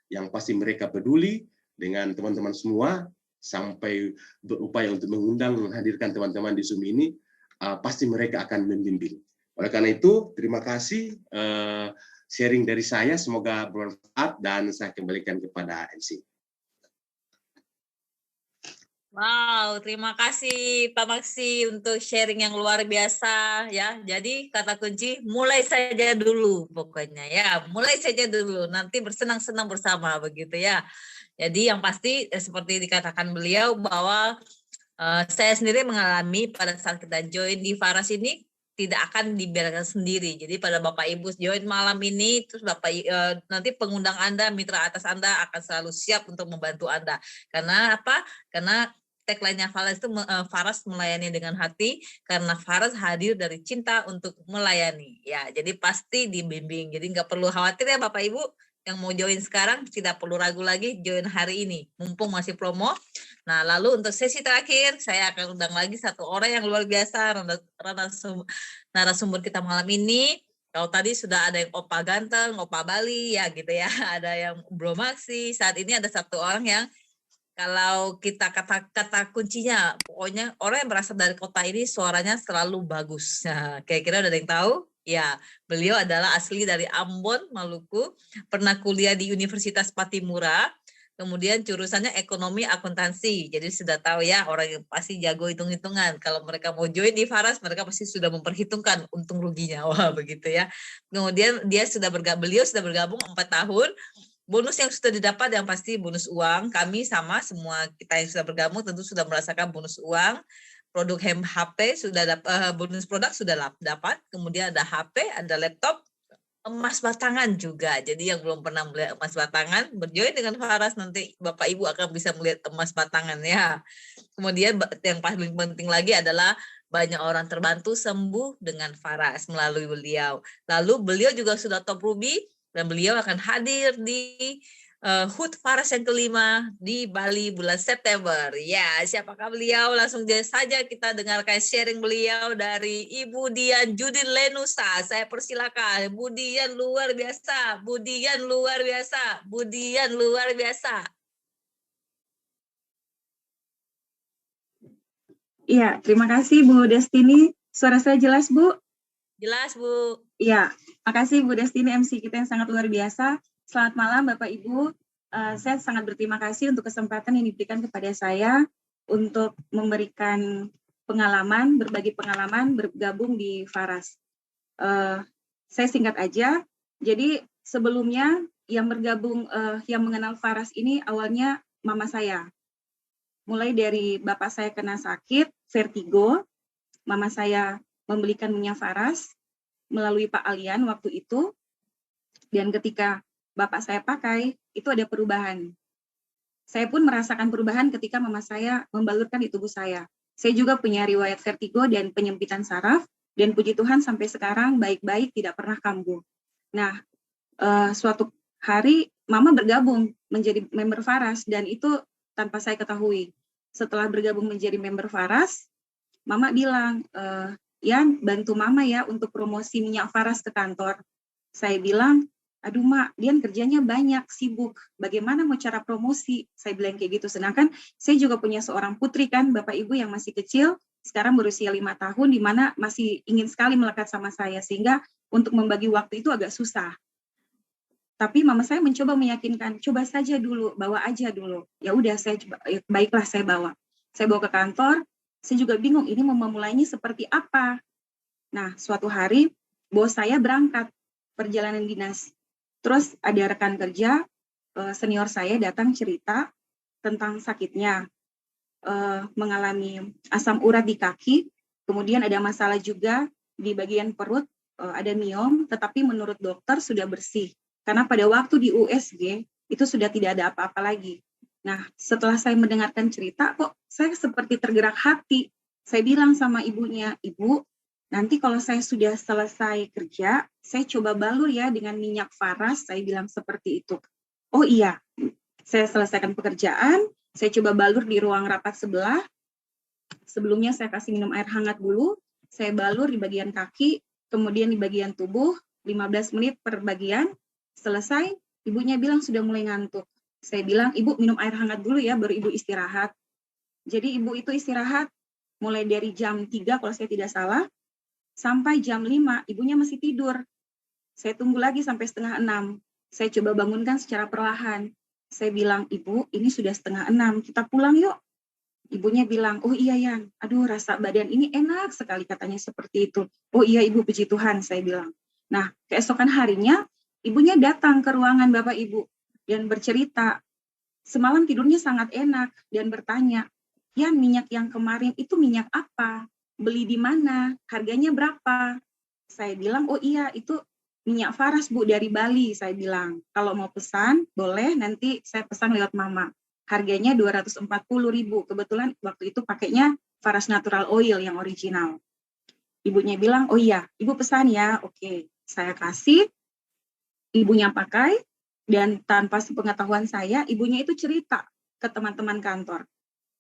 yang pasti mereka peduli dengan teman-teman semua, sampai berupaya untuk mengundang, menghadirkan teman-teman di Zoom ini, pasti mereka akan membimbing. Oleh karena itu, terima kasih sharing dari saya, semoga bermanfaat, dan saya kembalikan kepada MC. Wow, terima kasih Pak Maksi untuk sharing yang luar biasa ya. Jadi kata kunci mulai saja dulu pokoknya ya, mulai saja dulu. Nanti bersenang-senang bersama begitu ya. Jadi yang pasti seperti dikatakan beliau bahwa saya sendiri mengalami pada saat kita join di Faras ini tidak akan dibiarkan sendiri. Jadi pada Bapak Ibu join malam ini, terus Bapak nanti pengundang Anda, mitra atas Anda akan selalu siap untuk membantu Anda. Karena apa? Karena tagline-nya Faras itu Faras melayani dengan hati, karena Faras hadir dari cinta untuk melayani. Ya, jadi pasti dibimbing. Jadi nggak perlu khawatir ya Bapak Ibu yang mau join sekarang, tidak perlu ragu lagi join hari ini, mumpung masih promo. Nah, lalu untuk sesi terakhir, saya akan undang lagi satu orang yang luar biasa, narasumber kita malam ini. Kalau tadi sudah ada yang Opa Ganteng, Opa Bali, ya gitu ya, ada yang Bro Maxi. Saat ini ada satu orang yang Kalau kita kata kuncinya, pokoknya orang yang berasal dari kota ini suaranya selalu bagus. Nah, kira-kira udah ada yang tahu? Ya, beliau adalah asli dari Ambon, Maluku, pernah kuliah di Universitas Patimura, kemudian jurusannya ekonomi akuntansi. Jadi sudah tahu ya, orang yang pasti jago hitung-hitungan. Kalau mereka mau join di Faras, mereka pasti sudah memperhitungkan untung ruginya. Wah, begitu ya. Kemudian beliau sudah bergabung 4 tahun. Bonus yang sudah didapat yang pasti bonus uang. Kami sama semua kita yang sudah bergabung tentu sudah merasakan bonus uang. Produk HP sudah dapat, bonus produk sudah dapat. Kemudian ada HP, ada laptop, emas batangan juga. Jadi yang belum pernah melihat emas batangan, berjoin dengan Faras nanti Bapak Ibu akan bisa melihat emas batangan ya. Kemudian yang paling penting lagi adalah banyak orang terbantu sembuh dengan Faras melalui beliau. Lalu beliau juga sudah top Ruby dan beliau akan hadir di HUT Faras yang kelima di Bali bulan September. Ya, siapakah beliau? Langsung saja kita dengarkan sharing beliau dari Ibu Dian Judin Lenusa. Saya persilakan. Bu Dian luar biasa. Bu Dian luar biasa. Bu Dian luar biasa. Iya, terima kasih Bu Destiny. Suara saya jelas, Bu? Jelas, Bu. Iya, makasih Bu Destiny, MC kita yang sangat luar biasa. Selamat malam Bapak Ibu. Saya sangat berterima kasih untuk kesempatan yang diberikan kepada saya untuk memberikan pengalaman, berbagi pengalaman, bergabung di Faras. Saya singkat aja. Jadi sebelumnya yang bergabung, yang mengenal Faras ini awalnya mama saya. Mulai dari bapak saya kena sakit, vertigo, mama saya membelikan minyak Faras melalui Pak Alian waktu itu, dan ketika bapak saya pakai, itu ada perubahan. Saya pun merasakan perubahan ketika mama saya membalurkan di tubuh saya. Saya juga punya riwayat vertigo dan penyempitan saraf, dan puji Tuhan sampai sekarang baik-baik, tidak pernah kambuh. Nah, suatu hari mama bergabung menjadi member Faras, dan itu tanpa saya ketahui. Setelah bergabung menjadi member Faras, mama bilang, Yan, bantu mama ya untuk promosi minyak Faras ke kantor. Saya bilang, aduh Mak, Dian kerjanya banyak, sibuk. Bagaimana mau cara promosi? Saya bilang kayak gitu. Sedangkan saya juga punya seorang putri kan, Bapak Ibu yang masih kecil, sekarang berusia 5 tahun, di mana masih ingin sekali melekat sama saya. Sehingga untuk membagi waktu itu agak susah. Tapi mama saya mencoba meyakinkan, coba saja dulu, bawa aja dulu. Ya udah, saya coba, baiklah saya bawa. Saya bawa ke kantor, saya juga bingung ini mau memulainya seperti apa. Nah, suatu hari bos saya berangkat perjalanan dinas. Terus ada rekan kerja senior saya datang cerita tentang sakitnya, mengalami asam urat di kaki, kemudian ada masalah juga di bagian perut, ada miom, tetapi menurut dokter sudah bersih. Karena pada waktu di USG, itu sudah tidak ada apa-apa lagi. Nah, setelah saya mendengarkan cerita, kok saya seperti tergerak hati. Saya bilang sama ibunya, Ibu, nanti kalau saya sudah selesai kerja, saya coba balur ya dengan minyak Faras, saya bilang seperti itu. Oh iya, saya selesaikan pekerjaan, saya coba balur di ruang rapat sebelah. Sebelumnya saya kasih minum air hangat dulu, saya balur di bagian kaki, kemudian di bagian tubuh, 15 menit per bagian. Selesai, ibunya bilang sudah mulai ngantuk. Saya bilang, Ibu minum air hangat dulu ya, baru Ibu istirahat. Jadi Ibu itu istirahat mulai dari jam 3 kalau saya tidak salah, sampai jam 5, ibunya masih tidur. Saya tunggu lagi sampai setengah 6. Saya coba bangunkan secara perlahan. Saya bilang, Ibu, ini sudah setengah 6, kita pulang yuk. Ibunya bilang, oh iya Yan, aduh rasa badan ini enak sekali, katanya seperti itu. Oh iya Ibu, puji Tuhan, saya bilang. Nah, keesokan harinya, ibunya datang ke ruangan Bapak Ibu dan bercerita, semalam tidurnya sangat enak dan bertanya, Yan, minyak yang kemarin itu minyak apa? Beli di mana? Harganya berapa? Saya bilang, oh iya itu minyak Faras Bu dari Bali, saya bilang. Kalau mau pesan, boleh nanti saya pesan lewat Mama. Harganya 240.000. Kebetulan waktu itu pakainya Faras Natural Oil yang original. Ibunya bilang, oh iya, Ibu pesan ya. Oke, saya kasih. Ibunya pakai, dan tanpa sepengetahuan saya, ibunya itu cerita ke teman-teman kantor.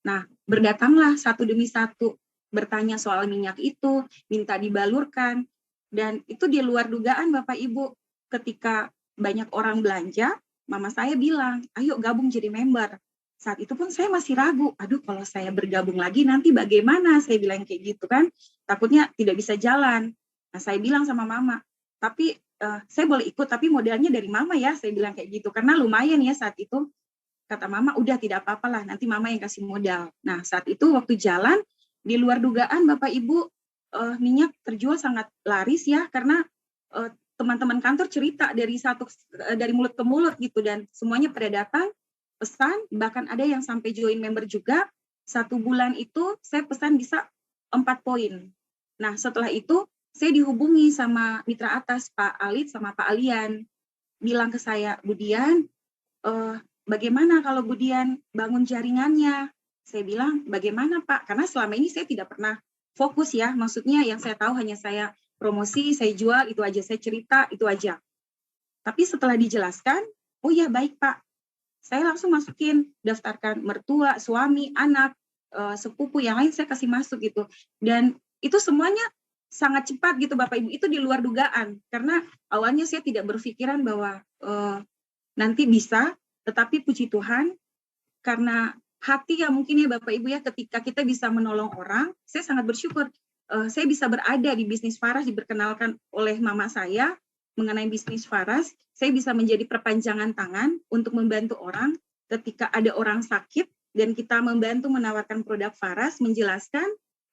Nah, berdatanglah satu demi satu, bertanya soal minyak itu, minta dibalurkan, dan itu di luar dugaan Bapak Ibu. Ketika banyak orang belanja, mama saya bilang, ayo gabung jadi member. Saat itu pun saya masih ragu, aduh kalau saya bergabung lagi nanti bagaimana, saya bilang kayak gitu kan, takutnya tidak bisa jalan. Nah saya bilang sama mama, tapi saya boleh ikut tapi modalnya dari mama ya, saya bilang kayak gitu, karena lumayan ya saat itu. Kata mama, udah tidak apa-apalah, nanti mama yang kasih modal. Nah saat itu waktu jalan, di luar dugaan Bapak Ibu, minyak terjual sangat laris ya, karena teman-teman kantor cerita dari mulut ke mulut gitu, dan semuanya pada datang pesan, bahkan ada yang sampai join member juga. 1 bulan itu saya pesan bisa 4 poin. Nah setelah itu saya dihubungi sama mitra atas Pak Alit sama Pak Alian, bilang ke saya, Bu Dian, bagaimana kalau Bu Dian bangun jaringannya? Saya bilang, bagaimana Pak? Karena selama ini saya tidak pernah fokus ya, maksudnya yang saya tahu hanya saya promosi, saya jual, itu aja, saya cerita, itu aja. Tapi setelah dijelaskan, oh ya baik Pak, saya langsung masukin, daftarkan mertua, suami, anak, sepupu, yang lain saya kasih masuk gitu. Dan itu semuanya sangat cepat gitu Bapak Ibu, itu di luar dugaan. Karena awalnya saya tidak berpikiran bahwa nanti bisa, tetapi puji Tuhan, karena hati ya mungkin ya Bapak Ibu ya, ketika kita bisa menolong orang, saya sangat bersyukur. Saya bisa berada di bisnis Faras, diperkenalkan oleh mama saya mengenai bisnis Faras, saya bisa menjadi perpanjangan tangan untuk membantu orang ketika ada orang sakit, dan kita membantu menawarkan produk Faras, menjelaskan,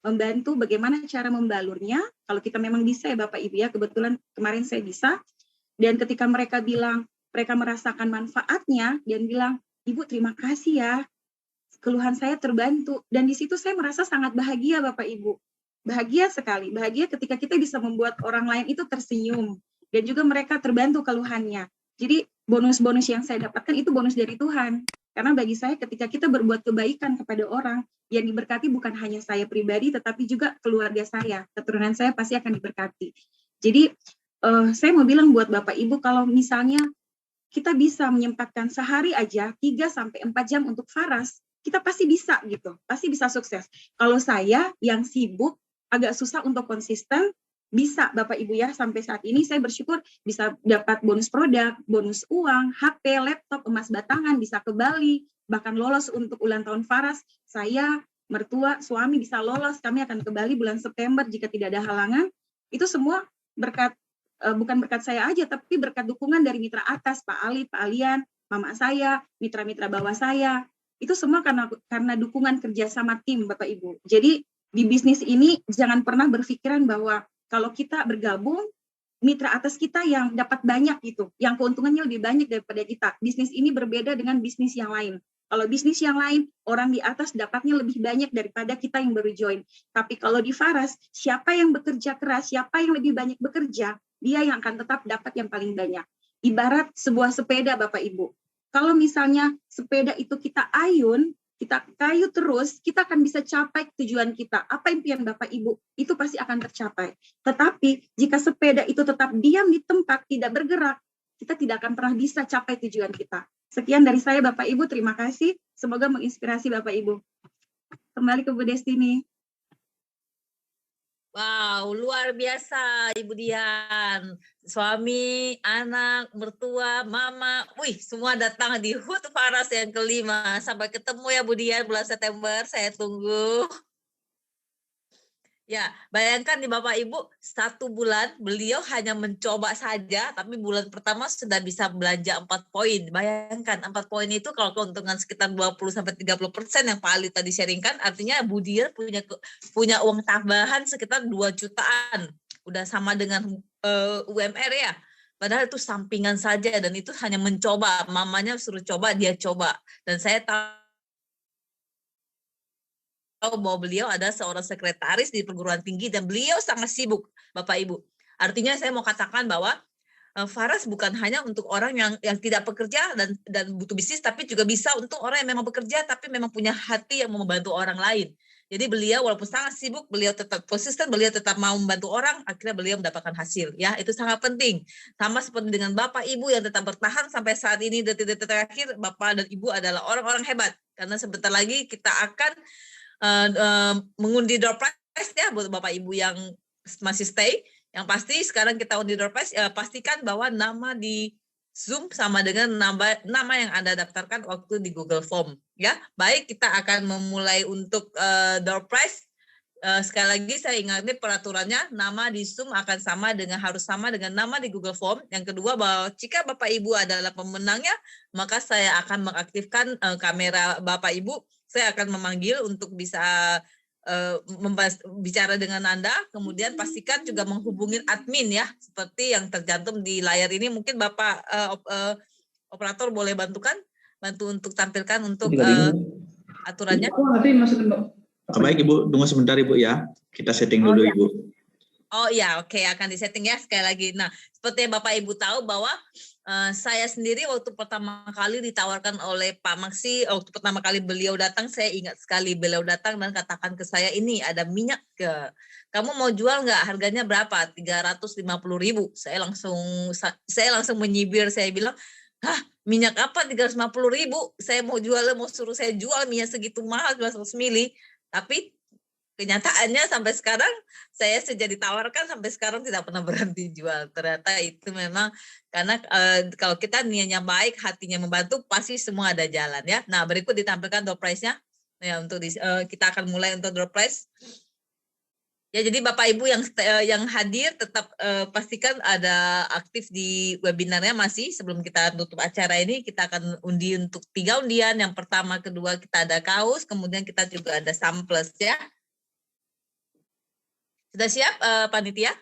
membantu bagaimana cara membalurnya, kalau kita memang bisa ya Bapak Ibu ya, kebetulan kemarin saya bisa, dan ketika mereka bilang, mereka merasakan manfaatnya, dan bilang, Ibu terima kasih ya, keluhan saya terbantu, dan di situ saya merasa sangat bahagia Bapak Ibu, bahagia sekali, bahagia ketika kita bisa membuat orang lain itu tersenyum, dan juga mereka terbantu keluhannya. Jadi bonus-bonus yang saya dapatkan itu bonus dari Tuhan. Karena bagi saya ketika kita berbuat kebaikan kepada orang, yang diberkati bukan hanya saya pribadi, tetapi juga keluarga saya, keturunan saya pasti akan diberkati. Jadi saya mau bilang buat Bapak Ibu, kalau misalnya kita bisa menyempatkan sehari aja 3-4 jam untuk Faras, kita pasti bisa gitu, pasti bisa sukses. Kalau saya yang sibuk, agak susah untuk konsisten, bisa Bapak Ibu ya, sampai saat ini saya bersyukur bisa dapat bonus produk, bonus uang, HP, laptop, emas batangan, bisa ke Bali, bahkan lolos untuk ulang tahun Faras. Saya, mertua, suami bisa lolos, kami akan ke Bali bulan September jika tidak ada halangan. Itu semua berkat, bukan berkat saya aja, tapi berkat dukungan dari mitra atas, Pak Ali, Pak Alian, mama saya, mitra-mitra bawah saya. Itu semua karena dukungan kerjasama tim Bapak Ibu. Jadi di bisnis ini jangan pernah berpikiran bahwa kalau kita bergabung, mitra atas kita yang dapat banyak gitu, yang keuntungannya lebih banyak daripada kita. Bisnis ini berbeda dengan bisnis yang lain. Kalau bisnis yang lain, orang di atas dapatnya lebih banyak daripada kita yang baru join. Tapi kalau di Faras, siapa yang bekerja keras, siapa yang lebih banyak bekerja, dia yang akan tetap dapat yang paling banyak. Ibarat sebuah sepeda Bapak Ibu. Kalau misalnya sepeda itu kita ayun, kita kayu terus, kita akan bisa capai tujuan kita. Apa impian Bapak Ibu, itu pasti akan tercapai. Tetapi jika sepeda itu tetap diam di tempat, tidak bergerak, kita tidak akan pernah bisa capai tujuan kita. Sekian dari saya Bapak Ibu, terima kasih. Semoga menginspirasi Bapak Ibu. Kembali ke Bu Destiny. Wow, luar biasa Ibu Dian. Suami, anak, mertua, mama, wih semua datang di HUT Faras yang kelima. Sampai ketemu ya Bu Dian bulan September, saya tunggu. Ya, bayangkan nih Bapak Ibu, 1 bulan beliau hanya mencoba saja, tapi bulan pertama sudah bisa belanja 4 poin. Bayangkan 4 poin itu kalau keuntungan sekitar 20-30% yang Pak Ali tadi sharingkan, artinya Bu Dian punya uang tambahan sekitar 2 jutaan. Udah sama dengan UMR ya. Padahal itu sampingan saja, dan itu hanya mencoba. Mamanya suruh coba, dia coba. Dan saya tahu bahwa beliau ada seorang sekretaris di perguruan tinggi dan beliau sangat sibuk, Bapak Ibu. Artinya saya mau katakan bahwa Faras bukan hanya untuk orang yang tidak bekerja dan butuh bisnis, tapi juga bisa untuk orang yang memang bekerja tapi memang punya hati yang mau membantu orang lain. Jadi beliau walaupun sangat sibuk, beliau tetap konsisten, beliau tetap mau membantu orang, akhirnya beliau mendapatkan hasil. Ya, itu sangat penting. Sama seperti dengan Bapak Ibu yang tetap bertahan sampai saat ini, detik-detik terakhir, Bapak dan Ibu adalah orang-orang hebat. Karena sebentar lagi kita akan mengundi door prize ya buat Bapak Ibu yang masih stay. Yang pasti sekarang kita undi door prize, pastikan bahwa nama di Zoom sama dengan nama yang Anda daftarkan waktu di Google Form. Ya, baik, kita akan memulai untuk door prize. Sekali lagi saya ingatkan peraturannya, nama di Zoom akan harus sama dengan nama di Google Form. Yang kedua, bahwa jika Bapak Ibu adalah pemenangnya, maka saya akan mengaktifkan kamera Bapak Ibu. Saya akan memanggil untuk bisa bicara dengan Anda. Kemudian pastikan juga menghubungi admin ya, seperti yang tercantum di layar ini. Mungkin Bapak operator boleh bantu untuk tampilkan untuk aturannya. Baik Ibu, tunggu sebentar Ibu ya. Kita setting dulu Ibu. Oh iya, oke, akan disetting ya sekali lagi. Nah, seperti yang Bapak Ibu tahu bahwa saya sendiri waktu pertama kali ditawarkan oleh Pak Maksi, waktu pertama kali beliau datang, saya ingat sekali beliau datang dan katakan ke saya, ini ada minyak kamu mau jual nggak? Harganya berapa? 350.000. Saya langsung menyibir, saya bilang, hah, minyak apa 350.000? Saya mau suruh saya jual minyak segitu mahal, 200 mili. Tapi kenyataannya sampai sekarang saya sejak ditawarkan sampai sekarang tidak pernah berhenti jual. Ternyata itu memang karena kalau kita niatnya baik, hatinya membantu, pasti semua ada jalan ya. Nah, berikut ditampilkan door prize-nya. Ya, untuk kita akan mulai untuk door prize. Ya, jadi Bapak Ibu yang hadir tetap pastikan ada aktif di webinarnya masih. Sebelum kita tutup acara ini, kita akan undi untuk 3 undian. Yang pertama, kedua kita ada kaos, kemudian kita juga ada samples ya. Sudah siap panitia?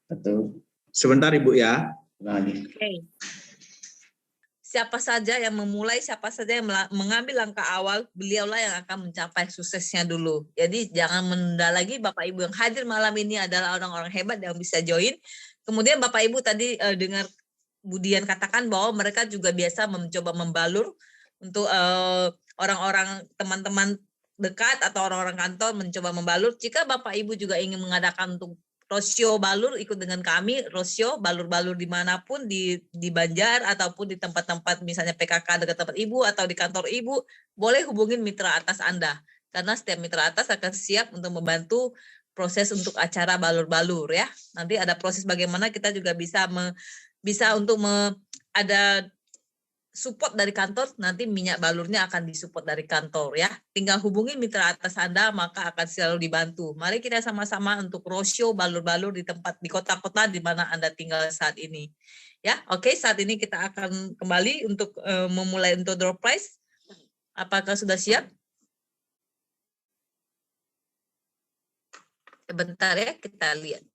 Betul. Sebentar Ibu ya. Oke. Siapa saja yang memulai, siapa saja yang mengambil langkah awal, beliaulah yang akan mencapai suksesnya dulu. Jadi jangan menunda lagi. Bapak Ibu yang hadir malam ini adalah orang-orang hebat yang bisa join. Kemudian Bapak Ibu tadi dengar Budian katakan bahwa mereka juga biasa mencoba membalur untuk orang-orang teman-teman dekat atau orang-orang kantor mencoba membalur. Jika Bapak Ibu juga ingin mengadakan untuk roadshow balur, ikut dengan kami roadshow balur-balur dimanapun di Banjar ataupun di tempat-tempat misalnya PKK dekat tempat Ibu atau di kantor Ibu, boleh hubungin mitra atas Anda karena setiap mitra atas akan siap untuk membantu proses untuk acara balur-balur ya. Nanti ada proses bagaimana kita juga bisa ada support dari kantor, nanti minyak balurnya akan disupport dari kantor ya. Tinggal hubungi mitra atas Anda, maka akan selalu dibantu. Mari kita sama-sama untuk roadshow balur-balur di kota-kota di mana Anda tinggal saat ini. Ya, oke, saat ini kita akan kembali untuk memulai untuk door prize. Apakah sudah siap? Sebentar ya, kita lihat.